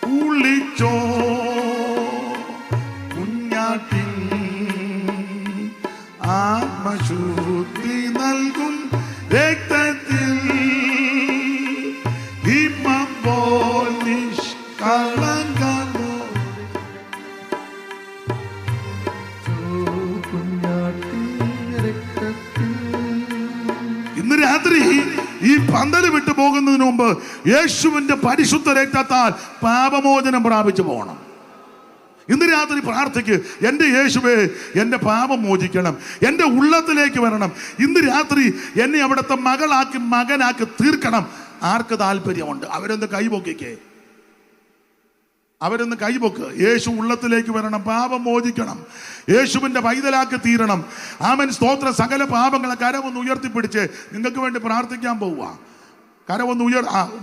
കുളിച്ചോ കുഞ്ഞാട്ടിൻ പാപശുദ്ധി നൽകും രക്തത്തിൽ ഹിമം പോൽ നിഷ്കളങ്കമോ ഇന്ന് രാത്രി ഈ പന്തല് വിട്ടു പോകുന്നതിന് മുമ്പ് യേശുവിന്റെ പരിശുദ്ധ രക്തത്താൽ പാപമോചനം പ്രാപിച്ചു പോകണം. ഇന്ന് രാത്രി പ്രാർത്ഥിക്ക്, എൻ്റെ യേശുവേ എൻ്റെ പാപം മോചിക്കണം, എൻ്റെ ഉള്ളത്തിലേക്ക് വരണം. ഇന്ന് രാത്രി എന്നെ അവിടുത്തെ മകനാക്കി തീർക്കണം. ആർക്ക് താല്പര്യമുണ്ട്? അവരൊന്ന് കൈപൊക്കിക്കേ, അവരൊന്ന് കൈപൊക്ക്. യേശു ഉള്ളത്തിലേക്ക് വരണം, പാപം മോചിക്കണം, യേശുവിൻ്റെ പൈതലാക്കി തീരണം. ആമേൻ, സ്തോത്രം. സകല പാപങ്ങളെ കരമൊന്ന് ഉയർത്തിപ്പിടിച്ച് നിങ്ങൾക്ക് വേണ്ടി പ്രാർത്ഥിക്കാൻ പോവുക. കരമൊന്ന്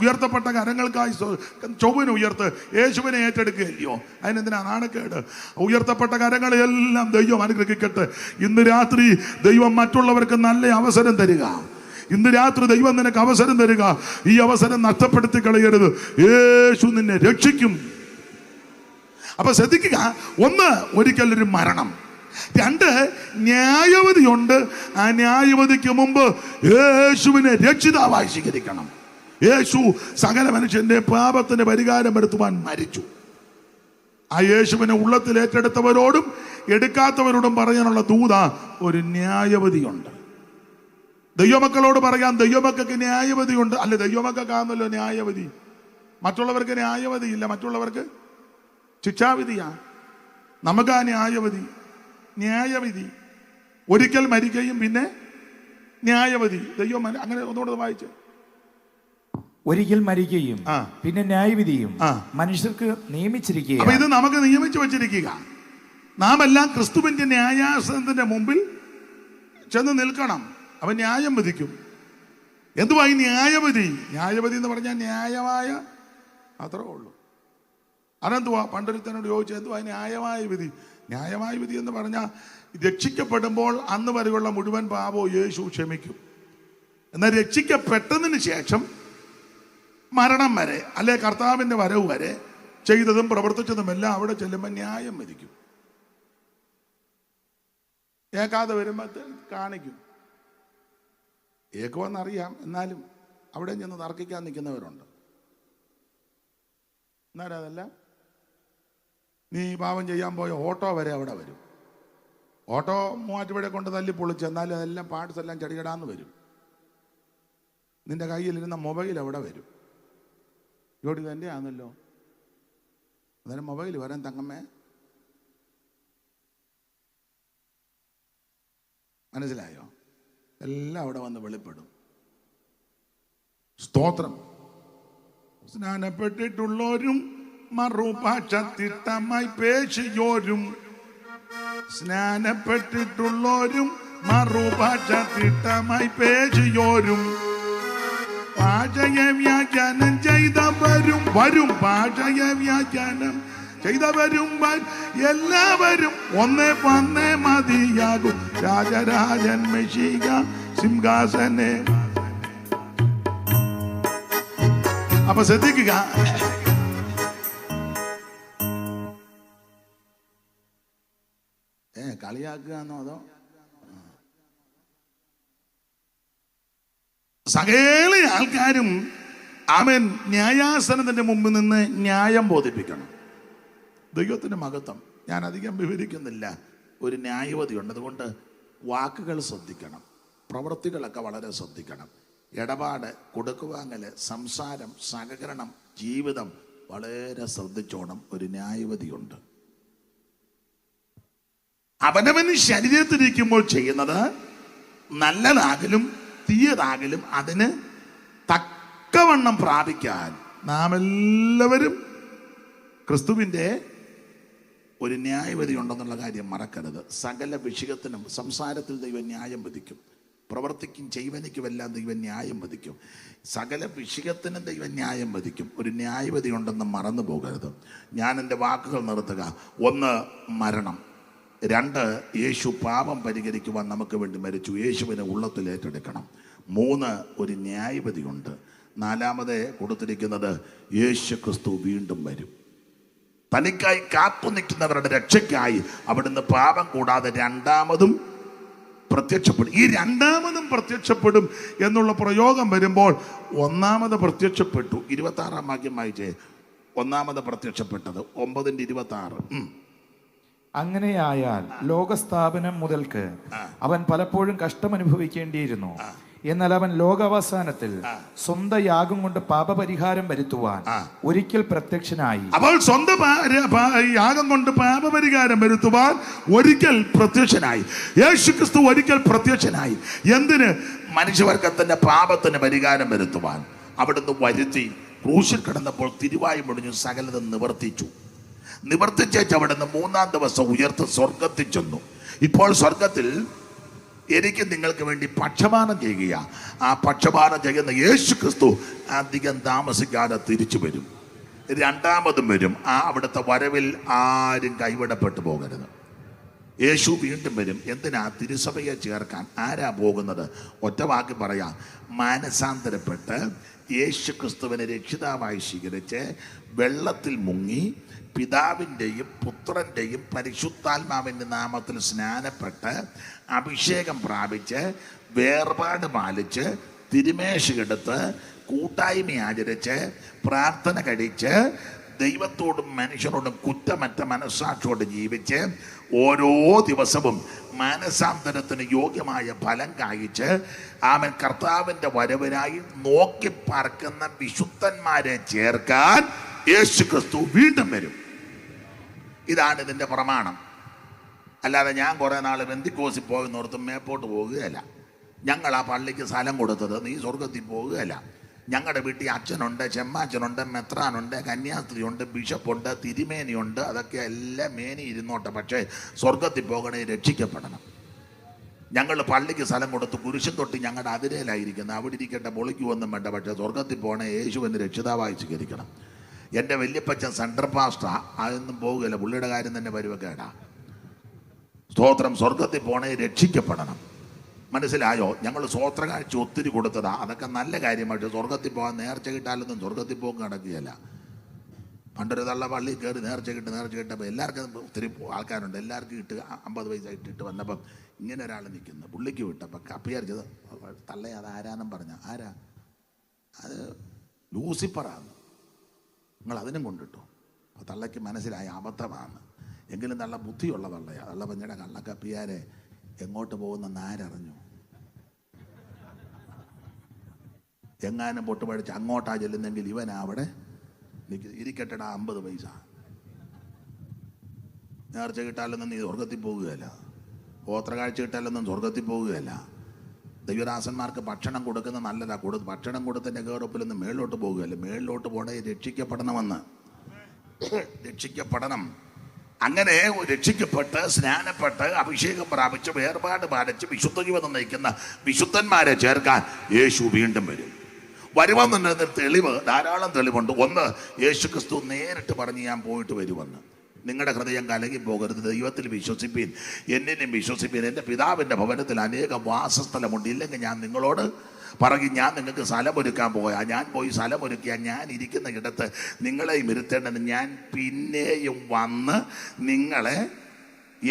ഉയർത്തപ്പെട്ട കരങ്ങൾക്കായി ചൊവ്വന് ഉയർത്ത്. യേശുവിനെ ഏറ്റെടുക്കുകയല്ലയോ, അതിനെന്തിനാ നാണക്കേട്? ഉയർത്തപ്പെട്ട കരങ്ങളെല്ലാം ദൈവം അനുഗ്രഹിക്കട്ടെ. ഇന്ന് രാത്രി ദൈവം മറ്റുള്ളവർക്ക് നല്ല അവസരം തരിക. ഇന്ന് രാത്രി ദൈവം നിനക്ക് അവസരം തരിക. ഈ അവസരം നഷ്ടപ്പെടുത്തി കളയരുത്. യേശു നിന്നെ രക്ഷിക്കും. അപ്പൊ ശ്രദ്ധിക്കുക, ഒന്ന്, ഒരിക്കലൊരു മരണം. രണ്ട്, ന്യായവതിയുണ്ട്. ആ ന്യായവതിക്ക് മുമ്പ് യേശുവിനെ രക്ഷിതാവായി സ്വീകരിക്കണം. യേശു സകല മനുഷ്യന്റെ പാപത്തിന് പരിഹാരം വരുത്തുവാൻ മരിച്ചു. ആ യേശുവിനെ ഉള്ളത്തിൽ ഏറ്റെടുത്തവരോടും എടുക്കാത്തവരോടും പറയാനുള്ള ദൂത ഒരു ന്യായവതിയുണ്ട്. ദൈവമക്കളോട് പറയാം, ദൈവമക്കൾക്ക് ന്യായവതിയുണ്ട്. അല്ലെ, ദൈവമക്കൾക്കാണല്ലോ ന്യായവതി. മറ്റുള്ളവർക്ക് ന്യായവതിയില്ല, മറ്റുള്ളവർക്ക് ശിക്ഷാവിധിയാ. നമുക്ക് ആ ന്യായവിധി. ഒരിക്കൽ മരിക്കുകയും പിന്നെ ന്യായവിധി. ദൈവം അങ്ങനെ ഒന്നുകൂടെ വായിച്ചു. ഒരിക്കൽ മരിക്കുകയും പിന്നെ ന്യായവിധിയും മനുഷ്യർക്ക് നിയമിച്ചിരിക്കുക. അപ്പൊ ഇത് നമുക്ക് നിയമിച്ചു വച്ചിരിക്കുക. നാം എല്ലാം ക്രിസ്തുവിന്റെ ന്യായാസനത്തിന്റെ മുമ്പിൽ ചെന്ന് നിൽക്കണം. അവൻ ന്യായം വിധിക്കും. എന്തുവാ ഈ ന്യായവിധി? ന്യായവിധി എന്ന് പറഞ്ഞാൽ ന്യായമായ, അത്രേ ഉള്ളൂ. അതെന്തുവാ? പണ്ടൊരുത്തനോട് ചോദിച്ചു, എന്തുവാ ന്യായമായ വിധി? ന്യായമായ വിധി എന്ന് പറഞ്ഞാൽ രക്ഷിക്കപ്പെടുമ്പോൾ അന്ന് വരെയുള്ള മുഴുവൻ പാപവും യേശു ക്ഷമിക്കും. എന്നാൽ രക്ഷിക്കപ്പെട്ടതിന് ശേഷം മരണം വരെ, അല്ലെ കർത്താവിന്റെ വരവ് വരെ ചെയ്തതും പ്രവർത്തിച്ചതുമെല്ലാം അവിടെ ചെല്ലുമ്പോൾ ന്യായം വിധിക്കും. ഏക്കാതെ വരുമ്പോൾ കാണിക്കും. ഏക്കുമെന്നറിയാം, എന്നാലും അവിടെ ചെന്ന് തർക്കിക്കാൻ നിൽക്കുന്നവരുണ്ട്. എന്നാലും അതല്ല, നീ പാപം ചെയ്യാൻ പോയ ഓട്ടോ വരെ അവിടെ വരും. ഓട്ടോ മൂവാറ്റുപുഴ കൊണ്ട് തല്ലി പൊളിച്ച്, എന്നാലും അതെല്ലാം പാർട്സ് എല്ലാം ചെടികിടാന്ന് വരും. നിന്റെ കയ്യിലിരുന്ന മൊബൈൽ അവിടെ വരും. ജോഡി തന്നെ ആണല്ലോ, അന്നേരം മൊബൈൽ വരാൻ തങ്ങമ്മേ. മനസ്സിലായോ? എല്ലാം അവിടെ വന്ന് വെളിപ്പെടും. സ്തോത്രം. സ്നാനപ്പെട്ടിട്ടുള്ളവരും മറുഭാഷ തിട്ടമായി പേശിയോരും, സ്നാനപ്പെട്ടിട്ടുള്ളവരും മറുഭാഷ തിട്ടമായി പേശിയോരും, പാചക വ്യാഖ്യാനം ചെയ്തവരും പാചക വ്യാഖ്യാനം ചെയ്തവരും എല്ലാവരും വന്നേ മതിയാകും രാജരാജൻ മെഷിക സിംഹാസനെ. അപ്പൊ ശ്രദ്ധിക്കുക, കളിയാക്കുകയാണോ അതോ? സകല ആൾക്കാരും അവൻ ന്യായാസനത്തിന്റെ മുമ്പിൽ നിന്ന് ന്യായം ബോധിപ്പിക്കണം. ദൈവത്തിന്റെ മഹത്വം ഞാൻ അധികം വിവരിക്കുന്നില്ല. ഒരു ന്യായവതിയുണ്ട്. അതുകൊണ്ട് വാക്കുകൾ ശ്രദ്ധിക്കണം, പ്രവൃത്തികളൊക്കെ വളരെ ശ്രദ്ധിക്കണം. ഇടപാട്, കൊടുക്കുവാങ്ങല്, സംസാരം, സഹകരണം, ജീവിതം വളരെ ശ്രദ്ധിച്ചോണം. ഒരു ന്യായവതിയുണ്ട്. അവനവന് ശരീരത്തിരിക്കുമ്പോൾ ചെയ്യുന്നത് നല്ലതാകലും തീയതാകലും അതിന് തക്കവണ്ണം പ്രാപിക്കാൻ നാം എല്ലാവരും ക്രിസ്തുവിൻ്റെ ഒരു ന്യായവിധി ഉണ്ടെന്നുള്ള കാര്യം മറക്കരുത്. സകല വിഷയത്തിനും സംസാരത്തിൽ ദൈവം ന്യായം വിധിക്കും, പ്രവർത്തിക്കും ചെയ്വനിക്കുമെല്ലാം ദൈവം ന്യായം വിധിക്കും. സകല വിഷയത്തിനും ദൈവം ന്യായം വിധിക്കും. ഒരു ന്യായവിധി ഉണ്ടെന്ന് മറന്നു പോകരുത്. ഞാൻ എൻ്റെ വാക്കുകൾ നിർത്തുക. ഒന്ന്, മരണം. രണ്ട്, യേശു പാപം പരിഹരിക്കുവാൻ നമുക്ക് വേണ്ടി മരിച്ചു. യേശുവിനെ ഉള്ളത്തിൽ ഏറ്റെടുക്കണം. മൂന്ന്, ഒരു ന്യായവിധിയുണ്ട്. നാലാമത് കൊടുത്തിരിക്കുന്നത് യേശു ക്രിസ്തു വീണ്ടും വരും. തനിക്കായി കാത്തു നിൽക്കുന്നവരുടെ രക്ഷയ്ക്കായി അവിടുന്ന് പാപം കൂടാതെ രണ്ടാമതും പ്രത്യക്ഷപ്പെടും. ഈ രണ്ടാമതും പ്രത്യക്ഷപ്പെടും എന്നുള്ള പ്രയോഗം വരുമ്പോൾ ഒന്നാമത് പ്രത്യക്ഷപ്പെട്ടു. 26 വാക്യം വായിച്ചേ. ഒന്നാമത് പ്രത്യക്ഷപ്പെട്ടത് 9:26. അങ്ങനെയായാൽ ലോകസ്ഥാപനം മുതൽക്ക് അവൻ പലപ്പോഴും കഷ്ടമനുഭവിക്കേണ്ടിയിരുന്നു. എന്നാൽ അവൻ ലോകാവസാനത്തിൽ സ്വന്തം യാഗം കൊണ്ട് പാപപരിഹാരം വരുത്തുവാൻ ഒരിക്കൽ പ്രത്യക്ഷനായി. അപ്പോൾ സ്വന്തം യാഗം കൊണ്ട് പാപപരിഹാരം വരുത്തുവാൻ ഒരിക്കൽ പ്രത്യക്ഷനായി. യേശുക്രിസ്തു ഒരിക്കൽ പ്രത്യക്ഷനായി. എന്തിന്? മനുഷ്യവർഗത്തിന്റെ പാപത്തിന് പരിഹാരം വരുത്തുവാൻ. അവിടുന്ന് വരുത്തി ക്രൂശിൽ കിടന്നപ്പോൾ തിരുവായി മുടിഞ്ഞു സകലതും നിവർത്തിച്ചേച്ച് അവിടുന്ന് 3-ാം ദിവസം ഉയർത്ത് സ്വർഗത്തിൽ ചെന്നു. ഇപ്പോൾ സ്വർഗത്തിൽ എനിക്ക് നിങ്ങൾക്ക് വേണ്ടി പക്ഷപാതം ചെയ്യുക. ആ പക്ഷപാതം ചെയ്യുന്ന യേശു ക്രിസ്തു അധികം താമസിക്കാതെ തിരിച്ചു വരും. രണ്ടാമതും വരും. ആ അവിടുത്തെ വരവിൽ ആരും കൈവിടപ്പെട്ടു പോകരുത്. യേശു വീണ്ടും വരും. എന്തിനാ? തിരുസഭയെ ചേർക്കാൻ. ആരാ പോകുന്നത്? ഒറ്റ വാക്ക് പറയാം. മാനസാന്തരപ്പെട്ട് യേശു ക്രിസ്തുവിനെ രക്ഷിതാവായി സ്വീകരിച്ച് വെള്ളത്തിൽ മുങ്ങി പിതാവിൻ്റെയും പുത്രൻ്റെയും പരിശുദ്ധാത്മാവിൻ്റെ നാമത്തിൽ സ്നാനപ്പെട്ട് അഭിഷേകം പ്രാപിച്ച് വേർപാട് പാലിച്ച് തിരുമേശയെടുത്ത് കൂട്ടായ്മ ആചരിച്ച് പ്രാർത്ഥന കഴിച്ച് ദൈവത്തോടും മനുഷ്യരോടും കുറ്റമറ്റ മനസ്സാക്ഷിയോട് ജീവിച്ച് ഓരോ ദിവസവും മാനസാന്തരത്തിന് യോഗ്യമായ ഫലം കായ്ച്ച് അവൻ കർത്താവിൻ്റെ വരവിനായി നോക്കി പാർക്കുന്ന വിശുദ്ധന്മാരെ ചേർക്കാൻ യേശു ക്രിസ്തു വീണ്ടും വരും. ഇതാണ് ഇതിൻ്റെ പ്രമാണം. അല്ലാതെ ഞാൻ കുറേ നാൾ ബെന്തിക്കോസിൽ പോയെന്നോർത്തും മേപ്പോട്ട് പോകുകയല്ല. ഞങ്ങൾ ആ പള്ളിക്ക് സ്ഥലം കൊടുത്തത് നീ സ്വർഗത്തിൽ പോകുകയല്ല. ഞങ്ങളുടെ വീട്ടിൽ അച്ഛനുണ്ട്, ചെമ്മാച്ചനുണ്ട്, മെത്രാനുണ്ട്, കന്യാസ്ത്രീയുണ്ട്, ബിഷപ്പുണ്ട്, തിരുമേനിയുണ്ട്. അതൊക്കെ എല്ലാം മേനി ഇരുന്നോട്ടെ. പക്ഷേ സ്വർഗത്തിൽ പോകണേ, രക്ഷിക്കപ്പെടണം. ഞങ്ങൾ പള്ളിക്ക് സ്ഥലം കൊടുത്ത് കുരിശും തൊട്ട് ഞങ്ങളുടെ അതിരയിലായിരിക്കുന്നത്. അവിടെ ഇരിക്കട്ടെ, പൊളിക്കുവൊന്നും വേണ്ട. പക്ഷേ സ്വർഗത്തിൽ പോകണേ, യേശുവിനെ രക്ഷിതാവായി സ്വീകരിക്കണം. എൻ്റെ വല്യപ്പച്ചൻ സെൻട്രൽ പാസ്റ്റർ അതൊന്നും പോകുകയില്ല. പുള്ളിയുടെ കാര്യം തന്നെ വരുവക്കേടാ. സ്തോത്രം. സ്വർഗത്തിൽ പോണേ, രക്ഷിക്കപ്പെടണം. മനസ്സിലായോ? ഞങ്ങൾ സ്വോത്ര കാഴ്ച ഒത്തിരി കൊടുത്തതാ. അതൊക്കെ നല്ല കാര്യമായിട്ട് സ്വർഗത്തിൽ പോകാൻ നേർച്ച കിട്ടാലൊന്നും സ്വർഗത്തിൽ പോകും നടക്കുകയല്ല. പണ്ടൊരു തള്ള പള്ളി കയറി നേർച്ച കിട്ടപ്പോൾ എല്ലാവർക്കും ഒത്തിരി ആൾക്കാരുണ്ട്. എല്ലാവർക്കും ഇട്ട് 50 പൈസ ഇട്ടിട്ട് വന്നപ്പം ഇങ്ങനെ ഒരാൾ നിൽക്കുന്നു. പുള്ളിക്ക് വിട്ടപ്പോൾ കപ്പിയറിച്ചത് തള്ളേ അത് ആരാന്നും പറഞ്ഞ. ആരാ അത്? ലൂസിഫറാണ്. നിങ്ങൾ അതിനും കൊണ്ടിട്ടു. അപ്പോൾ തള്ളയ്ക്ക് മനസ്സിലായ അബദ്ധമാണ്. എങ്കിലും തള്ള ബുദ്ധിയുള്ള തള്ളയാണ്. തള്ള പഞ്ഞയുടെ കള്ളക്കപ്പിയാരെ എങ്ങോട്ട് പോകുന്നെന്ന് ആരറിഞ്ഞു? എങ്ങാനും പൊട്ട് പഠിച്ച് അങ്ങോട്ടാ ചെല്ലുന്നെങ്കിൽ ഇവനാ അവിടെ ഇരിക്കട്ടെടാ 50 പൈസ. നേർച്ച കിട്ടാലൊന്നും നീ സ്വർഗത്തിൽ പോകുകയല്ല. ഗോത്ര കാഴ്ച കിട്ടാലൊന്നും സ്വർഗത്തിൽ പോകുകയല്ല. ദൈവദാസന്മാർക്ക് ഭക്ഷണം കൊടുക്കുന്ന നല്ലതാ. ഭക്ഷണം കൊടുത്തതിൻ്റെ കേറൊപ്പിലൊന്നും മേളിലോട്ട് പോകുകയല്ല. മേളിലോട്ട് പോകണേ, രക്ഷിക്കപ്പെടണമെന്ന്. രക്ഷിക്കപ്പെടണം. അങ്ങനെ രക്ഷിക്കപ്പെട്ട് സ്നാനപ്പെട്ട് അഭിഷേകം പ്രാപിച്ച് വേർപാട് പാലിച്ച് വിശുദ്ധ ജീവിതം നയിക്കുന്ന വിശുദ്ധന്മാരെ ചേർക്കാൻ യേശു വീണ്ടും വരും. വരുമെന്നുണ്ടെന്ന തെളിവ്, ധാരാളം തെളിവുണ്ട്. ഒന്ന്, യേശു ക്രിസ്തു നേരിട്ട് പറഞ്ഞ് ഞാൻ പോയിട്ട് വരുമെന്ന്. നിങ്ങളുടെ ഹൃദയം കലങ്ങി പോകരുത്. ദൈവത്തിൽ വിശ്വസിപ്പീൻ, എന്നിനും വിശ്വസിപ്പീൻ. എൻ്റെ പിതാവിൻ്റെ ഭവനത്തിൽ അനേകം വാസസ്ഥലമുണ്ട്. ഇല്ലെങ്കിൽ ഞാൻ നിങ്ങളോട് പറയും, ഞാൻ നിങ്ങൾക്ക് സ്ഥലമൊരുക്കാൻ പോയാ. ഞാൻ പോയി സ്ഥലമൊരുക്കിയാൽ ഞാൻ ഇരിക്കുന്ന ഇടത്ത് നിങ്ങളെയും ഇരുത്തേണ്ടത്. ഞാൻ പിന്നെയും വന്ന് നിങ്ങളെ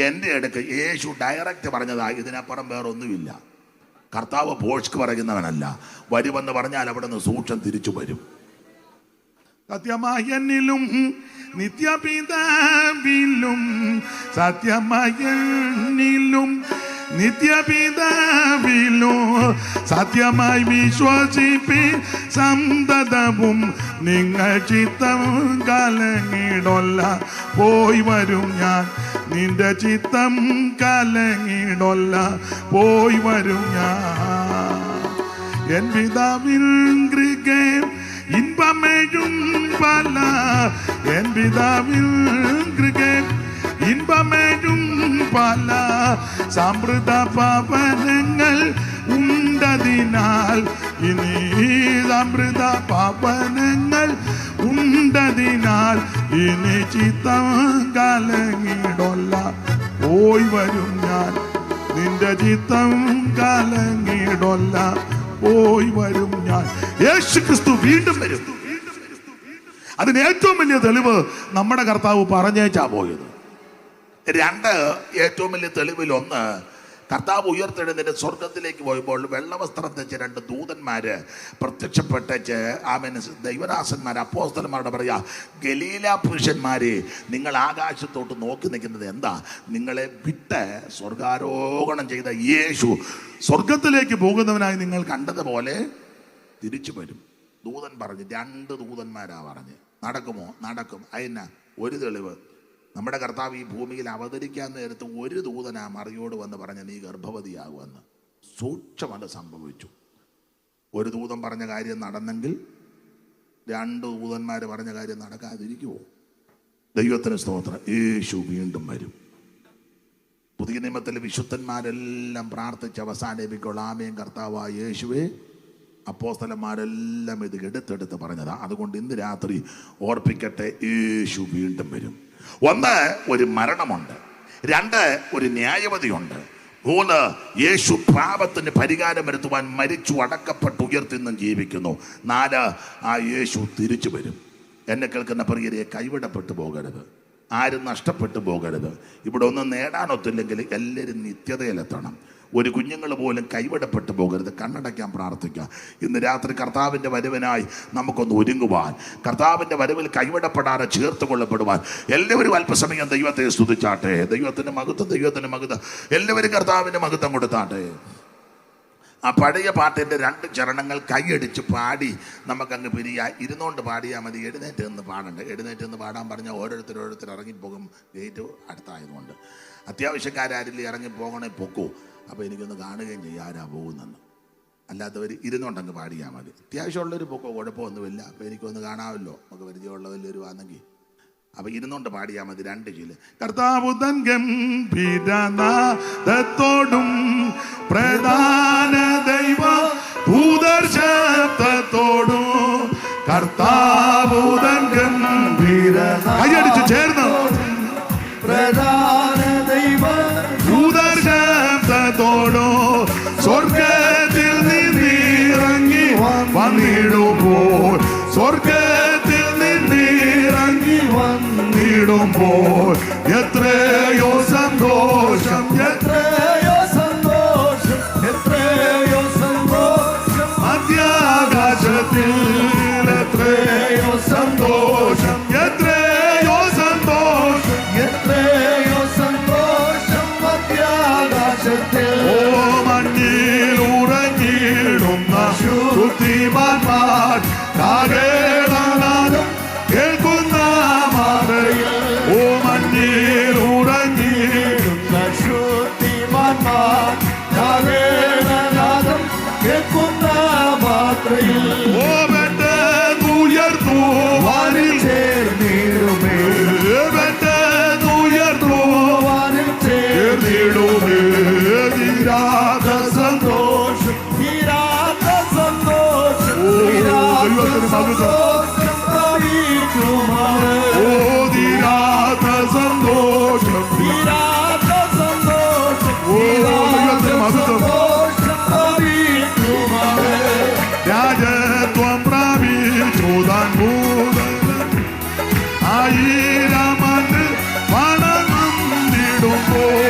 എൻ്റെ അടുക്ക്. യേശു ഡയറക്റ്റ് പറഞ്ഞതാ. ഇതിനപ്പുറം വേറൊന്നുമില്ല. കർത്താവ് പോഷ്ക്ക് പറയുന്നവനല്ല. വരുമെന്ന് പറഞ്ഞാൽ അവിടെ നിന്ന് സൂക്ഷം തിരിച്ചു വരും. സത്യമായനിലും നിത്യപിതാവിലും, സത്യമായനിലും നിത്യപിതാവിലും സത്യമായി വിശ്വസിപ്പിൻ സന്തതവും. നിങ്ങൾ ചിത്തം കലങ്ങിടൊല്ല, പോയി വരും ഞാൻ. നിന്റെ ചിത്തം കലങ്ങിടൊല്ല, പോയി വരും ഞാൻ. എൻ പിതാവിൻ ഗൃഹം ഇൻപമേഴും പല, എൻ പിതാവിൻ ഗൃഹം ഇൻപമേഴും പല. സമൃദ്ധ ഭവനങ്ങൾ ഉണ്ടതിനാൽ, ഇനി സമൃദ്ധ ഭവനങ്ങൾ ഉണ്ടതിനാൽ, ഇനി ചിത്തം കലങ്ങിടൊല്ല, പോയി വരും ഞാൻ. നിന്റെ ചിത്തം കലങ്ങിടൊല്ല, പോയി വരും ഞാൻ. യേശു ക്രിസ്തു വീണ്ടും വരും. അതിന് ഏറ്റവും വലിയ തെളിവ് നമ്മുടെ കർത്താവ് പറഞ്ഞേച്ചാ പോയത്. രണ്ട്, ഏറ്റവും വലിയ തെളിവിൽ ഒന്ന്, കർത്താവ് ഉയർത്തെഴുന്നേറ്റ് സ്വർഗത്തിലേക്ക് പോയപ്പോൾ വെള്ളവസ്ത്രം ധരിച്ച 2 ദൂതന്മാര് പ്രത്യക്ഷപ്പെട്ടേച്ച് ദൈവദാസന്മാർ അപ്പോസ്തലന്മാരുടെ പറയാ, ഗലീല പുരുഷന്മാരെ, നിങ്ങൾ ആകാശത്തോട്ട് നോക്കി നിൽക്കുന്നത് എന്താ? നിങ്ങളെ വിട്ട് സ്വർഗാരോഹണം ചെയ്ത യേശു സ്വർഗത്തിലേക്ക് പോകുന്നവനായി നിങ്ങൾ കണ്ടതുപോലെ തിരിച്ചു വരും. ദൂതൻ പറഞ്ഞു, 2 ദൂതന്മാരാ പറഞ്ഞ്. നടക്കുമോ? നടക്കും. അതിനാ ഒരു തെളിവ്, നമ്മുടെ കർത്താവ് ഈ ഭൂമിയിൽ അവതരിക്കാൻ നേരത്ത് ഒരു ദൂതനാ മറിയോട് വന്ന് പറഞ്ഞ് നീ ഗർഭവതിയാകുമെന്ന്. സൂക്ഷ്മത സംഭവിച്ചു. ഒരു ദൂതൻ പറഞ്ഞ കാര്യം നടന്നെങ്കിൽ 2 ദൂതന്മാർ പറഞ്ഞ കാര്യം നടക്കാതിരിക്കുമോ? ദൈവത്തിന് സ്തോത്രം. യേശു വീണ്ടും വരും. പുതിയ നിയമത്തിലെ വിശുദ്ധന്മാരെല്ലാം പ്രാർത്ഥിച്ച് അവസാനിപ്പിക്കുള്ള ആമേൻ കർത്താവായ യേശുവേ. അപ്പോസ്തലന്മാരെല്ലാം ഇത് എടുത്തെടുത്ത് പറഞ്ഞതാ. അതുകൊണ്ട് ഇന്ന് രാത്രി ഓർപ്പിക്കട്ടെ, യേശു വീണ്ടും വരും. 1, ഒരു മരണമുണ്ട്. 2, ഒരു ന്യായവതിയുണ്ട്. 3, യേശു പാപത്തിന് പരിഹാരം വരുത്തുവാൻ മരിച്ചു അടക്കപ്പെട്ട് ഉയർത്തിന്നും ജീവിക്കുന്നു. 4, ആ യേശു തിരിച്ചു വരും. എന്നെ കേൾക്കുന്ന പ്രിയരെ, കൈവിടപ്പെട്ടു പോകരുത്, ആരും നഷ്ടപ്പെട്ടു പോകരുത്. ഇവിടെ ഒന്നും നേടാനൊത്തില്ലെങ്കിൽ എല്ലാവരും നിത്യതയിലെത്തണം. ഒരു കുഞ്ഞുങ്ങൾ പോലും കൈവിടപ്പെട്ടു പോകരുത്. കണ്ണടയ്ക്കാൻ പ്രാർത്ഥിക്കുക. ഇന്ന് രാത്രി കർത്താവിൻ്റെ വരവിനായി നമുക്കൊന്ന് ഒരുങ്ങുവാൻ, കർത്താവിൻ്റെ വരവിൽ കൈവിടപ്പെടാതെ ചേർത്ത് കൊള്ളപ്പെടുവാൻ എല്ലാവരും അല്പസമയം ദൈവത്തെ സ്തുതിച്ചാട്ടെ. ദൈവത്തിൻ്റെ മഹത്വം, ദൈവത്തിൻ്റെ മഹത്വം. എല്ലാവരും കർത്താവിൻ്റെ മഹത്വം കൊടുത്താട്ടെ. ആ പഴയ പാട്ടിൻ്റെ 2 ചരണങ്ങൾ കൈയടിച്ച് പാടി നമുക്കങ്ങ് പിരിയാ. ഇരുന്നുകൊണ്ട് പാടിയാൽ മതി. എഴുന്നേറ്റ് നിന്ന് പാടണ്ട. എഴുന്നേറ്റ് നിന്ന് പാടാൻ പറഞ്ഞാൽ ഓരോരുത്തർ ഇറങ്ങിപ്പോകും. ഗേറ്റ് അടുത്തായതുകൊണ്ട് അത്യാവശ്യക്കാരിൽ ഇറങ്ങിപ്പോകണേ പൊക്കൂ. അപ്പോൾ എനിക്കൊന്ന് കാണുകയും ചെയ്യും ആരാ പോകുന്നെന്ന്. അല്ലാത്തവർ ഇരുന്നുകൊണ്ടങ്ങ് പാടിയാൽ മതി. അത്യാവശ്യമുള്ളൊരു പൊക്കോ, കുഴപ്പമൊന്നുമില്ല. അപ്പോൾ എനിക്കൊന്ന് കാണാമല്ലോ, നമുക്ക് പരിചയമുള്ള വലിയൊരു ആണെങ്കിൽ. അപ്പൊ ഇരുന്നുകൊണ്ട് പാടിയാൽ മതി. 2 ചീല്. കർത്താവുതൻ ഗംഭീരനാദത്തോടും പ്രധാന ദൈവ ഭൂദർശത്തോടും കർത്താവുതൻ ഗംഭീരനാദത്തോടും കൈയടിച്ചു ചേർന്ന് പ്രധാന ദൈവ ഭൂദർശത്തോടും സ്വർഗത്തിൽ നിന്നിറങ്ങി വന്നിടുമ്പോൾ, സ്വർഗത്തിൽ നിന്നിറങ്ങി വന്നിടുമ്പോൾ എത്രയോ സന്തോഷം, എത്രയോ സന്തോഷം, എത്രയോ സന്തോഷം. മധ്യാകാശത്തിൽ എത്രയോ സന്തോഷം, എത്രയോ സന്തോഷം, എത്രയോ സന്തോഷം. മധ്യാകാശത്തിൽ ഓ മണ്ണിൽ ഉറങ്ങിടുന്ന ശുദ്ധിമാന്മാർ കാകേളനാദം കേൾക്കുന്ന മാതയിൽ, ഓ മണ്ണിൽ ഉറങ്ങിടുന്ന ശുദ്ധിമാന്മാർ കാകേളനാദം കേൾക്കുന്ന മാത്രയിൽ, ഓ പെട്ടെന്നുയർന്നു വാനിൽ ചേർന്നിടുമേ, പെട്ടെന്നുയർന്നു വാനിൽ ചേർന്നിടുമേ. തീരാത്ത സന്തോഷം, തീരാത്ത സന്തോഷം, തീരാത്ത സന്തോഷം പ്രാപിക്കുമാറ്. ഓ തീരാത്ത സന്തോഷം, തീരാത്ത സന്തോഷം, തീരാത്ത സന്തോഷം പ്രാപിക്കുമാറ്. രാജത്വം പ്രാപിച്ചു താൻ ആയിരമാണ്ട് പണം വന്നിടുമ്പോൾ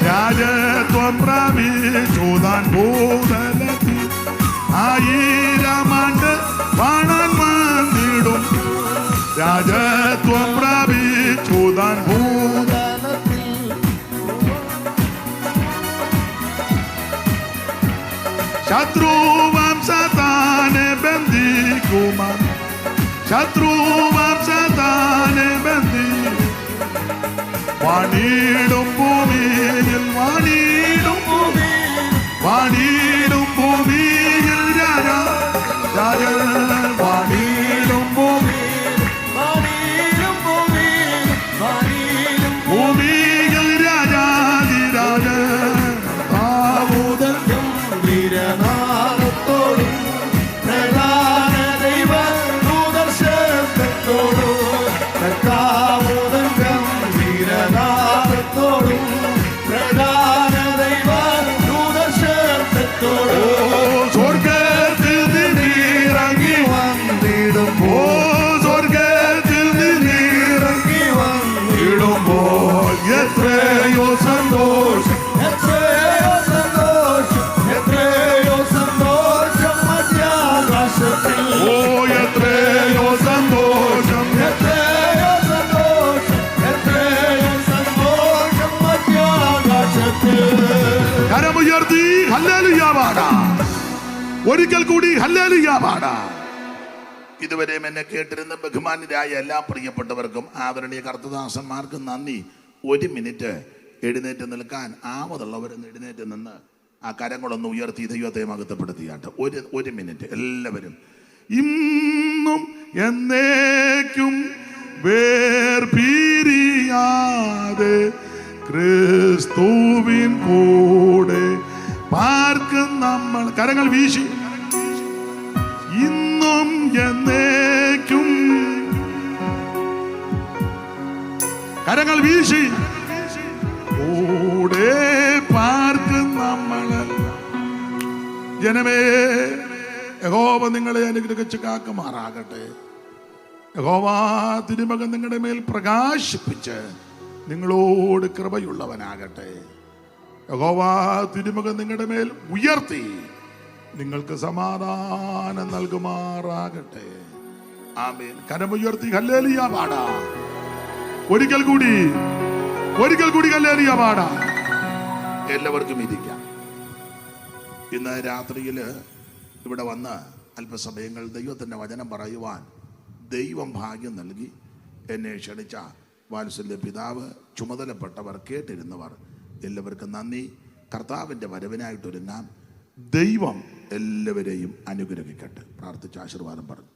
രാജത്വം പ്രാപിച്ചു താൻ ഭൂതലത്തിൽ ആയിരമാണ്ട് പണം വന്നിടും. രാജത്വം പ്രാപിച്ചു താൻ ഭൂതലത്തിൽ ശത്രുവാം സാത്താനെ ബന്ധിക്കുമാർ, ശത്രുവാം സാത്താനെ ബന്ധിക്കും. വാണിടും ഭൂമിയിൽ, വാണിടും ഭൂമിയിൽ, വാണിടും ഭൂമിയിൽ രാജ രാജ വാണിടും ഭൂമി ഒരിക്കൽ കൂടി ഹല്ലേലൂയ പാടാം. ഇതുവരെയും എന്നെ കേട്ടിരുന്ന ബഹുമാന്യരായ എല്ലാ പ്രിയപ്പെട്ടവർക്കും ആദരണീയ കർത്തദാസന്മാർക്കും നന്ദി. 1 മിനിറ്റ് എഴുന്നേറ്റ് നിൽക്കാൻ ആവതുള്ളവരെന്ന് എഴുന്നേറ്റ് നിന്ന് ആ കരങ്ങളൊന്ന് ഉയർത്തി ദൈവത്തെ മഹത്വപ്പെടുത്തിയാട്ടെ. ഒരു മിനിറ്റ് എല്ലാവരും. ഇന്നും എന്നേക്കും വേർപിരിയാതെ ക്രിസ്തുവിൻ കൂടെ പാർക്കും നമ്മൾ. കരങ്ങൾ വീശി. ഇന്നും എന്നേക്കും കരങ്ങൾ വീശി കൂടെ പാർക്കും നമ്മൾ. ജനമേ, യഹോവ നിങ്ങളെ അനുഗ്രഹിച്ച് കാക്കുമാറാകട്ടെ. യഹോവ തിരുമകൻ നിങ്ങളുടെ മേൽ പ്രകാശിപ്പിച്ച് നിങ്ങളോട് കൃപയുള്ളവനാകട്ടെ. യഹോവ തിരുമകൻ നിങ്ങളുടെ മേൽ ഉയർത്തി നിങ്ങൾക്ക് സമാധാനം നൽകുമാറാകട്ടെ. ആമേൻ. കരമുയർത്തി ഹല്ലേലൂയ പാടാം. ഒരിക്കൽ കൂടി ഹല്ലേലൂയ പാടാം. എല്ലാവർക്കും ഇരിക്കാം. ഇന്ന് രാത്രിയിൽ ഇവിടെ വന്ന് അല്പസമയങ്ങൾ ദൈവത്തിൻ്റെ വചനം പറയുവാൻ ദൈവം ഭാഗ്യം നൽകി എന്നെ ക്ഷണിച്ച വാത്സല്യ പിതാവ്, ചുമതലപ്പെട്ടവർ, കേട്ടിരുന്നവർ എല്ലാവർക്കും നന്ദി. കർത്താവിൻ്റെ വരവിനായിട്ടൊരുങ്ങാം. ദൈവം എല്ലാവരെയും അനുഗ്രഹിക്കട്ടെ. പ്രാർത്ഥിച്ച ആശീർവാദം പറഞ്ഞു.